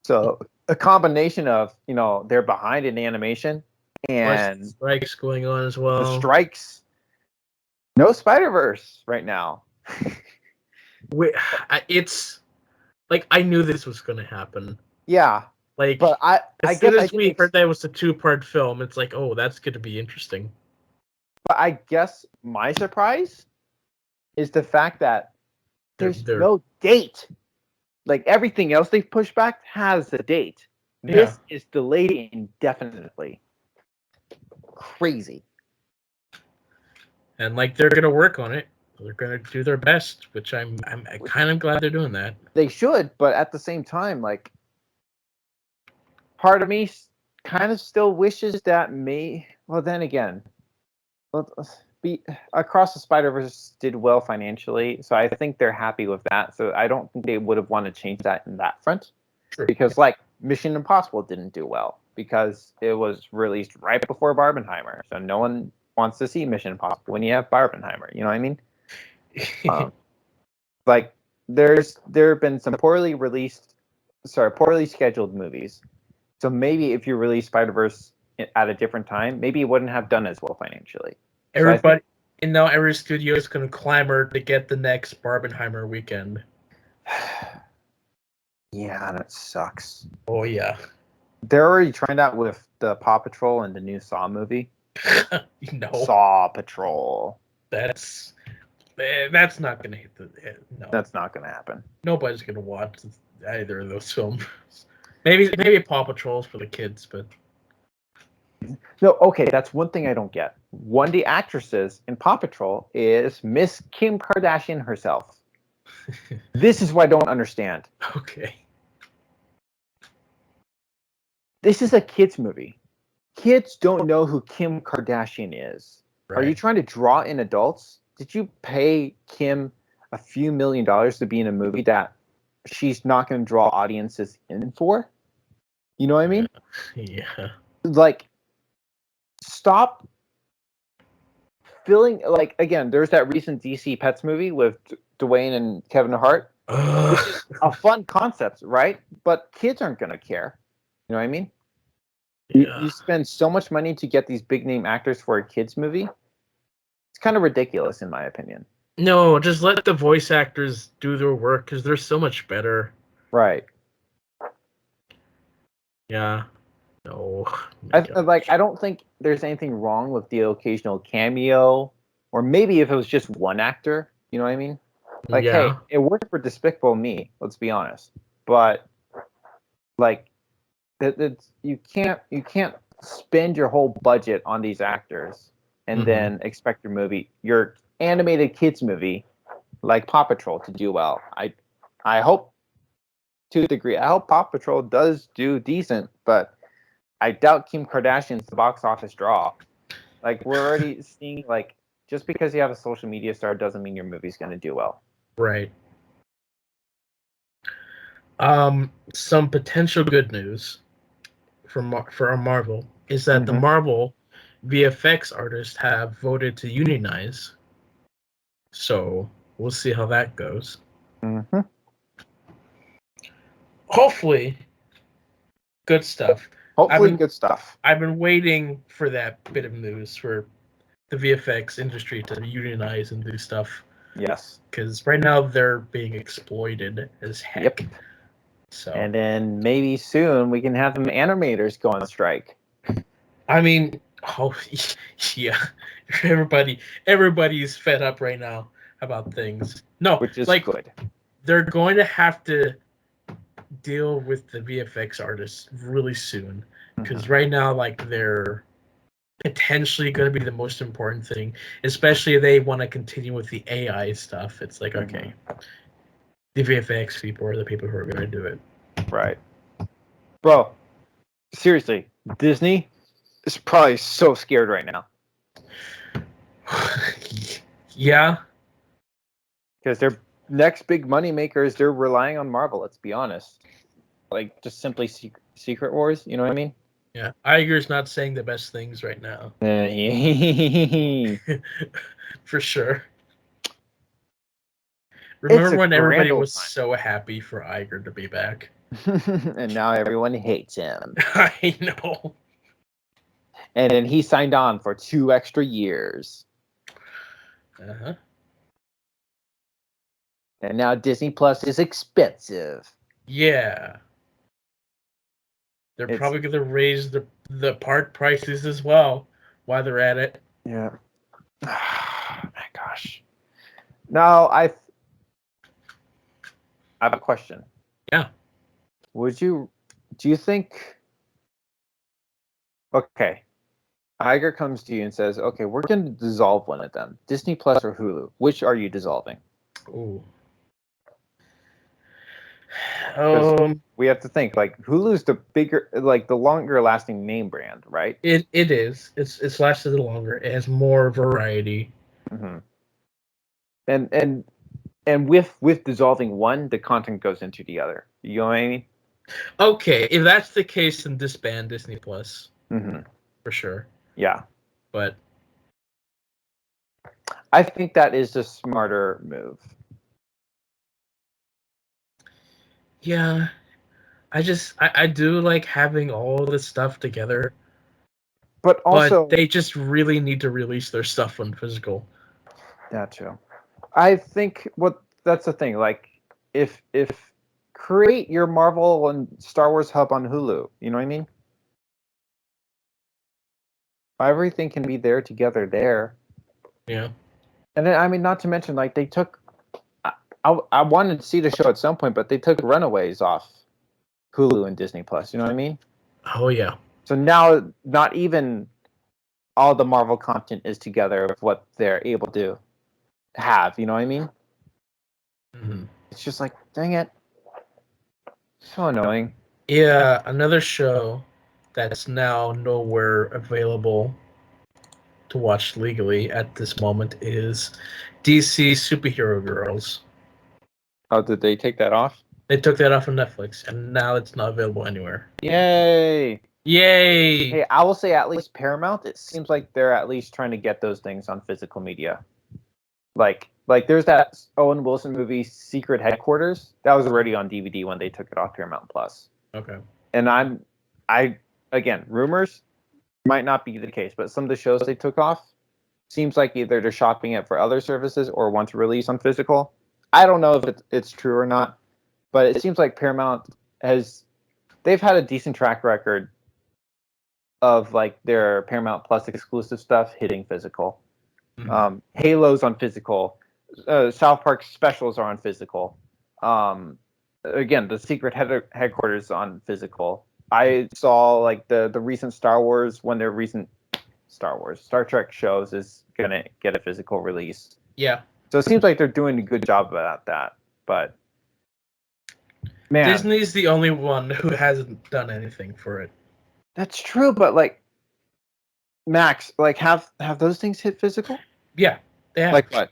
So a combination of, they're behind in animation and strikes going on as well. The strikes. No Spider-Verse right now. It's like I knew this was going to happen. Yeah. Like, but as soon as we heard that it was a 2-part film, it's like, oh, that's going to be interesting. But I guess my surprise is the fact that there's no date. Like everything else they've pushed back has a date. This is delayed indefinitely. Crazy. And like they're gonna work on it. They're gonna do their best, which I'm kind of glad they're doing that. They should, but at the same time, like, part of me kind of still wishes that well, then again, Across the Spider-Verse did well financially, so I think they're happy with that. So I don't think they would have wanted to change that in that front. True. Because like Mission Impossible didn't do well because it was released right before Barbenheimer, so no one wants to see Mission Impossible when you have Barbenheimer. You know what I mean? Like there have been some poorly scheduled movies. So maybe if you release Spider-Verse at a different time, maybe it wouldn't have done as well financially. Everybody, and now every studio is going to clamor to get the next Barbenheimer weekend. Yeah, that sucks. Oh yeah, they're already trying that with the Paw Patrol and the new Saw movie. No, Saw Patrol. That's not going to hit the. No, That's not going to happen. Nobody's going to watch either of those films. Maybe Paw Patrol's for the kids, but no. Okay, that's one thing I don't get. One of the actresses in Paw Patrol is Miss Kim Kardashian herself. This is what I don't understand. Okay. This is a kids movie. Kids don't know who Kim Kardashian is. Right. Are you trying to draw in adults? Did you pay Kim a few $1 million to be in a movie that she's not going to draw audiences in for? You know what I mean? Yeah. Like, stop filling. Like, again, there's that recent DC Pets movie with Dwayne and Kevin Hart. Which is a fun concept, right? But kids aren't going to care. You know what I mean? Yeah. You spend so much money to get these big name actors for a kids movie. It's kind of ridiculous, in my opinion. No, just let the voice actors do their work because they're so much better. Right. Yeah. No. I don't think there's anything wrong with the occasional cameo, or maybe if it was just one actor. You know what I mean? Like, yeah. Hey, it worked for Despicable Me. Let's be honest. But like, you can't spend your whole budget on these actors and then expect your animated kids movie like Paw Patrol to do well. I hope to a degree. I hope Paw Patrol does do decent, but I doubt Kim Kardashian's the box office draw. Like, we're already seeing, like, just because you have a social media star doesn't mean your movie's going to do well. Right. Some potential good news for Marvel is that the Marvel VFX artists have voted to unionize. So we'll see how that goes. Mm-hmm. Hopefully, good stuff. Good stuff. I've been waiting for that bit of news for the VFX industry to unionize and do stuff. Yes. Because right now they're being exploited as heck. Yep. So. And then maybe soon we can have some animators go on strike. I mean, yeah. Everybody's fed up right now about things. No, which is like, good. They're going to have to deal with the VFX artists really soon. Because right now, like, they're potentially going to be the most important thing, especially if they want to continue with the AI stuff. It's like, okay, the VFX people are the people who are going to do it. Right. Bro, seriously, Disney is probably so scared right now. Yeah. Because their next big money makers, they're relying on Marvel, let's be honest. Like, just simply Secret Wars, you know what I mean? Yeah, Iger's not saying the best things right now. For sure. Remember when everybody was so happy for Iger to be back? And now everyone hates him. I know. And then he signed on for 2 extra years. Uh-huh. And now Disney Plus is expensive. Yeah. They're probably going to raise the part prices as well while they're at it. Yeah. Oh, my gosh. Now, I have a question. Yeah. Do you think... Okay. Iger comes to you and says, okay, we're going to dissolve one of them. Disney Plus or Hulu. Which are you dissolving? Ooh. We have to think like Hulu's the bigger, like the longer lasting name brand, right? It is. It's lasted longer. It has more variety. Mm-hmm. And with dissolving one, the content goes into the other. You know what I mean? Okay, if that's the case, then disband Disney Plus Mm-hmm. for sure. Yeah, But I think that is the smarter move. yeah, I do like having all this stuff together. But also, But they just really need to release their stuff on physical. that too. I think that's the thing. Like, if create your Marvel and Star Wars hub on Hulu, you know what I mean? Everything can be there together there. Yeah. And then, I mean, not to mention, like they took. I wanted to see the show at some point, but they took Runaways off Hulu and Disney Plus. You know what I mean? Oh yeah. So now, not even all the Marvel content is together of what they're able to have. You know what I mean? Mm-hmm. It's just like, dang it, so annoying. Yeah, another show that's now nowhere available to watch legally at this moment is DC Superhero Girls. Oh, did they take that off? They took that off of Netflix, and now it's not available anywhere. Yay! Yay! Hey, I will say at least Paramount. It seems like they're at least trying to get those things on physical media. Like there's that Owen Wilson movie, Secret Headquarters. That was already on DVD when they took it off Paramount Plus. Okay. And I again, rumors might not be the case, but some of the shows they took off seems like either they're shopping it for other services or want to release on physical. I don't know if it's true or not, but it seems like Paramount they've had a decent track record of like their Paramount Plus exclusive stuff hitting physical. Mm-hmm. Halo's on physical. South Park specials are on physical. Again, the Secret Headquarters on physical. I saw like the recent Star Wars when their recent Star Trek shows is gonna get a physical release. Yeah. So it seems like they're doing a good job about that. But man, Disney's the only one who hasn't done anything for it. that's true. But like Max, like have those things hit physical? Yeah, they have. Like what?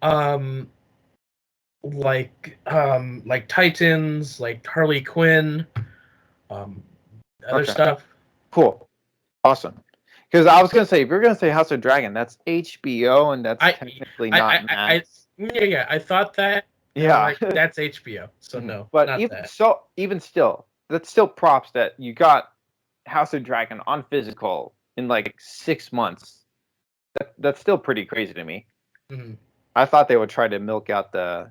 Um, like Titans, like Harley Quinn, um, other stuff. Cool. Awesome. Because I was gonna say, if you're gonna say House of Dragon, that's HBO, and that's technically not Max. Yeah, I thought that. Yeah, like, that's HBO, so no. But not even that. so, even still, that's still props that you got House of Dragon on physical in like 6 months. That's still pretty crazy to me. Mm-hmm. I thought they would try to milk out the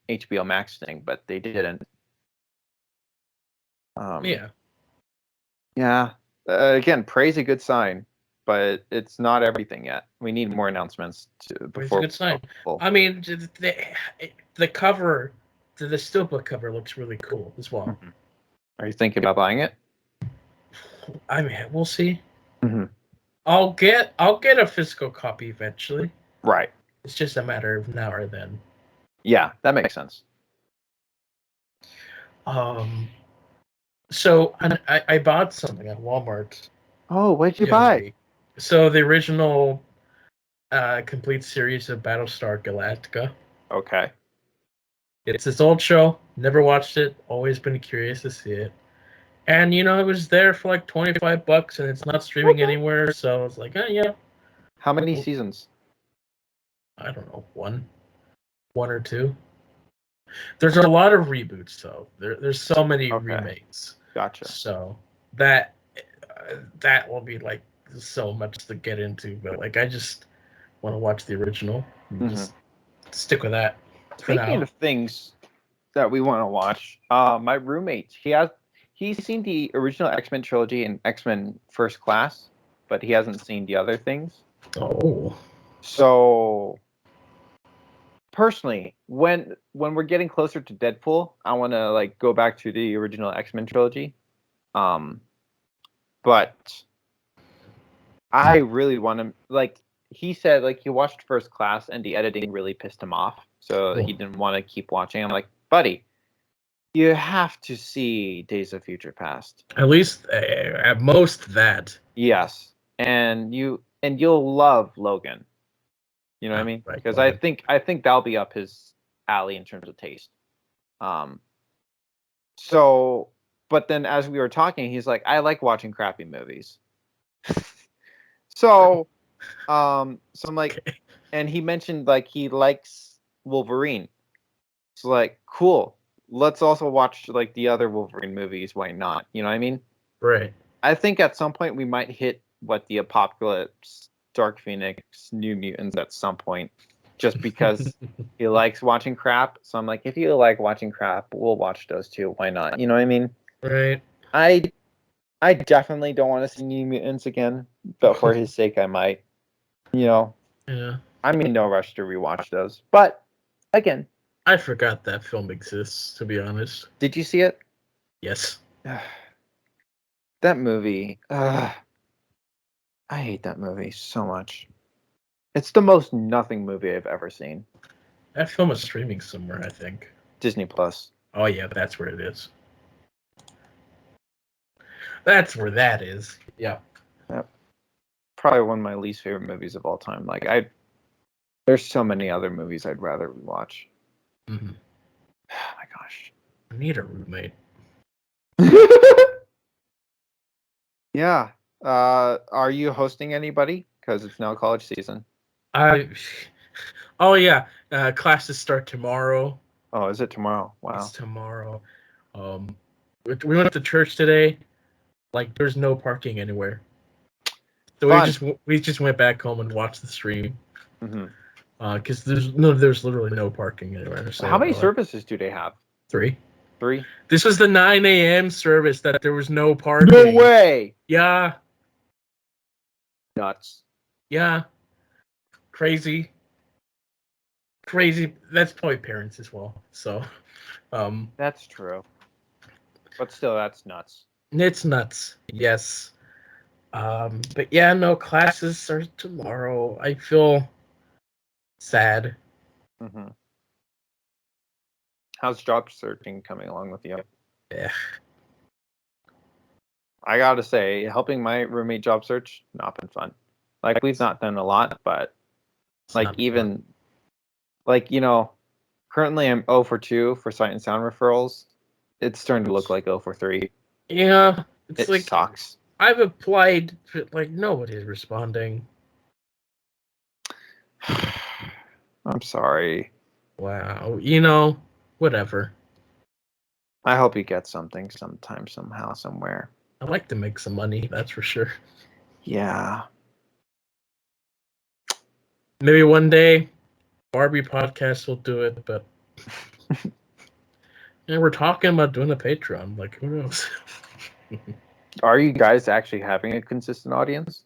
HBO Max thing, but they didn't. Yeah. Yeah. Again, praise a good sign, but it's not everything yet. We need more announcements before. It's a good sign. I mean, the cover, the steelbook cover looks really cool as well. Mm-hmm. Are you thinking about buying it? I mean, we'll see. Mm-hmm. I'll get a physical copy eventually. Right. It's just a matter of now or then. Yeah, that makes sense. So I bought something at Walmart. Oh, what did you buy? So the original complete series of Battlestar Galactica. Okay. It's this old show. Never watched it. Always been curious to see it. And it was there for like $25, and it's not streaming anywhere. So I was like, yeah. How many seasons? I don't know, one or two. There's a lot of reboots though. There's so many remakes. Gotcha. So that will be like so much to get into, but like I just want to watch the original. And just stick with that. Speaking of things that we want to watch, my roommate he's seen the original X-Men trilogy and X-Men First Class, but he hasn't seen the other things. Oh. So personally, when we're getting closer to Deadpool, I want to like go back to the original X-Men trilogy. But I really want to, like he said, like he watched First Class and the editing really pissed him off, so he didn't want to keep watching. I'm like, buddy, You have to see Days of Future Past. At least, at most, that. Yes, and you'll love Logan. You know what I mean? Right, Because Logan. I think that'll be up his alley in terms of taste. So, but then as we were talking, he's like, I like watching crappy movies. So, so I'm like, Okay. and he mentioned like he likes Wolverine. So like, cool. Let's also watch like the other Wolverine movies. Why not? You know what I mean? Right. I think at some point we might hit what the Apocalypse, Dark Phoenix, New Mutants at some point, just because he likes watching crap. So I'm like, if you like watching crap, we'll watch those too. Why not? You know what I mean? Right. I I definitely don't want to see New Mutants again, but for his sake, I might. You know, Yeah. I'm in no rush to rewatch those. But again, I forgot that film exists, to be honest. did you see it? Yes. That movie. I hate that movie so much. It's the most nothing movie I've ever seen. That film is streaming somewhere, I think. Disney Plus. Oh, yeah, that's where it is. That's where that is. Yeah. Yep. Probably one of my least favorite movies of all time. Like there's so many other movies I'd rather watch. Mm-hmm. Oh my gosh. I need a roommate. Yeah. Are you hosting anybody? Because it's now college season. Oh, yeah. Classes start tomorrow. Oh, is it tomorrow? It's Wow. tomorrow. Um, we went to church today. Like, there's no parking anywhere. So Fun. we just went back home and watched the stream. Mm-hmm. Because there's literally no parking anywhere. So How many services do they have? 3. 3? This was the 9 a.m. service that there was no parking. No way. Yeah. Nuts. Yeah. Crazy. That's probably parents as well. So, That's true. But still, that's nuts. it's nuts. Yes. But yeah, no, classes are tomorrow. I feel sad. Mm-hmm. How's job searching coming along with you? Yeah. I gotta say, helping my roommate job search, not been fun. Like we've not done a lot, but It's like not even fun. like currently I'm 0 for 2 for sight and sound referrals. It's starting to look like 0 for 3. Yeah, it's It like sucks. I've applied, but like nobody's responding. I'm sorry. Wow. Whatever. I hope you get something sometime, somehow, somewhere. I'd like to make some money, that's for sure. Yeah. Maybe one day, RWBY podcast will do it, but we're talking about doing a Patreon. Like, who knows? Are you guys actually having a consistent audience?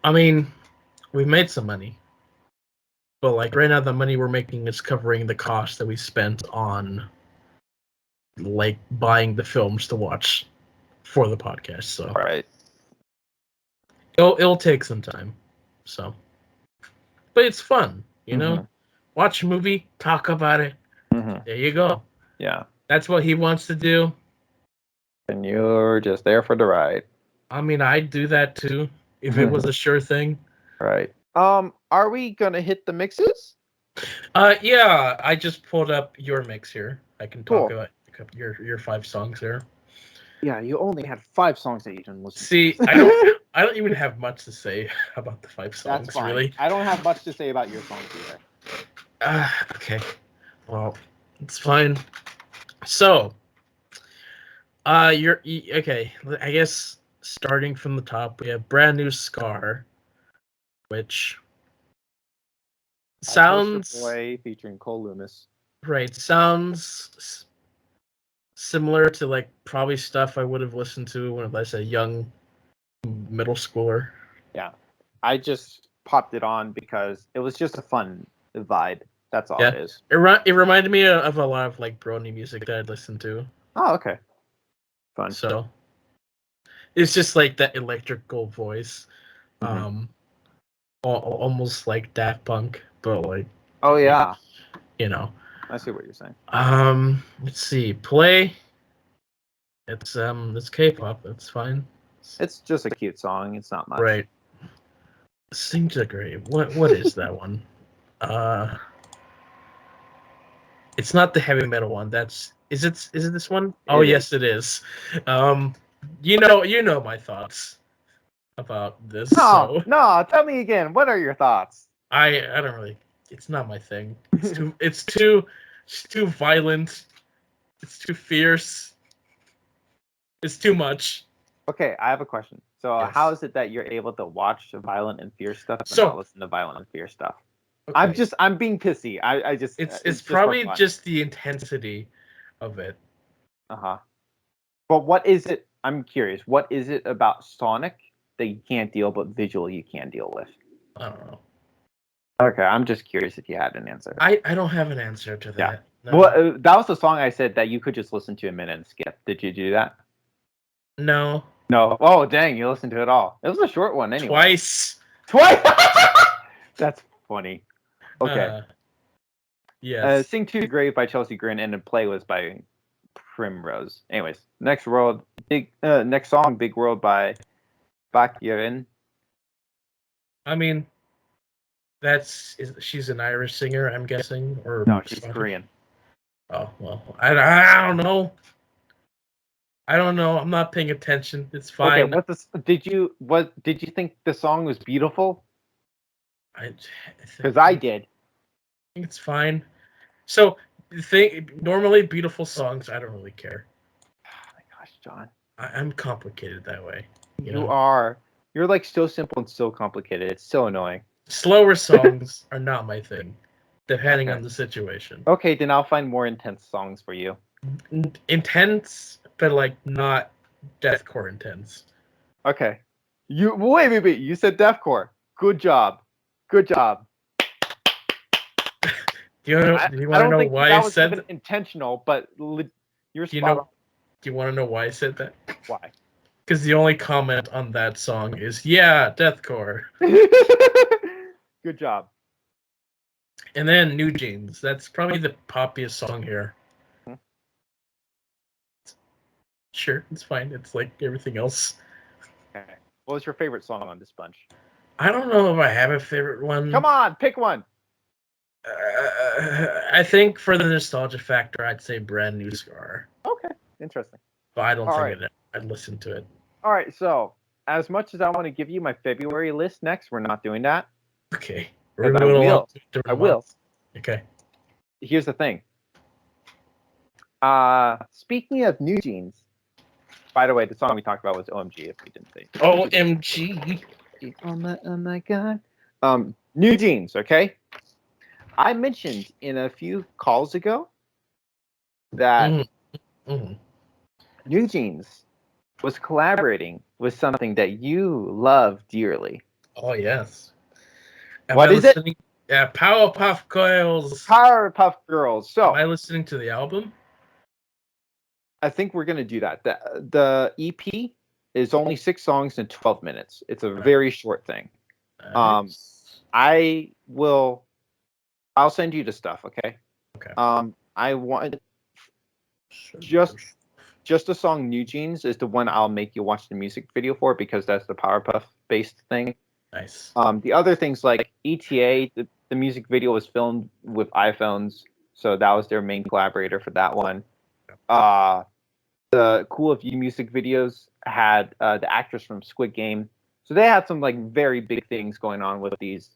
I mean, we've made some money, but like right now, the money we're making is covering the cost that we spent on like buying the films to watch for the podcast. So Right. it'll take some time. So, but it's fun, Mm-hmm. Watch a movie, talk about it. Mm-hmm. There you go. Yeah. That's what he wants to do. And you're just there for the ride. I mean, I'd do that too if it was a sure thing. Right. Are we gonna hit the mixes? Yeah, I just pulled up your mix here. I can talk Cool. about your 5 songs there. Yeah, you only had 5 songs that you didn't listen See, to. I don't even have much to say about the 5 songs. That's fine. Really. I don't have much to say about your songs either. Okay. Well, it's fine. So, okay. I guess starting from the top, we have Brand New Scar, which sounds Boy featuring Cole Loomis. right. Sounds similar to like probably stuff I would have listened to when I was a young middle schooler. Yeah. I just popped it on because it was just a fun vibe. That's all it is. It reminded me of a lot of like Brony music that I'd listened to. Oh, okay. Fun. So it's just like that electrical voice, Mm-hmm. almost like Daft Punk, but like Oh yeah. I see what you're saying. Let's see. Play. It's K-pop. That's fine. It's just a cute song. It's not much. Right. Sing to Grave. What is that one? It's not the heavy metal one. Is it this one? Oh yes, it is. You know my thoughts about this. No, So no. Tell me again. What are your thoughts? I don't really. It's not my thing. It's too violent. It's too fierce. It's too much. Okay, I have a question. So, Yes. how is it that you're able to watch violent and fierce stuff and So- not listen to violent and fierce stuff? Okay. I'm being pissy. It's just probably for fun. just the intensity of it. Uh-huh. But what is it? I'm curious. What is it about Sonic that you can't deal, but visually you can deal with? I don't know. Okay, I'm just curious if you had an answer. I don't have an answer to that. Yeah. No. Well, that was the song I said that you could just listen to a minute and skip. Did you do that? No. No. Oh, dang! You listened to it all. It was a short one, anyway. Twice. That's funny. Okay. Yes. Sing to Grave by Chelsea Grin, and then Play was by Primrose. Anyways, next song, Big World by Bakyerin. I mean, she's an Irish singer, I'm guessing, or No, she's Scottish? Korean. Oh well, I don't know. I don't know. I'm not paying attention. It's fine. Okay, did you think the song was beautiful? Because I did. I think it's fine. So normally beautiful songs, I don't really care. Oh my gosh, John. I'm complicated that way. You are. You're like so simple and so complicated. It's so annoying. Slower songs are not my thing, depending Okay. on the situation. Okay, then I'll find more intense songs for you. Intense, but like not deathcore intense. Okay. Wait. You said deathcore. Good job. Good job. Do you want to know why I said that? Intentional, but you're Do spot on. Do you want to know why I said that? Why? Because the only comment on that song is, yeah, deathcore. Good job. And then New Jeans. That's probably the poppiest song here. Sure, it's fine. It's like everything else. Okay. What was your favorite song on this bunch? I don't know if I have a favorite one. Come on, pick one. I think for the nostalgia factor, I'd say Brand New Scar. Okay, interesting. But I don't think I'd listen to it. All right, so as much as I want to give you my February list next, we're not doing that. Okay. I will. Okay. Here's the thing. Speaking of New Jeans, by the way, the song we talked about was OMG, if we didn't say. OMG. Oh my god. New Jeans, okay? I mentioned in a few calls ago that New Jeans was collaborating with something that you love dearly. Oh, yes. What is it? Yeah, Powerpuff Girls. Powerpuff Girls. So, am I listening to the album? I think we're going to do that. The EP is only 6 songs and 12 minutes. It's a very short thing. Nice. I'll send you the stuff, okay? Okay. I want just the song New Jeans is the one I'll make you watch the music video for because that's the Powerpuff based thing. Nice. The other things like ETA, the music video was filmed with iPhones, so that was their main collaborator for that one. The Cool of You music videos had the actress from Squid Game, so they had some like very big things going on with these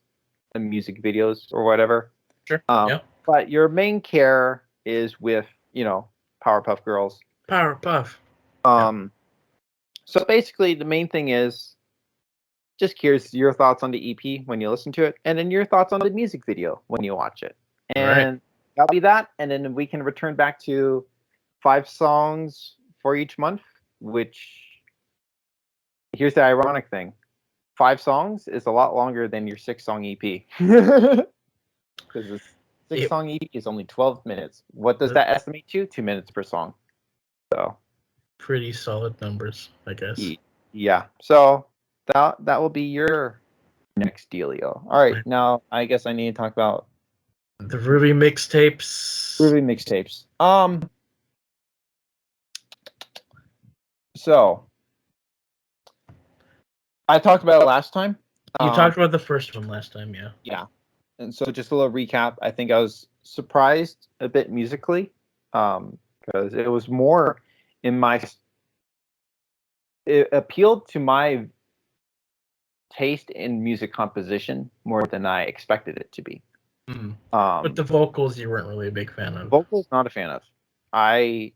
music videos or whatever. Sure. Yeah. But your main care is with Powerpuff Girls. Powerpuff. So basically, the main thing is just curious your thoughts on the EP when you listen to it, and then your thoughts on the music video when you watch it. And that'll be that. And then we can return back to 5 songs for each month, which here's the ironic thing. 5 songs is a lot longer than your 6-song EP. Because the 6-song EP is only 12 minutes. What does that estimate to? 2 minutes per song. So pretty solid numbers, I guess. Yeah. So that will be your next dealio. All right. Now I guess I need to talk about The RWBY mixtapes. RWBY mixtapes. So I talked about it last time. You talked about the first one last time, yeah. Yeah. And so just a little recap. I think I was surprised a bit musically, because it was more in my. It appealed to my taste in music composition more than I expected it to be. But the vocals, you weren't really a big fan of. Vocals, not a fan of. I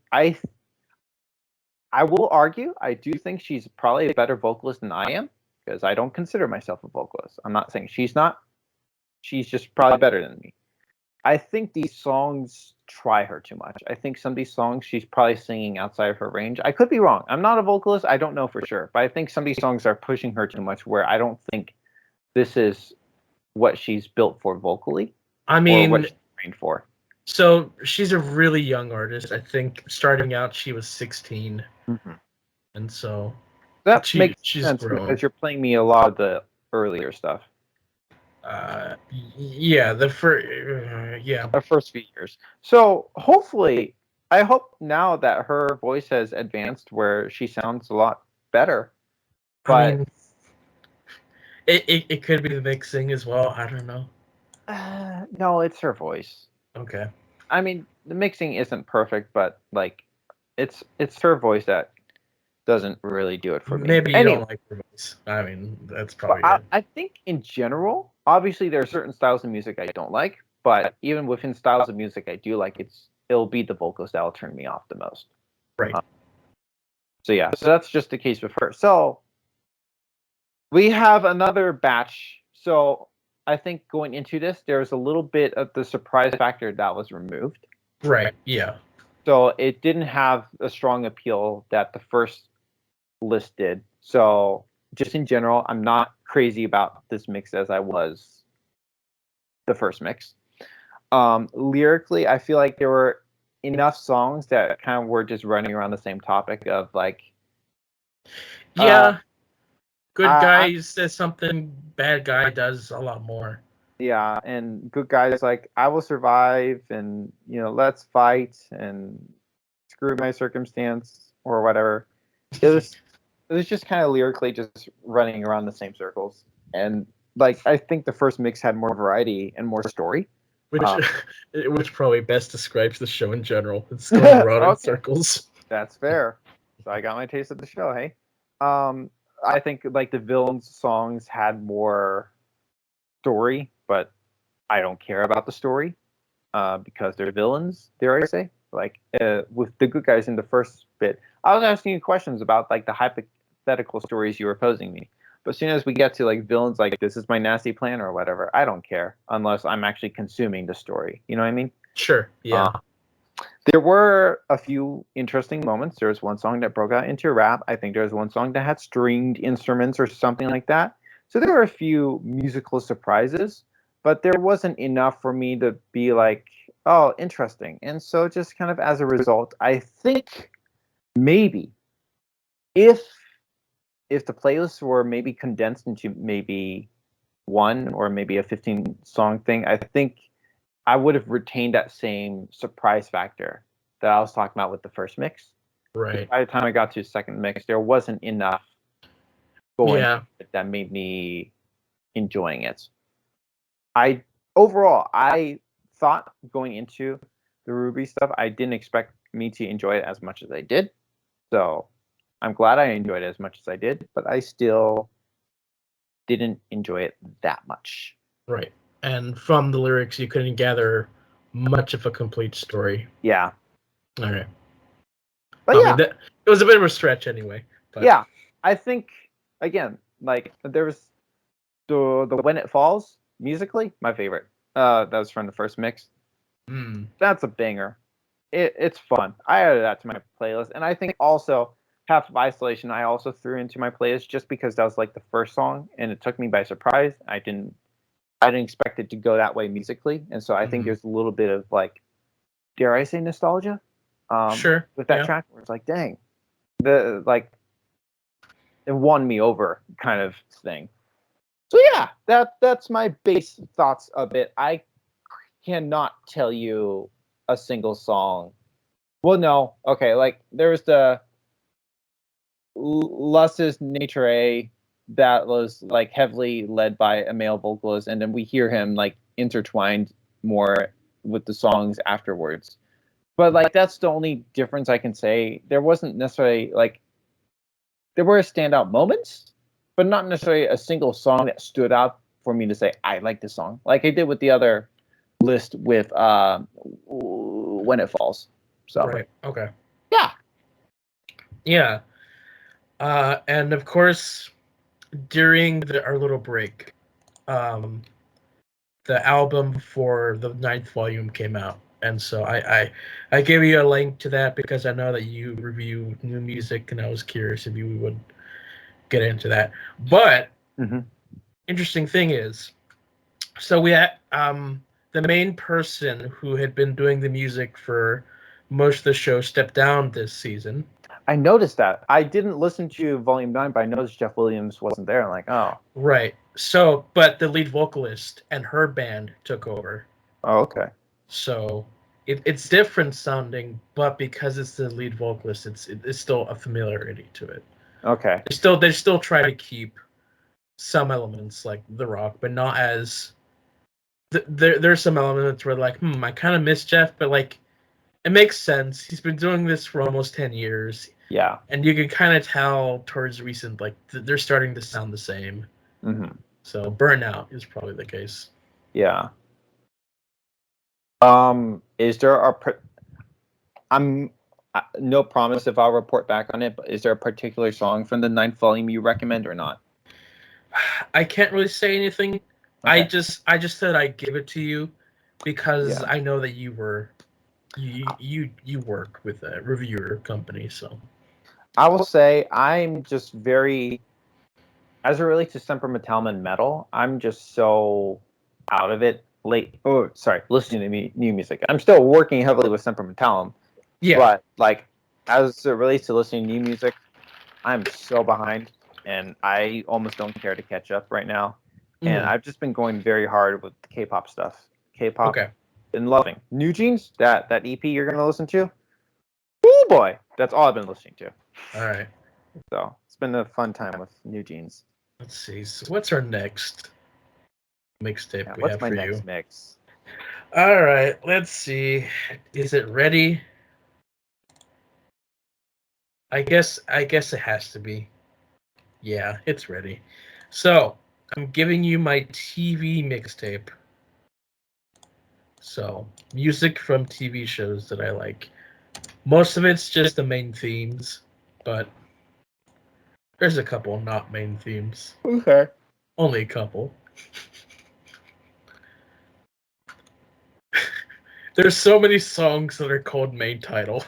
will argue. I do think she's probably a better vocalist than I am, because I don't consider myself a vocalist. I'm not saying she's not. She's just probably better than me. I think these songs try her too much. I think some of these songs she's probably singing outside of her range. I could be wrong. I'm not a vocalist. I don't know for sure. But I think some of these songs are pushing her too much, where I don't think this is what she's built for vocally. I mean, or what she's trained for. So she's a really young artist. I think starting out she was 16. Mm-hmm. And so that makes she's sense grown. because you're playing me a lot of the earlier stuff. Yeah, the first few years. So hopefully, I hope now that her voice has advanced where she sounds a lot better. But I mean, it could be the mixing as well. I don't know. No, it's her voice. Okay. I mean, the mixing isn't perfect, but like, it's her voice that doesn't really do it for me. Maybe you don't like her voice. I mean, that's probably it. I think in general, obviously there are certain styles of music I don't like, but even within styles of music I do like, it'll be the vocals that'll turn me off the most. Right. So that's just the case with her. So we have another batch. So I think going into this, there's a little bit of the surprise factor that was removed. Right, yeah. So it didn't have a strong appeal that the first list did. So just in general, I'm not crazy about this mix as I was the first mix. Lyrically, I feel like there were enough songs that kind of were just running around the same topic of like, yeah, good guy says something, bad guy does a lot more. Yeah, and good guys like, I will survive, and let's fight, and screw my circumstance or whatever. It was just kind of lyrically just running around the same circles. And like, I think the first mix had more variety and more story. Which probably best describes the show in general. It's going around in circles. That's fair. So I got my taste of the show, hey? I think like the villains songs had more story, but I don't care about the story because they're villains, dare I say. Like with the good guys in the first bit, I was asking you questions about like the hypothetical stories you were posing me. But as soon as we get to like villains, like this is my nasty plan or whatever, I don't care unless I'm actually consuming the story. You know what I mean? Sure. Yeah. There were a few interesting moments. There was one song that broke out into rap. I think there was one song that had stringed instruments or something like that. So there were a few musical surprises, but there wasn't enough for me to be like, oh, interesting. And so just kind of as a result, I think maybe if the playlists were maybe condensed into maybe one or maybe a 15-song thing, I think I would have retained that same surprise factor that I was talking about with the first mix. Right. By the time I got to the second mix, there wasn't enough going that made me enjoying it. Overall, I thought going into the RWBY stuff, I didn't expect me to enjoy it as much as I did. So I'm glad I enjoyed it as much as I did, but I still didn't enjoy it that much. Right. And from the lyrics, you couldn't gather much of a complete story. Yeah. All right. But I mean, it was a bit of a stretch anyway. But. Yeah. I think, again, like there was the When It Falls musically, my favorite. That was from the first mix. That's a banger. It's fun. I added that to my playlist, and I think also Half of Isolation I also threw into my playlist just because that was like the first song, and it took me by surprise. I didn't expect it to go that way musically, and so I think there's a little bit of like, dare I say, nostalgia. Sure. With that track, where it's like, dang, it won me over kind of thing. So yeah, that's my base thoughts of it. I cannot tell you a single song. Well, no. Okay, like there's the Lus's Nature A that was like heavily led by a male vocalist, and then we hear him like intertwined more with the songs afterwards. But like that's the only difference I can say. There wasn't necessarily like there were standout moments, but not necessarily a single song that stood out for me to say I like this song, like I did with the other list with When It Falls. So Right. Okay. yeah. Yeah. And of course, during our little break, the album for the 9th volume came out, and so I gave you a link to that because I know that you review new music, and I was curious if you would get into that. But interesting thing is, so we had the main person who had been doing the music for most of the show stepped down this season. I noticed that. I didn't listen to Volume 9, but I noticed Jeff Williams wasn't there. I'm like, oh. Right. So, but the lead vocalist and her band took over. Oh, okay. So it's different sounding, but because it's the lead vocalist, it's still a familiarity to it. Okay. They still try to keep some elements like the rock, but not as there's some elements where like, I kind of miss Jeff, but like it makes sense. He's been doing this for almost 10 years. Yeah. And you can kind of tell towards recent, like they're starting to sound the same. Mm-hmm. So burnout is probably the case. Yeah. Is there no promise if I'll report back on it, but is there a particular song from the 9th volume you recommend or not? I can't really say anything. Okay. I just said I'd give it to you because Yeah. I know that you work with a reviewer company, so I will say I'm just very, as it relates to sentimental and metal, I'm just so out of it listening to new music. I'm still working heavily with sentimental, yeah. But like as it relates to listening to new music, I'm so behind, and I almost don't care to catch up right now. And I've just been going very hard with the K-pop stuff. K-pop, been loving. New Jeans, that EP you're gonna listen to. Oh boy, that's all I've been listening to. All right. So it's been a fun time with New Jeans. Let's see. So what's our next mixtape we have for you? What's my next mix? All right. Let's see. Is it ready? I guess it has to be. Yeah, it's ready. So I'm giving you my TV mixtape. So music from TV shows that I like. Most of it's just the main themes, but there's a couple not main themes. Okay. Only a couple. There's so many songs that are called main title.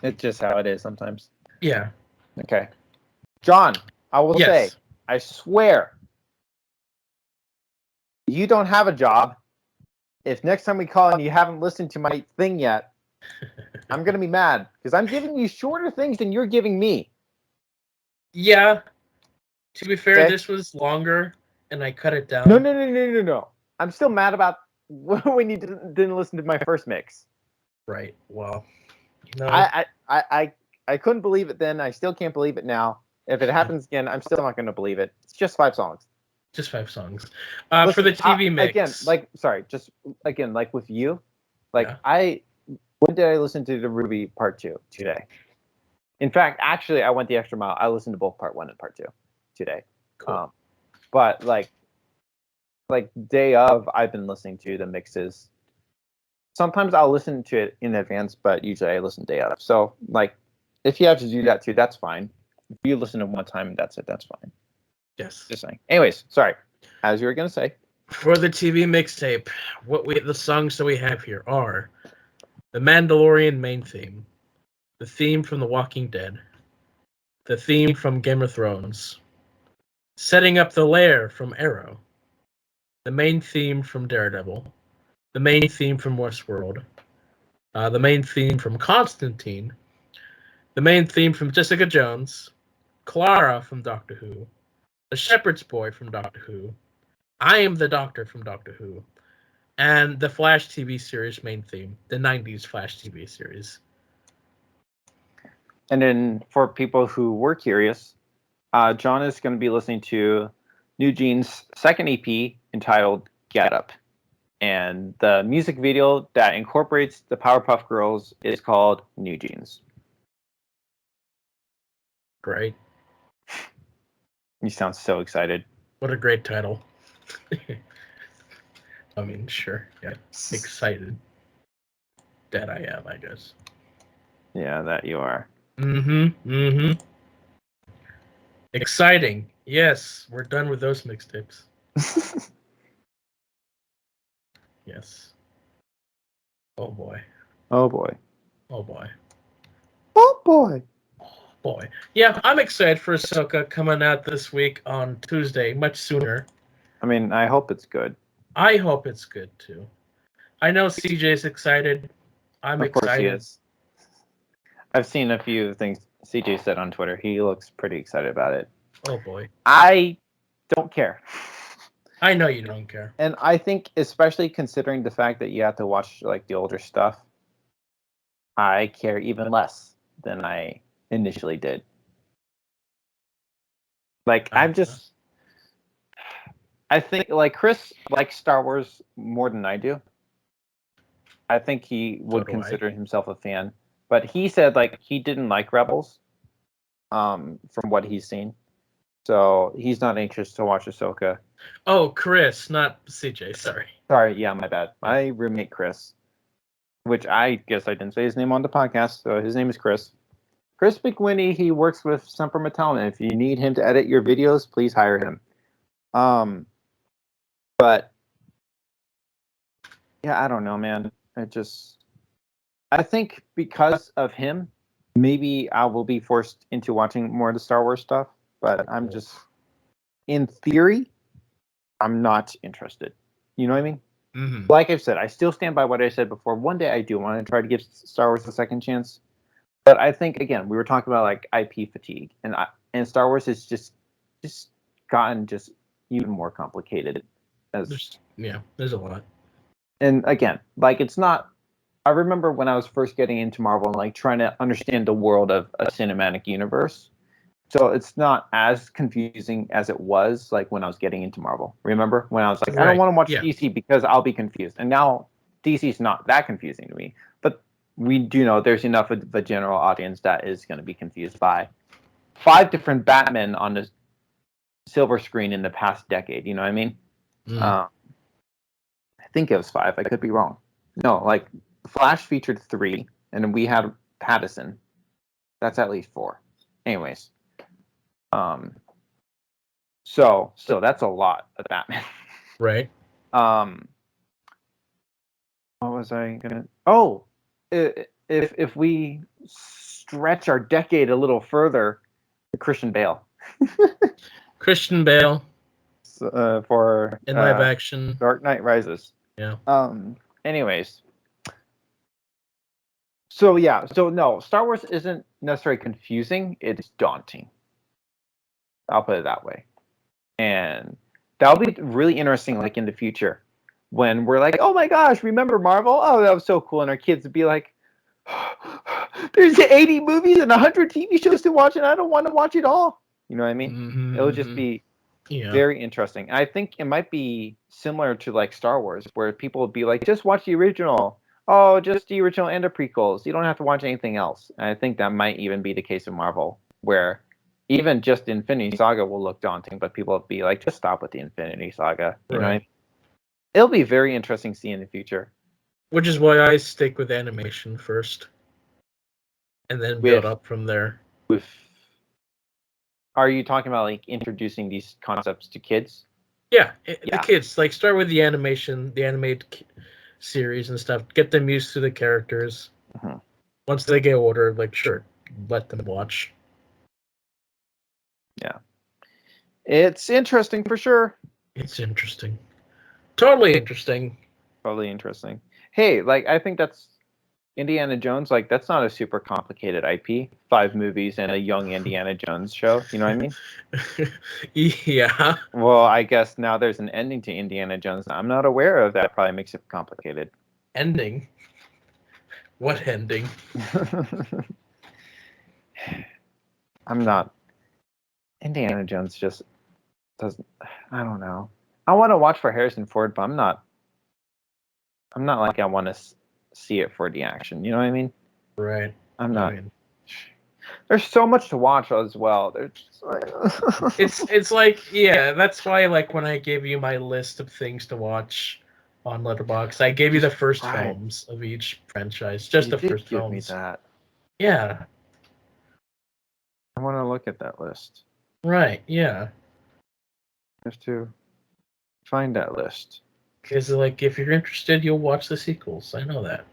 It's just how it is sometimes. Yeah. Okay. John, I will say, I swear, you don't have a job. If next time we call and you haven't listened to my thing yet, I'm going to be mad because I'm giving you shorter things than you're giving me. Yeah. To be fair, this was longer and I cut it down. No. I'm still mad about when you didn't listen to my first mix. Right. Well, you know, I couldn't believe it then. I still can't believe it now. If it happens again, I'm still not going to believe it. It's just 5 songs. Just 5 songs. Listen, for the TV mix. Again, like with you, when did I listen to the RWBY Part 2 today? In fact, actually, I went the extra mile. I listened to both Part 1 and Part 2 today. Cool. But like day of, I've been listening to the mixes. Sometimes I'll listen to it in advance, but usually I listen day of. So like, if you have to do that too, that's fine. If you listen to one time and that's it, that's fine. Yes. Just saying. Anyways, sorry. As you were gonna say. For the TV mixtape, the songs that we have here are the Mandalorian main theme, the theme from The Walking Dead, the theme from Game of Thrones, Setting Up the Lair from Arrow, the main theme from Daredevil, the main theme from Westworld, the main theme from Constantine, the main theme from Jessica Jones, Clara from Doctor Who, The Shepherd's Boy from Doctor Who, I Am the Doctor from Doctor Who, And the Flash TV series main theme, the 90s Flash TV series. And then for people who were curious, John is going to be listening to New Jeans' second EP entitled Get Up. And the music video that incorporates the Powerpuff Girls is called New Jeans. Great. You sound so excited. What a great title. I mean, sure. Yeah. Excited. That I am, I guess. Yeah, that you are. Exciting. Yes, we're done with those mixtapes. Yes. Oh boy. Oh boy. Oh boy. Oh boy. Boy. Yeah, I'm excited for Ahsoka coming out this week on Tuesday, much sooner. I mean, I hope it's good. I hope it's good too. I know CJ's excited. I'm Of course excited. he is. I've seen a few things CJ said on Twitter. He looks pretty excited about it. Oh boy. I don't care. I know you don't care. And I think, especially considering the fact that you have to watch like the older stuff, I care even less than I initially did. Like, I think like Chris likes Star Wars more than I do. I think he would consider himself a fan, but he said like he didn't like Rebels, from what he's seen. So he's not anxious to watch Ahsoka. Oh, Chris, not CJ. Sorry. Sorry, yeah, my bad. My roommate Chris, which I guess I didn't say his name on the podcast, so his name is Chris. Chris McWinney, he works with Semper Metalman. If you need him to edit your videos, please hire him. But yeah, I don't know, man. I think because of him, maybe I will be forced into watching more of the Star Wars stuff. But I'm just, in theory, I'm not interested. You know what I mean? Mm-hmm. Like I've said, I still stand by what I said before. One day I do want to try to give Star Wars a second chance. But I think, again, we were talking about like IP fatigue, and Star Wars has just gotten just even more complicated. There's a lot. And again, like it's not. I remember when I was first getting into Marvel and like trying to understand the world of a cinematic universe. So it's not as confusing as it was like when I was getting into Marvel. Remember when I was like, I don't want to watch DC because I'll be confused. And now DC's not that confusing to me. But we do know there's enough of the general audience that is going to be confused by 5 different Batmen on the silver screen in the past decade. You know what I mean? I think it was 5. I could be wrong. No, like Flash featured 3, and then we had Pattison. That's at least 4. Anyways. So that's a lot of Batman. Right. What was I gonna? Oh, if we stretch our decade a little further, Christian Bale. Christian Bale. For in live action. Dark Knight Rises. Yeah. Anyways. So yeah. So no, Star Wars isn't necessarily confusing. It's daunting. I'll put it that way. And that'll be really interesting, like in the future, when we're like, "Oh my gosh, remember Marvel? Oh, that was so cool!" And our kids would be like, "There's 80 movies and 100 TV shows to watch, and I don't want to watch it all." You know what I mean? Mm-hmm, It'll just be very interesting. I think it might be similar to like Star Wars, where people would be like, "Just watch the original. Oh, just the original and the prequels. You don't have to watch anything else." And I think that might even be the case of Marvel, where even just Infinity Saga will look daunting, but people will be like, just stop with the Infinity Saga. You know what I mean? It'll be very interesting to see in the future. Which is why I stick with animation first. And then build up from there. Are you talking about like introducing these concepts to kids? Yeah, the kids. Like start with the animation, the animated series and stuff. Get them used to the characters. Mm-hmm. Once they get older, like sure, let them watch. Yeah. It's interesting for sure. It's interesting. Totally interesting. Totally interesting. Hey, like I think that's Indiana Jones, like that's not a super complicated IP. 5 movies and a young Indiana Jones show. You know what I mean? Yeah. Well, I guess now there's an ending to Indiana Jones that I'm not aware of. That probably makes it complicated. Ending. What ending? I'm not. Indiana Jones just doesn't. I don't know. I want to watch for Harrison Ford, but I'm not. I'm not like I want to see it for the action. You know what I mean? Right. I'm I not. mean, There's so much to watch as well. There's just like it's like, yeah, that's why, like, when I gave you my list of things to watch on Letterboxd, I gave you the first right. films of each franchise. Just You the did first give me films. that. Yeah. I want to look at that list. Right. Yeah. Just to find that list. Because, like, if you're interested, you'll watch the sequels. I know that.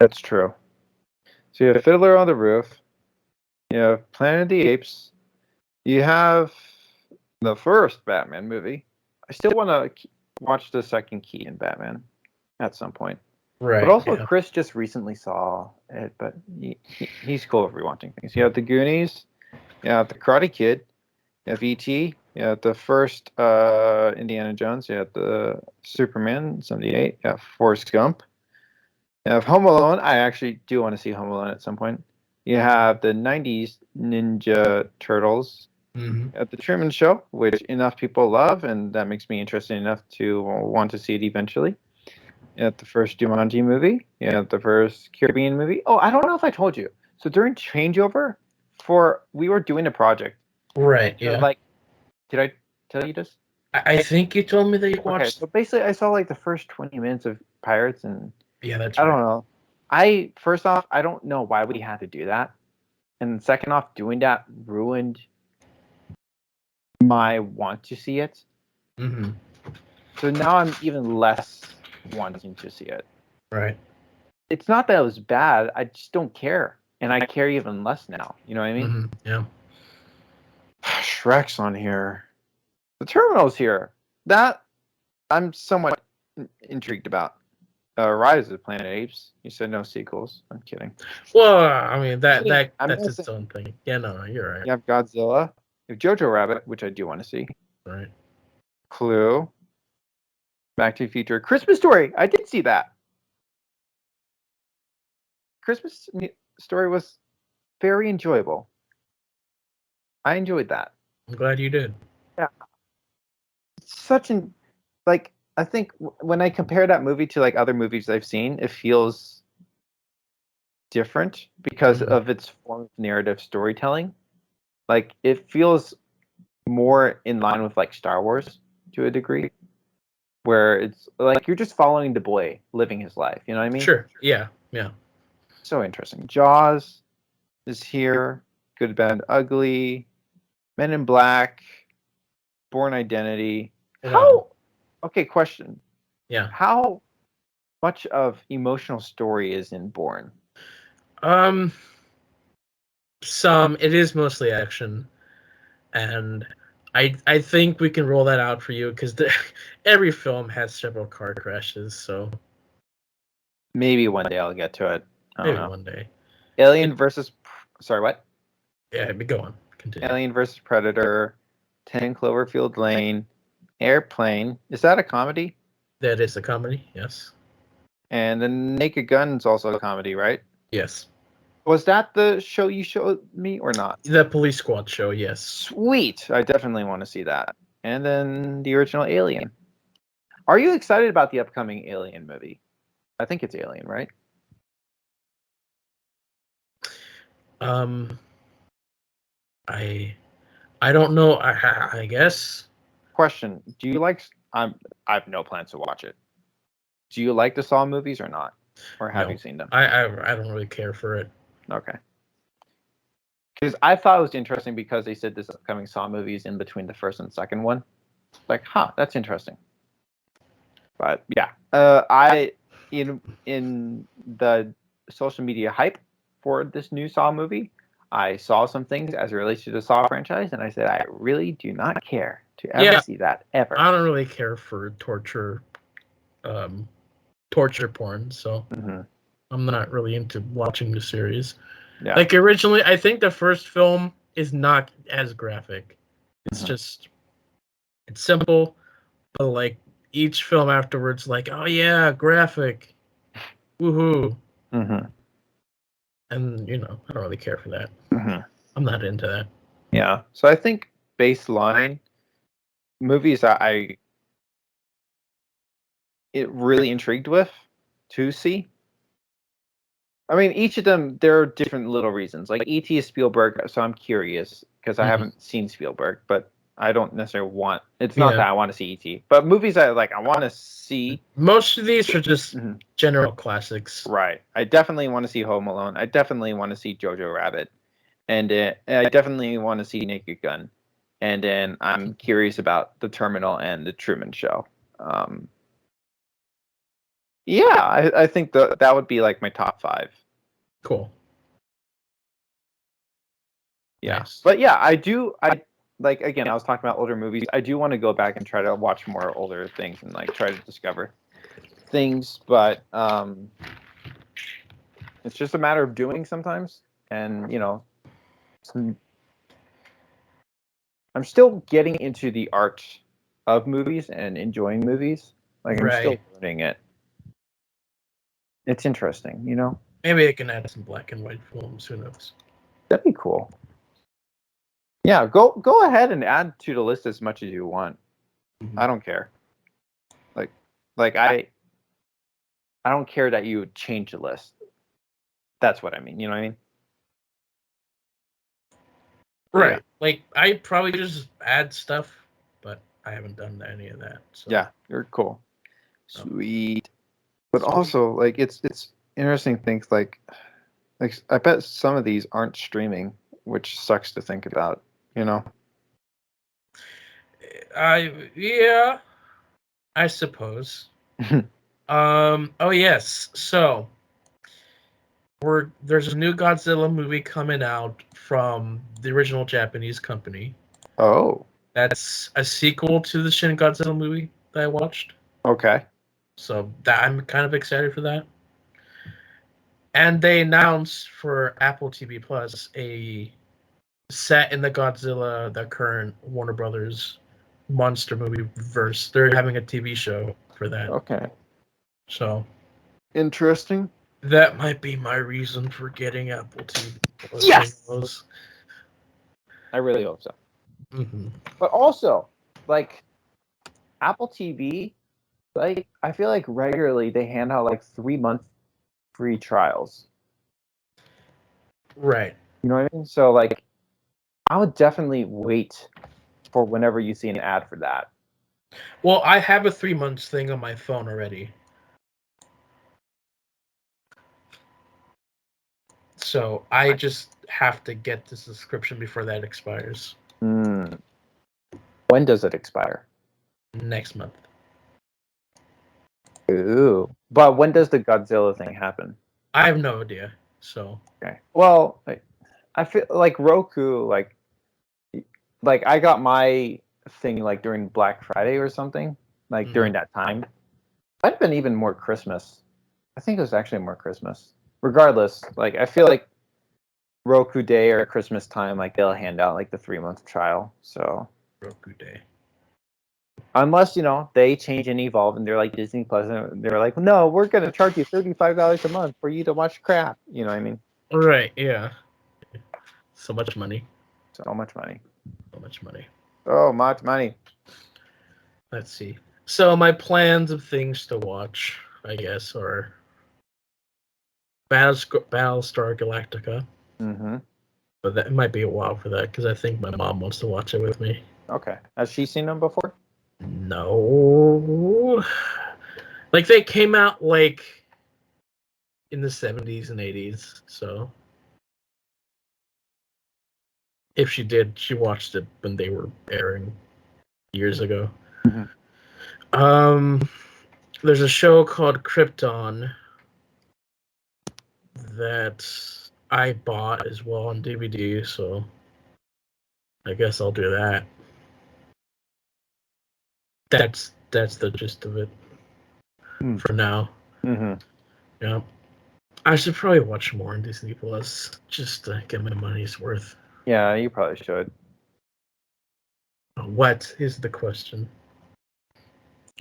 That's true. So you have Fiddler on the Roof. You have Planet of the Apes. You have the first Batman movie. I still want to watch the second Keaton Batman at some point. Right. But also, yeah. Chris just recently saw it, but he's cool with rewatching things. You have the Goonies. You have the Karate Kid. You have E.T. You have the first Indiana Jones. You have the Superman 78. You have Forrest Gump. You have Home Alone. I actually do want to see Home Alone at some point. You have the 90s Ninja Turtles. Mm-hmm. At the Truman Show, which enough people love, and that makes me interested enough to want to see it eventually. At the first Jumanji movie, at the first Caribbean movie. Oh, I don't know if I told you. So during changeover, we were doing a project. Right. Yeah. Like, did I tell you this? I think you told me that you watched. Okay, so basically, I saw like the first 20 minutes of Pirates, and Yeah, that's I right. don't know. First off, I don't know why we had to do that, and second off, doing that ruined my want to see it. Mm-hmm. So now I'm even less wanting to see it. Right. It's not that it was bad. I just don't care. And I care even less now. You know what I mean? Mm-hmm. Yeah. Shrek's on here. The Terminal's here. That I'm somewhat intrigued about. Rise of the Planet of Apes. You said no sequels. I'm kidding. Well, I mean that's missing. its own thing. Yeah, no, you're right. You have Godzilla. You have Jojo Rabbit, which I do want to see. Right. Clue. Back to the Future. Christmas Story. I did see that. Christmas Story was very enjoyable. I enjoyed that. I'm glad you did. Yeah. It's such an like I think when I compare that movie to like other movies I've seen, it feels different because of its form of narrative storytelling. Like it feels more in line with like Star Wars to a degree, where it's like you're just following the boy living his life. You know what I mean? Sure. Yeah. Yeah. So interesting. Jaws is here. Good, Bad, Ugly. Men in Black. Born Identity. How? Okay, question. Yeah. How much of emotional story is in Born? Some. It is mostly action, and I think we can roll that out for you because every film has several car crashes. So Maybe one day I'll get to it. I don't maybe know. one day. Alien versus. Sorry, what? Yeah, but go on. Continue. Alien versus Predator. 10 Cloverfield Lane. Airplane. Is that a comedy? That is a comedy. Yes. And the Naked Gun's also a comedy, right? Yes. Was that the show you showed me or not? The Police Squad show. Yes. Sweet. I definitely want to see that. And then the original Alien. Are you excited about the upcoming Alien movie? I think it's Alien, right? I don't know. I guess. Question: do you like? I have no plans to watch it. Do you like the Saw movies or not? Or have you seen them? I don't really care for it. Okay. Because I thought it was interesting because they said this upcoming Saw movie is in between the first and second one. Like, that's interesting. But yeah, I in the social media hype for this new Saw movie, I saw some things as it relates to the Saw franchise, and I said I really do not care to ever see that ever. I don't really care for torture porn, so I'm not really into watching the series. Yeah. Like originally, I think the first film is not as graphic. It's just it's simple, but like each film afterwards, like oh yeah, graphic, woohoo, Mm-hmm. and I don't really care for that. Mm-hmm. I'm not into that. Yeah. So I think baseline movies that it really intrigued with to see. I mean, each of them, there are different little reasons. Like E.T. is Spielberg, so I'm curious because I haven't seen Spielberg, but I don't necessarily want. It's not that I want to see E.T., but movies I want to see. Most of these are just general classics. Right. I definitely want to see Home Alone. I definitely want to see Jojo Rabbit, and I definitely want to see Naked Gun, and then I'm curious about The Terminal and The Truman Show. Yeah, I think that would be like my top 5. Cool. Yeah. Nice. But yeah, I like, again, I was talking about older movies. I do want to go back and try to watch more older things and like try to discover things, but it's just a matter of doing sometimes. And I'm still getting into the art of movies and enjoying movies. Like I'm still learning it. It's interesting, Maybe I can add some black and white films. Who knows? That'd be cool. Yeah, go ahead and add to the list as much as you want. I don't care. Like I don't care that you would change the list. That's what I mean. You know what I mean? Right. Yeah. Like I probably just add stuff, but I haven't done any of that. So. Yeah, you're cool. Sweet. But also, like, it's interesting things like I bet some of these aren't streaming, which sucks to think about. Yeah, I suppose. Oh yes. So there's a new Godzilla movie coming out from the original Japanese company. Oh. That's a sequel to the Shin Godzilla movie that I watched. Okay. So I'm kind of excited for that. And they announced for Apple TV Plus a set in the current Warner Brothers monster movie verse. They're having a TV show for that. Okay. So interesting. That might be my reason for getting Apple TV Plus. Yes. I really hope so. Mm-hmm. But also, like Apple TV, like I feel like regularly they hand out like 3-month free trials. Right. You know what I mean? So like, I would definitely wait for whenever you see an ad for that. Well, I have a 3 months thing on my phone already. So I just have to get the subscription before that expires. When does it expire? Next month. Ooh. But when does the Godzilla thing happen? I have no idea. So. Okay. Well, I feel like Roku, like I got my thing like during Black Friday or something, like during that time. Might have been even more Christmas. I think it was actually more Christmas. Regardless, like I feel like Roku Day or Christmas time, like they'll hand out like the 3-month trial. So Roku Day. Unless they change and evolve, and they're like Disney Plus, and they're like, no, we're gonna charge you $35 a month for you to watch crap. You know what I mean? Right. Yeah. So much money. So much money. So much money. So much money. Let's see. So my plans of things to watch, I guess, are Battlestar Galactica. Mm-hmm. But that might be a while for that because I think my mom wants to watch it with me. Okay. Has she seen them before? No. Like they came out like in the 70s and 80s, so if she did, she watched it when they were airing years ago. Mm-hmm. There's a show called Krypton that I bought as well on DVD, so I guess I'll do that. That's the gist of it for now. Mm-hmm. Yeah. I should probably watch more on Disney Plus just to get my money's worth. Yeah, you probably should. What is the question?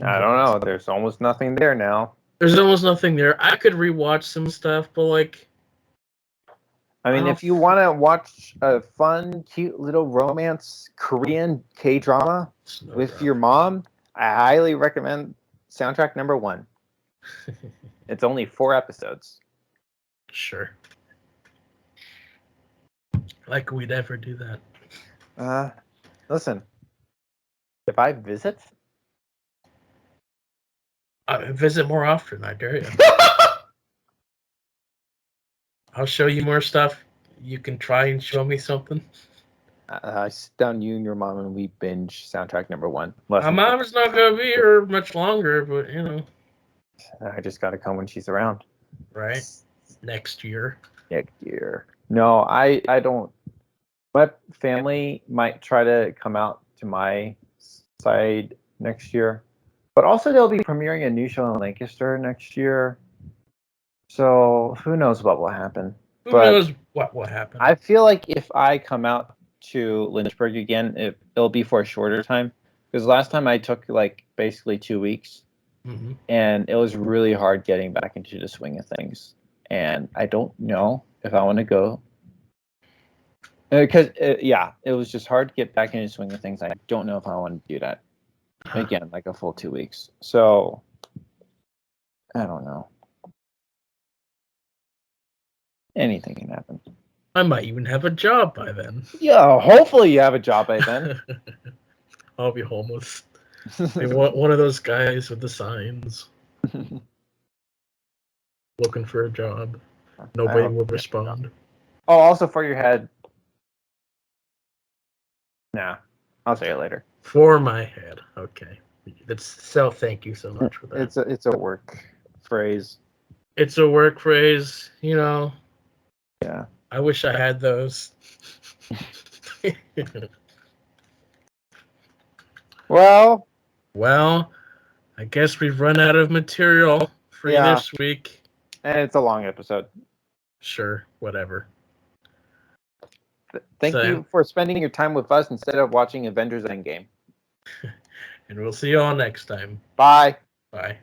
I don't know. There's almost nothing there now. There's almost nothing there. I could rewatch some stuff, but like, I mean, if you want to watch a fun, cute little romance Korean K-drama with your mom, I highly recommend Soundtrack Number 1. It's only 4 episodes. Sure. Like we'd ever do that. Listen, if I visit, visit more often. I dare you. I'll show you more stuff. You can try and show me something. I sit down, you and your mom, and we binge Soundtrack Number 1. My mom's not gonna be here much longer, but you know. I just gotta come when she's around. Right. Next year. Next year. No, I don't. My family might try to come out to my side next year, but also they'll be premiering a new show in Lancaster next year. So who knows what will happen? Who knows what will happen? I feel like if I come out to Lynchburg again, it'll be for a shorter time. Because last time I took like basically 2 weeks, and it was really hard getting back into the swing of things. And I don't know if I want to go. Because, it was just hard to get back into the swing of things. I don't know if I want to do that again, like a full 2 weeks. So, I don't know. Anything can happen. I might even have a job by then. Yeah, hopefully you have a job by then. I'll be homeless. One of those guys with the signs. Looking for a job. Nobody will respond. Oh, also for your head. Nah, I'll say it later. For my head. Okay. Thank you so much for that. It's a work phrase. It's a work phrase, you know. Yeah. I wish I had those. Well, I guess we've run out of material for this week. And it's a long episode. Sure, whatever. Thank you for spending your time with us instead of watching Avengers Endgame. And we'll see you all next time. Bye. Bye.